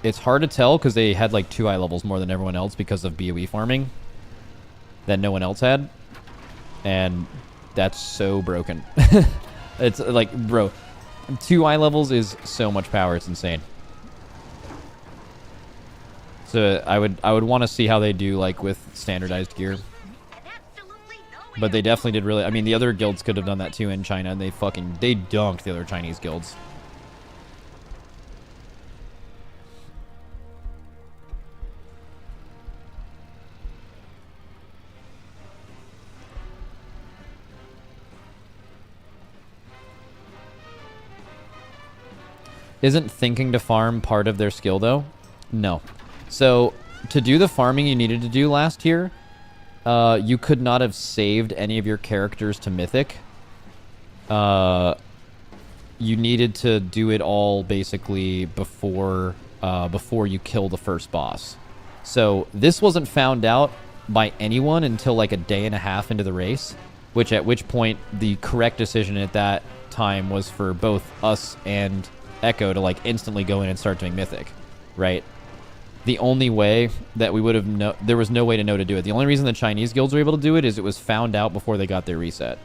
it's hard to tell because they had like 2 eye levels more than everyone else because of BOE farming that no one else had. And that's so broken. It's like, bro, 2 eye levels is so much power, it's insane. So I would want to see how they do like with standardized gear. But they definitely did really, I mean the other guilds could have done that too in China, and they dunked the other Chinese guilds. Isn't thinking to farm part of their skill though? No. So to do the farming you needed to do last year, you could not have saved any of your characters to Mythic. You needed to do it all basically before you kill the first boss. So this wasn't found out by anyone until like a day and a half into the race, at which point the correct decision at that time was for both us and Echo to like instantly go in and start doing Mythic, right? The only way that we would have there was no way to know to do it. The only reason the Chinese guilds were able to do it is it was found out before they got their reset.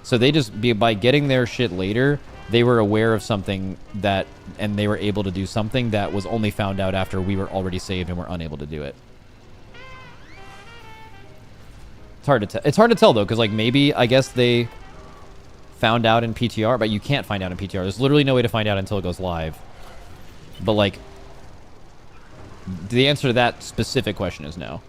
So they just, by getting their shit later, they were aware of something and they were able to do something that was only found out after we were already saved and were unable to do it. It's hard to tell. It's hard to tell though, because like maybe I guess they found out in PTR, but you can't find out in PTR. There's literally no way to find out until it goes live. But like, the answer to that specific question is no.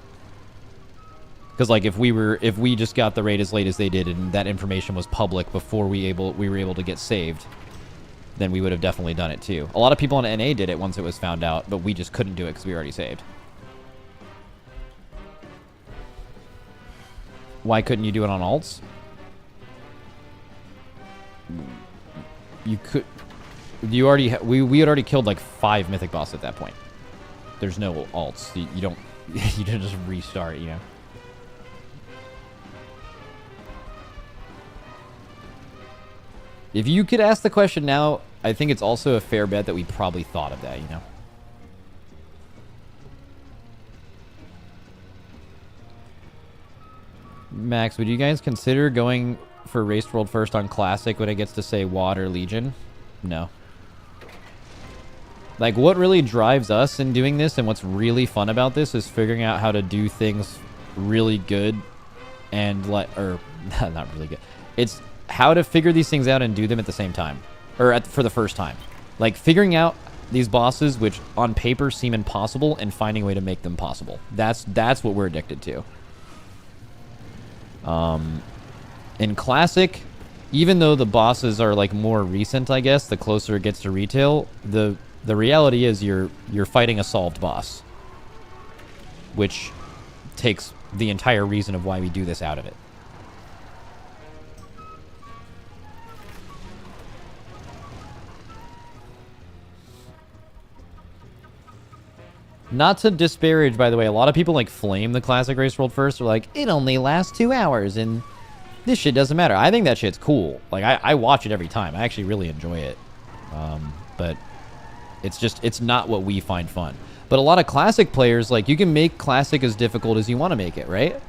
Because like if we just got the raid as late as they did and that information was public before we were able to get saved, then we would have definitely done it too. A lot of people on NA did it once it was found out, but we just couldn't do it because we were already saved. Why couldn't you do it on alts? You could. You already. We had already killed like 5 mythic bosses at that point. There's no alts. You don't. You didn't just restart. You know. If you could ask the question now, I think it's also a fair bet that we probably thought of that. You know. Max, would you guys consider going for Raced World first on Classic when it gets to say WoD or Legion? No. Like, what really drives us in doing this and what's really fun about this is figuring out how to do things really good and or not really good. It's how to figure these things out and do them at the same time, or for the first time. Like figuring out these bosses, which on paper seem impossible, and finding a way to make them possible. That's what we're addicted to. In Classic, even though the bosses are like more recent, I guess, the closer it gets to retail, the reality is you're fighting a solved boss, which takes the entire reason of why we do this out of it. Not to disparage, by the way, a lot of people like flame the Classic Race World first. They're like, it only lasts 2 hours and this shit doesn't matter. I think that shit's cool. Like, I watch it every time. I actually really enjoy it. But it's not what we find fun. But a lot of Classic players, like, you can make Classic as difficult as you want to make it, right?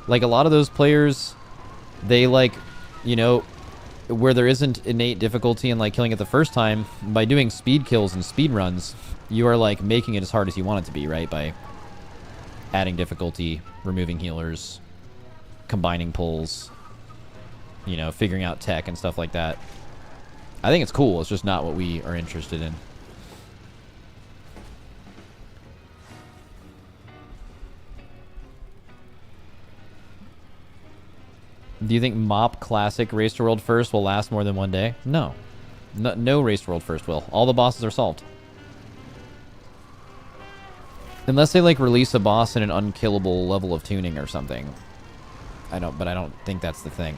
Like, a lot of those players, they, like, you know, where there isn't innate difficulty in, like, killing it the first time, by doing speed kills and speed runs, you are, like, making it as hard as you want it to be, right? By adding difficulty, removing healers, combining pulls, you know, figuring out tech and stuff like that. I think it's cool. It's just not what we are interested in. Do you think Mop Classic Race to World First will last more than 1 day? No. No Race to World First will. All the bosses are solved. Unless they, like, release a boss in an unkillable level of tuning or something. But I don't think that's the thing.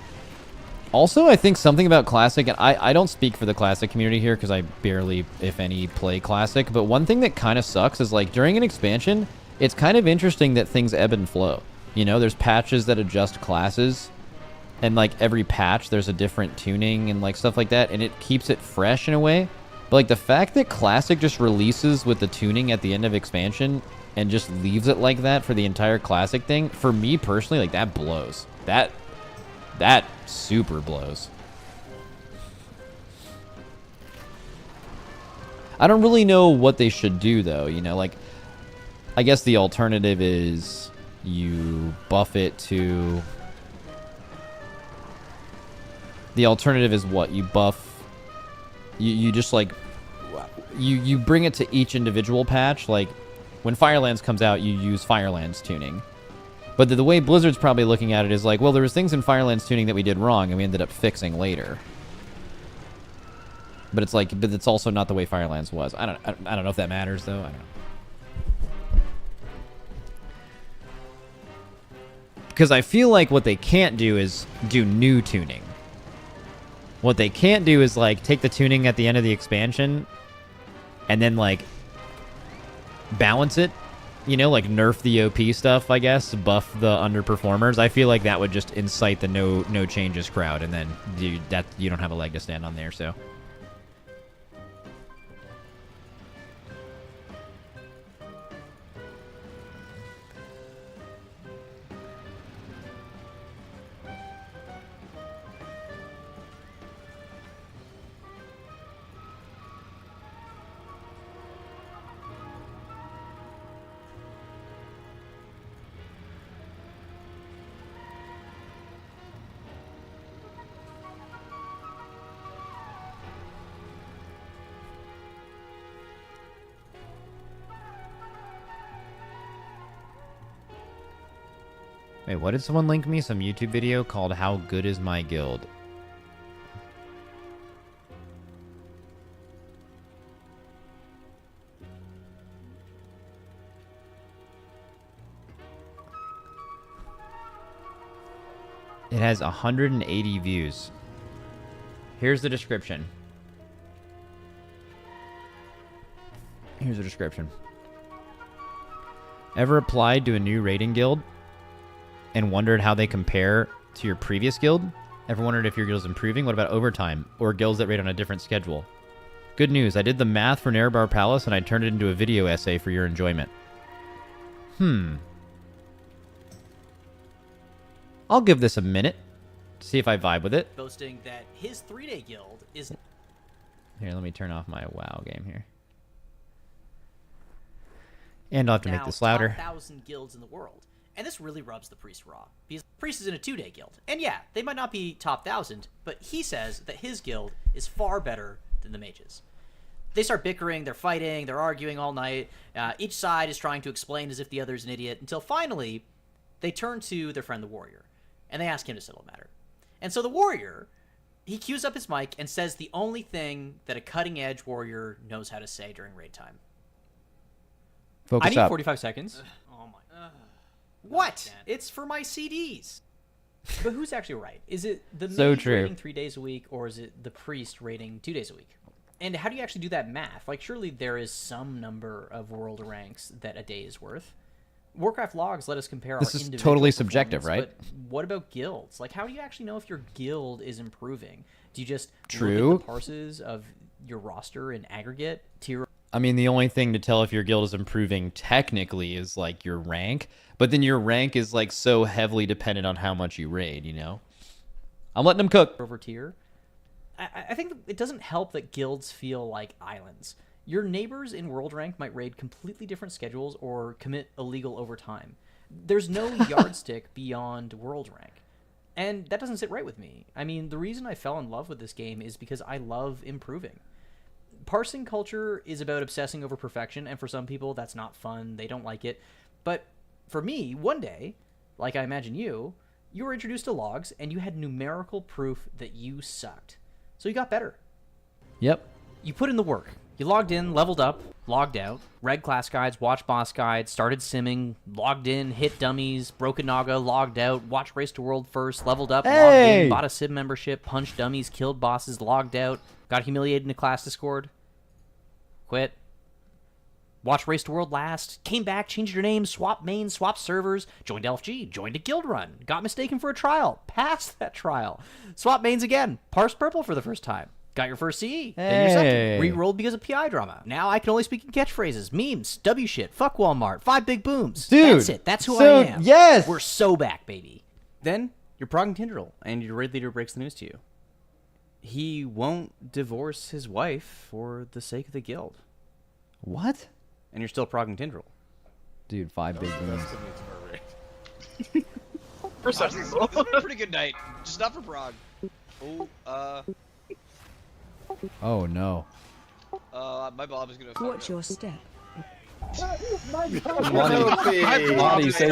Also, I think something about Classic, and I don't speak for the Classic community here because I barely, if any, play Classic, but one thing that kind of sucks is, like, during an expansion, it's kind of interesting that things ebb and flow. You know, there's patches that adjust classes, and, like, every patch there's a different tuning and, like, stuff like that, and it keeps it fresh in a way. But, like, the fact that Classic just releases with the tuning at the end of expansion and just leaves it like that for the entire Classic thing, for me personally, like, that blows. That super blows. I don't really know what they should do, though. You know, like, I guess the alternative is you buff it to... The alternative is what? You buff... You just, like... You bring it to each individual patch. Like, when Firelands comes out, you use Firelands tuning. But the way Blizzard's probably looking at it is like, well, there was things in Firelands tuning that we did wrong, and we ended up fixing later. But it's like, but it's also not the way Firelands was. I don't know if that matters, though. I don't know. Because I feel like what they can't do is do new tuning. What they can't do is, like, take the tuning at the end of the expansion and then, like, balance it. You know, like, nerf the OP stuff, I guess, buff the underperformers. I feel like that would just incite the no changes crowd, and then you don't have a leg to stand on there, so... Wait, what did someone link me? Some YouTube video called How Good Is My Guild? It has 180 views. Here's the description. Here's the description. Ever applied to a new raiding guild and wondered how they compare to your previous guild? Ever wondered if your guild is improving? What about overtime or guilds that raid on a different schedule? Good news, I did the math for Nerebar Palace and I turned it into a video essay for your enjoyment. I'll give this a minute to see if I vibe with it. Boasting that his 3-day guild is... Here, let me turn off my WoW game here. And I'll have to make this louder. Top 1,000 guilds in the world. And this really rubs the priest raw, because the priest is in a 2-day guild. And yeah, they might not be top 1,000, but he says that his guild is far better than the mages. They start bickering, they're fighting, they're arguing all night. Each side is trying to explain as if the other's an idiot, until finally they turn to their friend the warrior, and they ask him to settle the matter. And so the warrior, he cues up his mic and says the only thing that a cutting-edge warrior knows how to say during raid time. Focus I need up. 45 seconds. Oh my. What? It's for my CDs. But who's actually right? Is it the So mage true. rating 3 days a week, or is it the priest rating 2 days a week? And how do you actually do that math? Like, surely there is some number of world ranks that a day is worth. Warcraft logs let us compare This our is individual totally subjective, performance, right? But what about guilds? Like, how do you actually know if your guild is improving? Do you just True. look at the parses of your roster in aggregate? Tier I mean, the only thing to tell if your guild is improving technically is like your rank, but then your rank is like so heavily dependent on how much you raid, you know? I'm letting them cook. over tier? I think it doesn't help that guilds feel like islands. Your neighbors in world rank might raid completely different schedules or commit illegal overtime. There's no yardstick beyond world rank. And that doesn't sit right with me. I mean, the reason I fell in love with this game is because I love improving. Parsing culture is about obsessing over perfection, and for some people that's not fun, they don't like it. But for me, one day, like I imagine you were introduced to logs and you had numerical proof that you sucked. So you got better. Yep. You put in the work. You logged in, leveled up, logged out, read class guides, watched boss guides, started simming, logged in, hit dummies, broke a naga, logged out, watched Race to World first, leveled up, logged Hey! in, bought a sim membership, punched dummies, killed bosses, logged out, got humiliated in a class Discord, quit, watched Race to World last, came back, changed your name, swapped mains, swapped servers, joined LFG, joined a guild run, got mistaken for a trial, passed that trial, swapped mains again, parsed purple for the first time, got your first CE, then your second, Hey. re-rolled because of PI drama. Now I can only speak in catchphrases, memes, W shit, fuck Walmart, 5 big booms. Dude, That's it. That's who so- I am. yes! We're so back, baby. Then you're progging Tindral, and your raid leader breaks the news to you. He won't divorce his wife for the sake of the guild, What? and you're still progging Tindral. Dude, 5 big booms. Honestly, this has been a pretty good night. Just not for Prague. Oh, no. My Bob is gonna. Watch your step.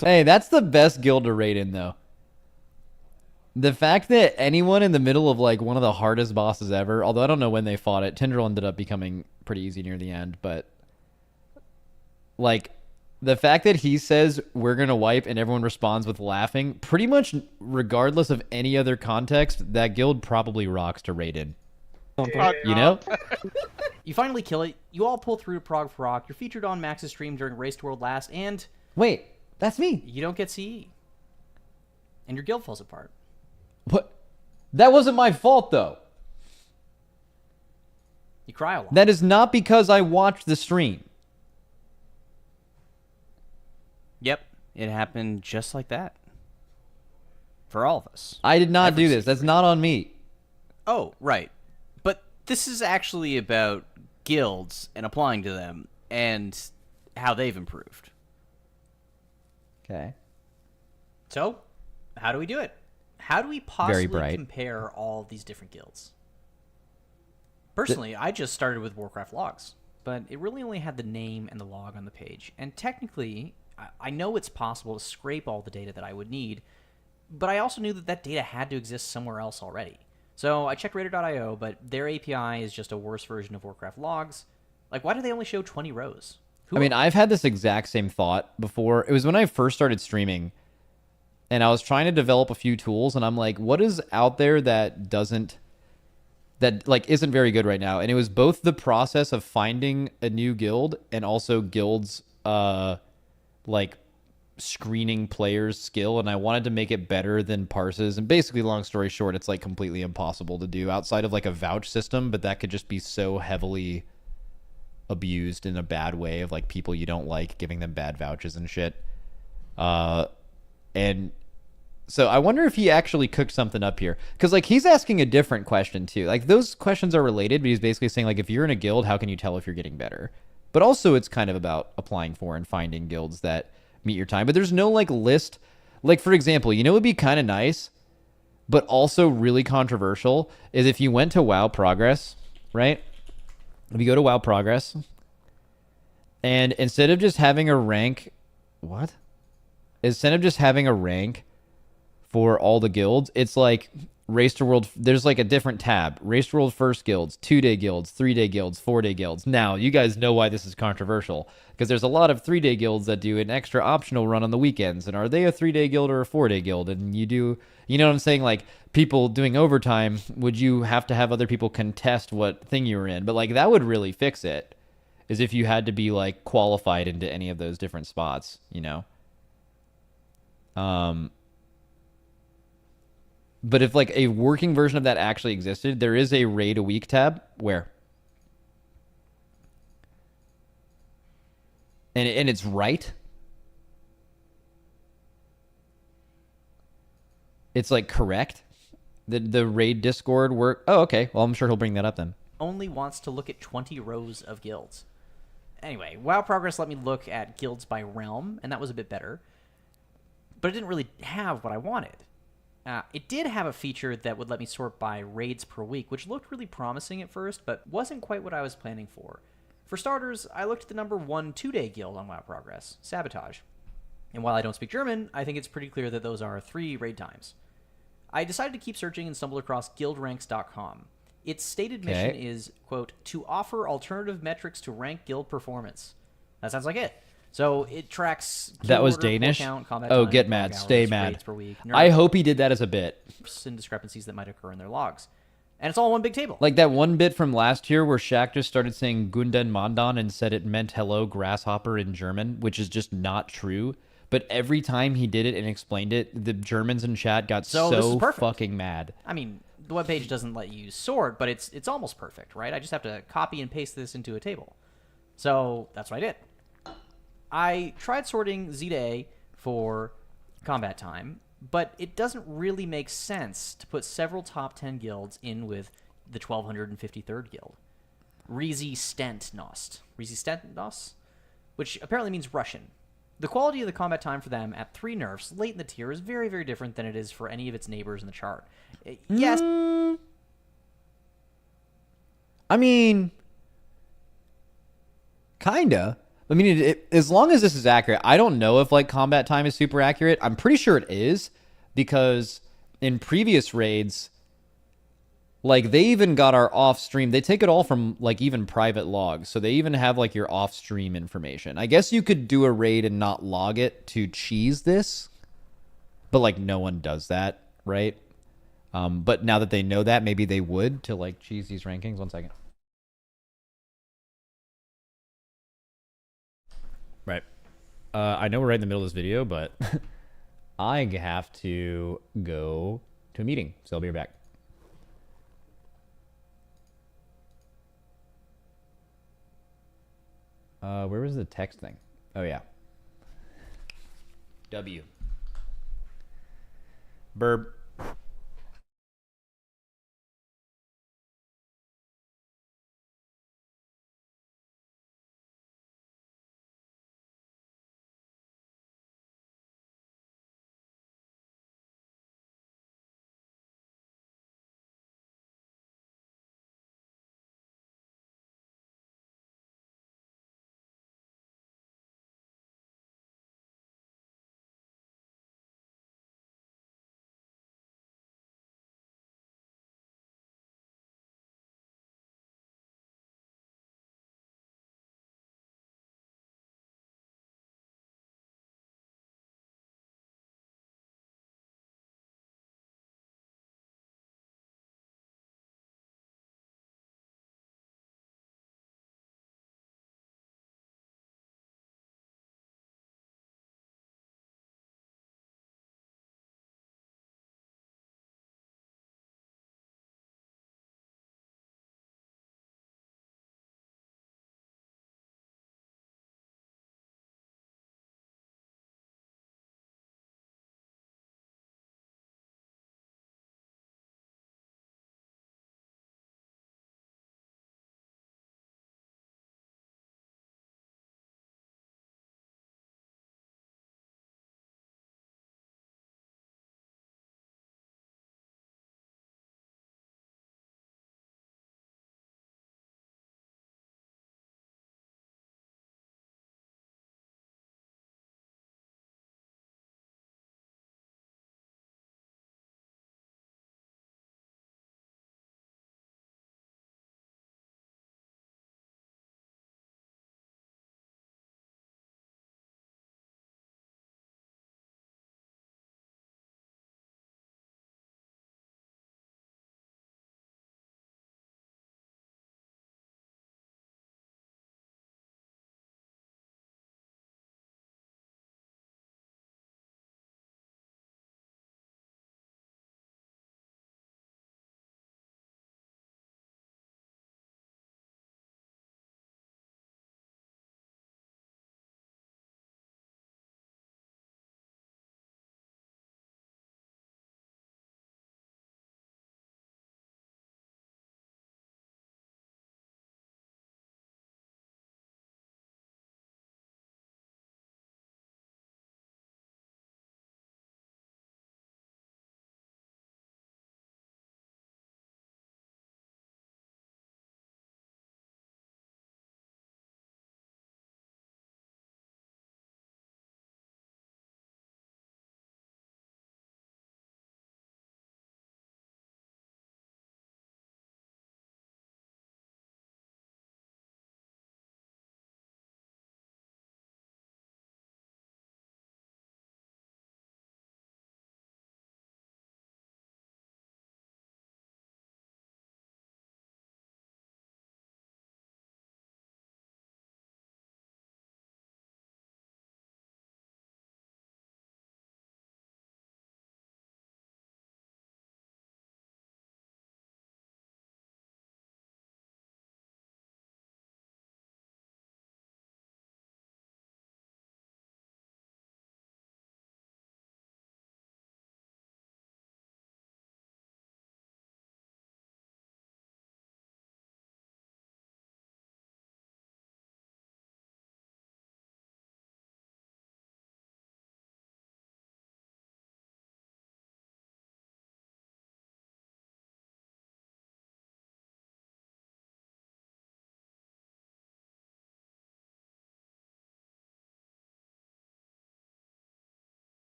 Hey, that's the best guild to raid in, though. The fact that anyone in the middle of, like, one of the hardest bosses ever, although I don't know when they fought it, Tindral ended up becoming pretty easy near the end, but, like, the fact that he says, we're going to wipe, and everyone responds with laughing, pretty much regardless of any other context, that guild probably rocks to raid in. You know? You finally kill it. You all pull through to Prague for Rock. You're featured on Max's stream during Race to World last, and Wait, that's me. you don't get CE. And your guild falls apart. What? That wasn't my fault, though. You cry a lot. That is not because I watched the stream. Yep, it happened just like that. For all of us. I did not Every do this. That's not on me. Oh, right. But this is actually about guilds and applying to them and how they've improved. Okay. So, how do we do it? How do we possibly bright. compare all of these different guilds? Personally, I just started with Warcraft logs, but it really only had the name and the log on the page. And technically, I know it's possible to scrape all the data that I would need, but I also knew that that data had to exist somewhere else already. So I checked Raider.io, but their API is just a worse version of Warcraft logs. Like, why do they only show 20 rows? I mean, I've had this exact same thought before. It was when I first started streaming, and I was trying to develop a few tools, and I'm like, what is out there that isn't very good right now? And it was both the process of finding a new guild and also guilds like screening players' skill, and I wanted to make it better than parses. And basically, long story short, it's like completely impossible to do outside of like a vouch system, but that could just be so heavily abused in a bad way of like people you don't like giving them bad vouches and shit. And so I wonder if he actually cooked something up here, because like he's asking a different question too. Like those questions are related, but he's basically saying like, if you're in a guild, how can you tell if you're getting better? But also it's kind of about applying for and finding guilds that meet your time. But there's no like list. Like, for example, you know, it would be kind of nice, but also really controversial is if you went to WoW Progress, right? If you go to WoW Progress and instead of just having a rank, what? Instead of just having a rank for all the guilds, it's like Race to World. There's like a different tab. Race to World First guilds, 2-day guilds, 3-day guilds, 4-day guilds. Now, you guys know why this is controversial because there's a lot of 3-day guilds that do an extra optional run on the weekends. And are they a 3-day guild or a 4-day guild? And you do, you know what I'm saying? Like people doing overtime, would you have to have other people contest what thing you were in? But like that would really fix it is if you had to be like qualified into any of those different spots, you know? But if like a working version of that actually existed, there is a raid a week tab where, and it's right. It's like correct. The raid Discord work. Oh, okay. Well, I'm sure he'll bring that up then. Only wants to look at 20 rows of guilds. Anyway, WoW Progress let me look at guilds by realm, and that was a bit better. But it didn't really have what I wanted. It did have a feature that would let me sort by raids per week, which looked really promising at first, but wasn't quite what I was planning for. For starters, I looked at the number 1 2-day guild on WoW Progress, Sabotage. And while I don't speak German, I think it's pretty clear that those are 3 raid times. I decided to keep searching and stumbled across guildranks.com. Its stated mission is, quote, to offer alternative metrics to rank guild performance. That sounds like it. So it tracks that was order, Danish. Count, combat Oh, time, get log mad, hours, stay mad. raids per week, I hope he did that as a bit. and discrepancies that might occur in their logs. And it's all one big table. Like that one bit from last year where Shaq just started saying Gunden Mandan and said it meant hello grasshopper in German, which is just not true. But every time he did it and explained it, the Germans in chat got this is so perfect. fucking mad. I mean, the webpage doesn't let you sort, but it's almost perfect, right? I just have to copy and paste this into a table. So that's what I did. I tried sorting Z to A for combat time, but it doesn't really make sense to put several top 10 guilds in with the 1253rd guild. Resistentnost, which apparently means Russian. The quality of the combat time for them at 3 nerfs late in the tier is very, very different than it is for any of its neighbors in the chart. Yes. I mean, kinda. I mean, as long as this is accurate, I don't know if like combat time is super accurate. I'm pretty sure it is because in previous raids, like they even got our off stream. They take it all from like even private logs. So they even have like your off stream information. I guess you could do a raid and not log it to cheese this, but like no one does that, right? But now that they know that, maybe they would to like cheese these rankings. 1 second. Right. I know we're right in the middle of this video, but I have to go to a meeting, so I'll be right back. Where was the text thing? Oh, yeah. W. Burb.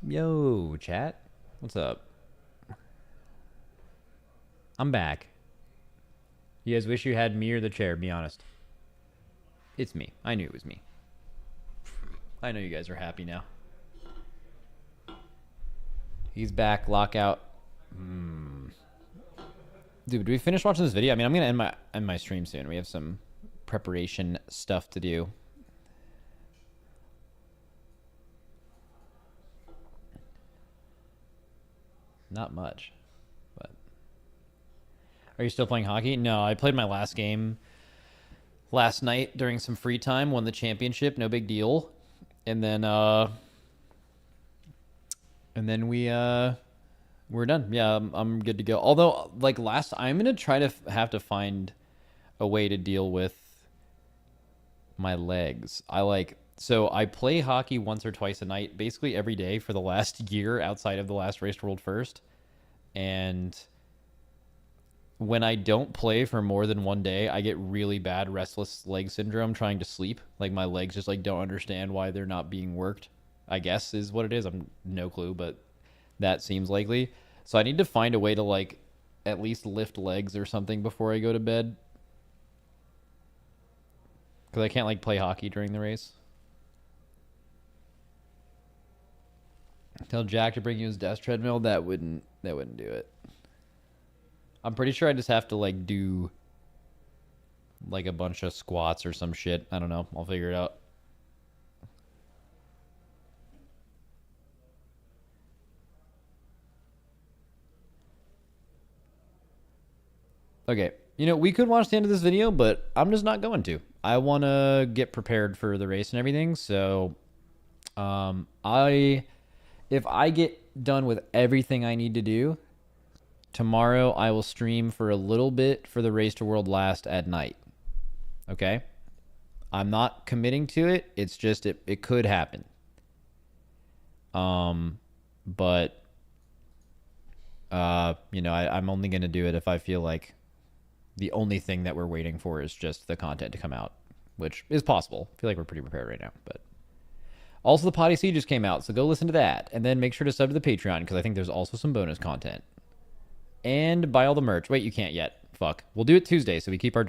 Yo, chat. What's up? I'm back. You guys wish you had me or the chair, be honest. It's me. I knew it was me. I know you guys are happy now. He's back. Lockout. Dude, do we finish watching this video? I mean, I'm going to end my stream soon. We have some preparation stuff to do. Not much, but are you still playing hockey? No, I played my last game last night during some free time, won the championship, no big deal. And then we're done. Yeah, I'm good to go. Although like I'm going to try to have to find a way to deal with my legs. So I play hockey once or twice a night, basically every day for the last year outside of the last Race to World First. And when I don't play for more than one day, I get really bad restless leg syndrome trying to sleep. Like my legs just like don't understand why they're not being worked, I guess is what it is. I'm no clue, but that seems likely. So I need to find a way to like at least lift legs or something before I go to bed. Because I can't like play hockey during the race. Tell Jack to bring you his desk treadmill. That wouldn't do it. I'm pretty sure I just have to like do like a bunch of squats or some shit. I don't know. I'll figure it out. Okay. You know, we could watch the end of this video, but I'm just not going to. I want to get prepared for the race and everything. So, if I get done with everything I need to do, tomorrow I will stream for a little bit for the Race to World Last at night. Okay? I'm not committing to it. It's just it could happen. But you know, I'm only going to do it if I feel like the only thing that we're waiting for is just the content to come out, which is possible. I feel like we're pretty prepared right now, but also the Potty C just came out, so go listen to that. And then make sure to sub to the Patreon, because I think there's also some bonus content. And buy all the merch. Wait, you can't yet. Fuck. We'll do it Tuesday, so we keep our job.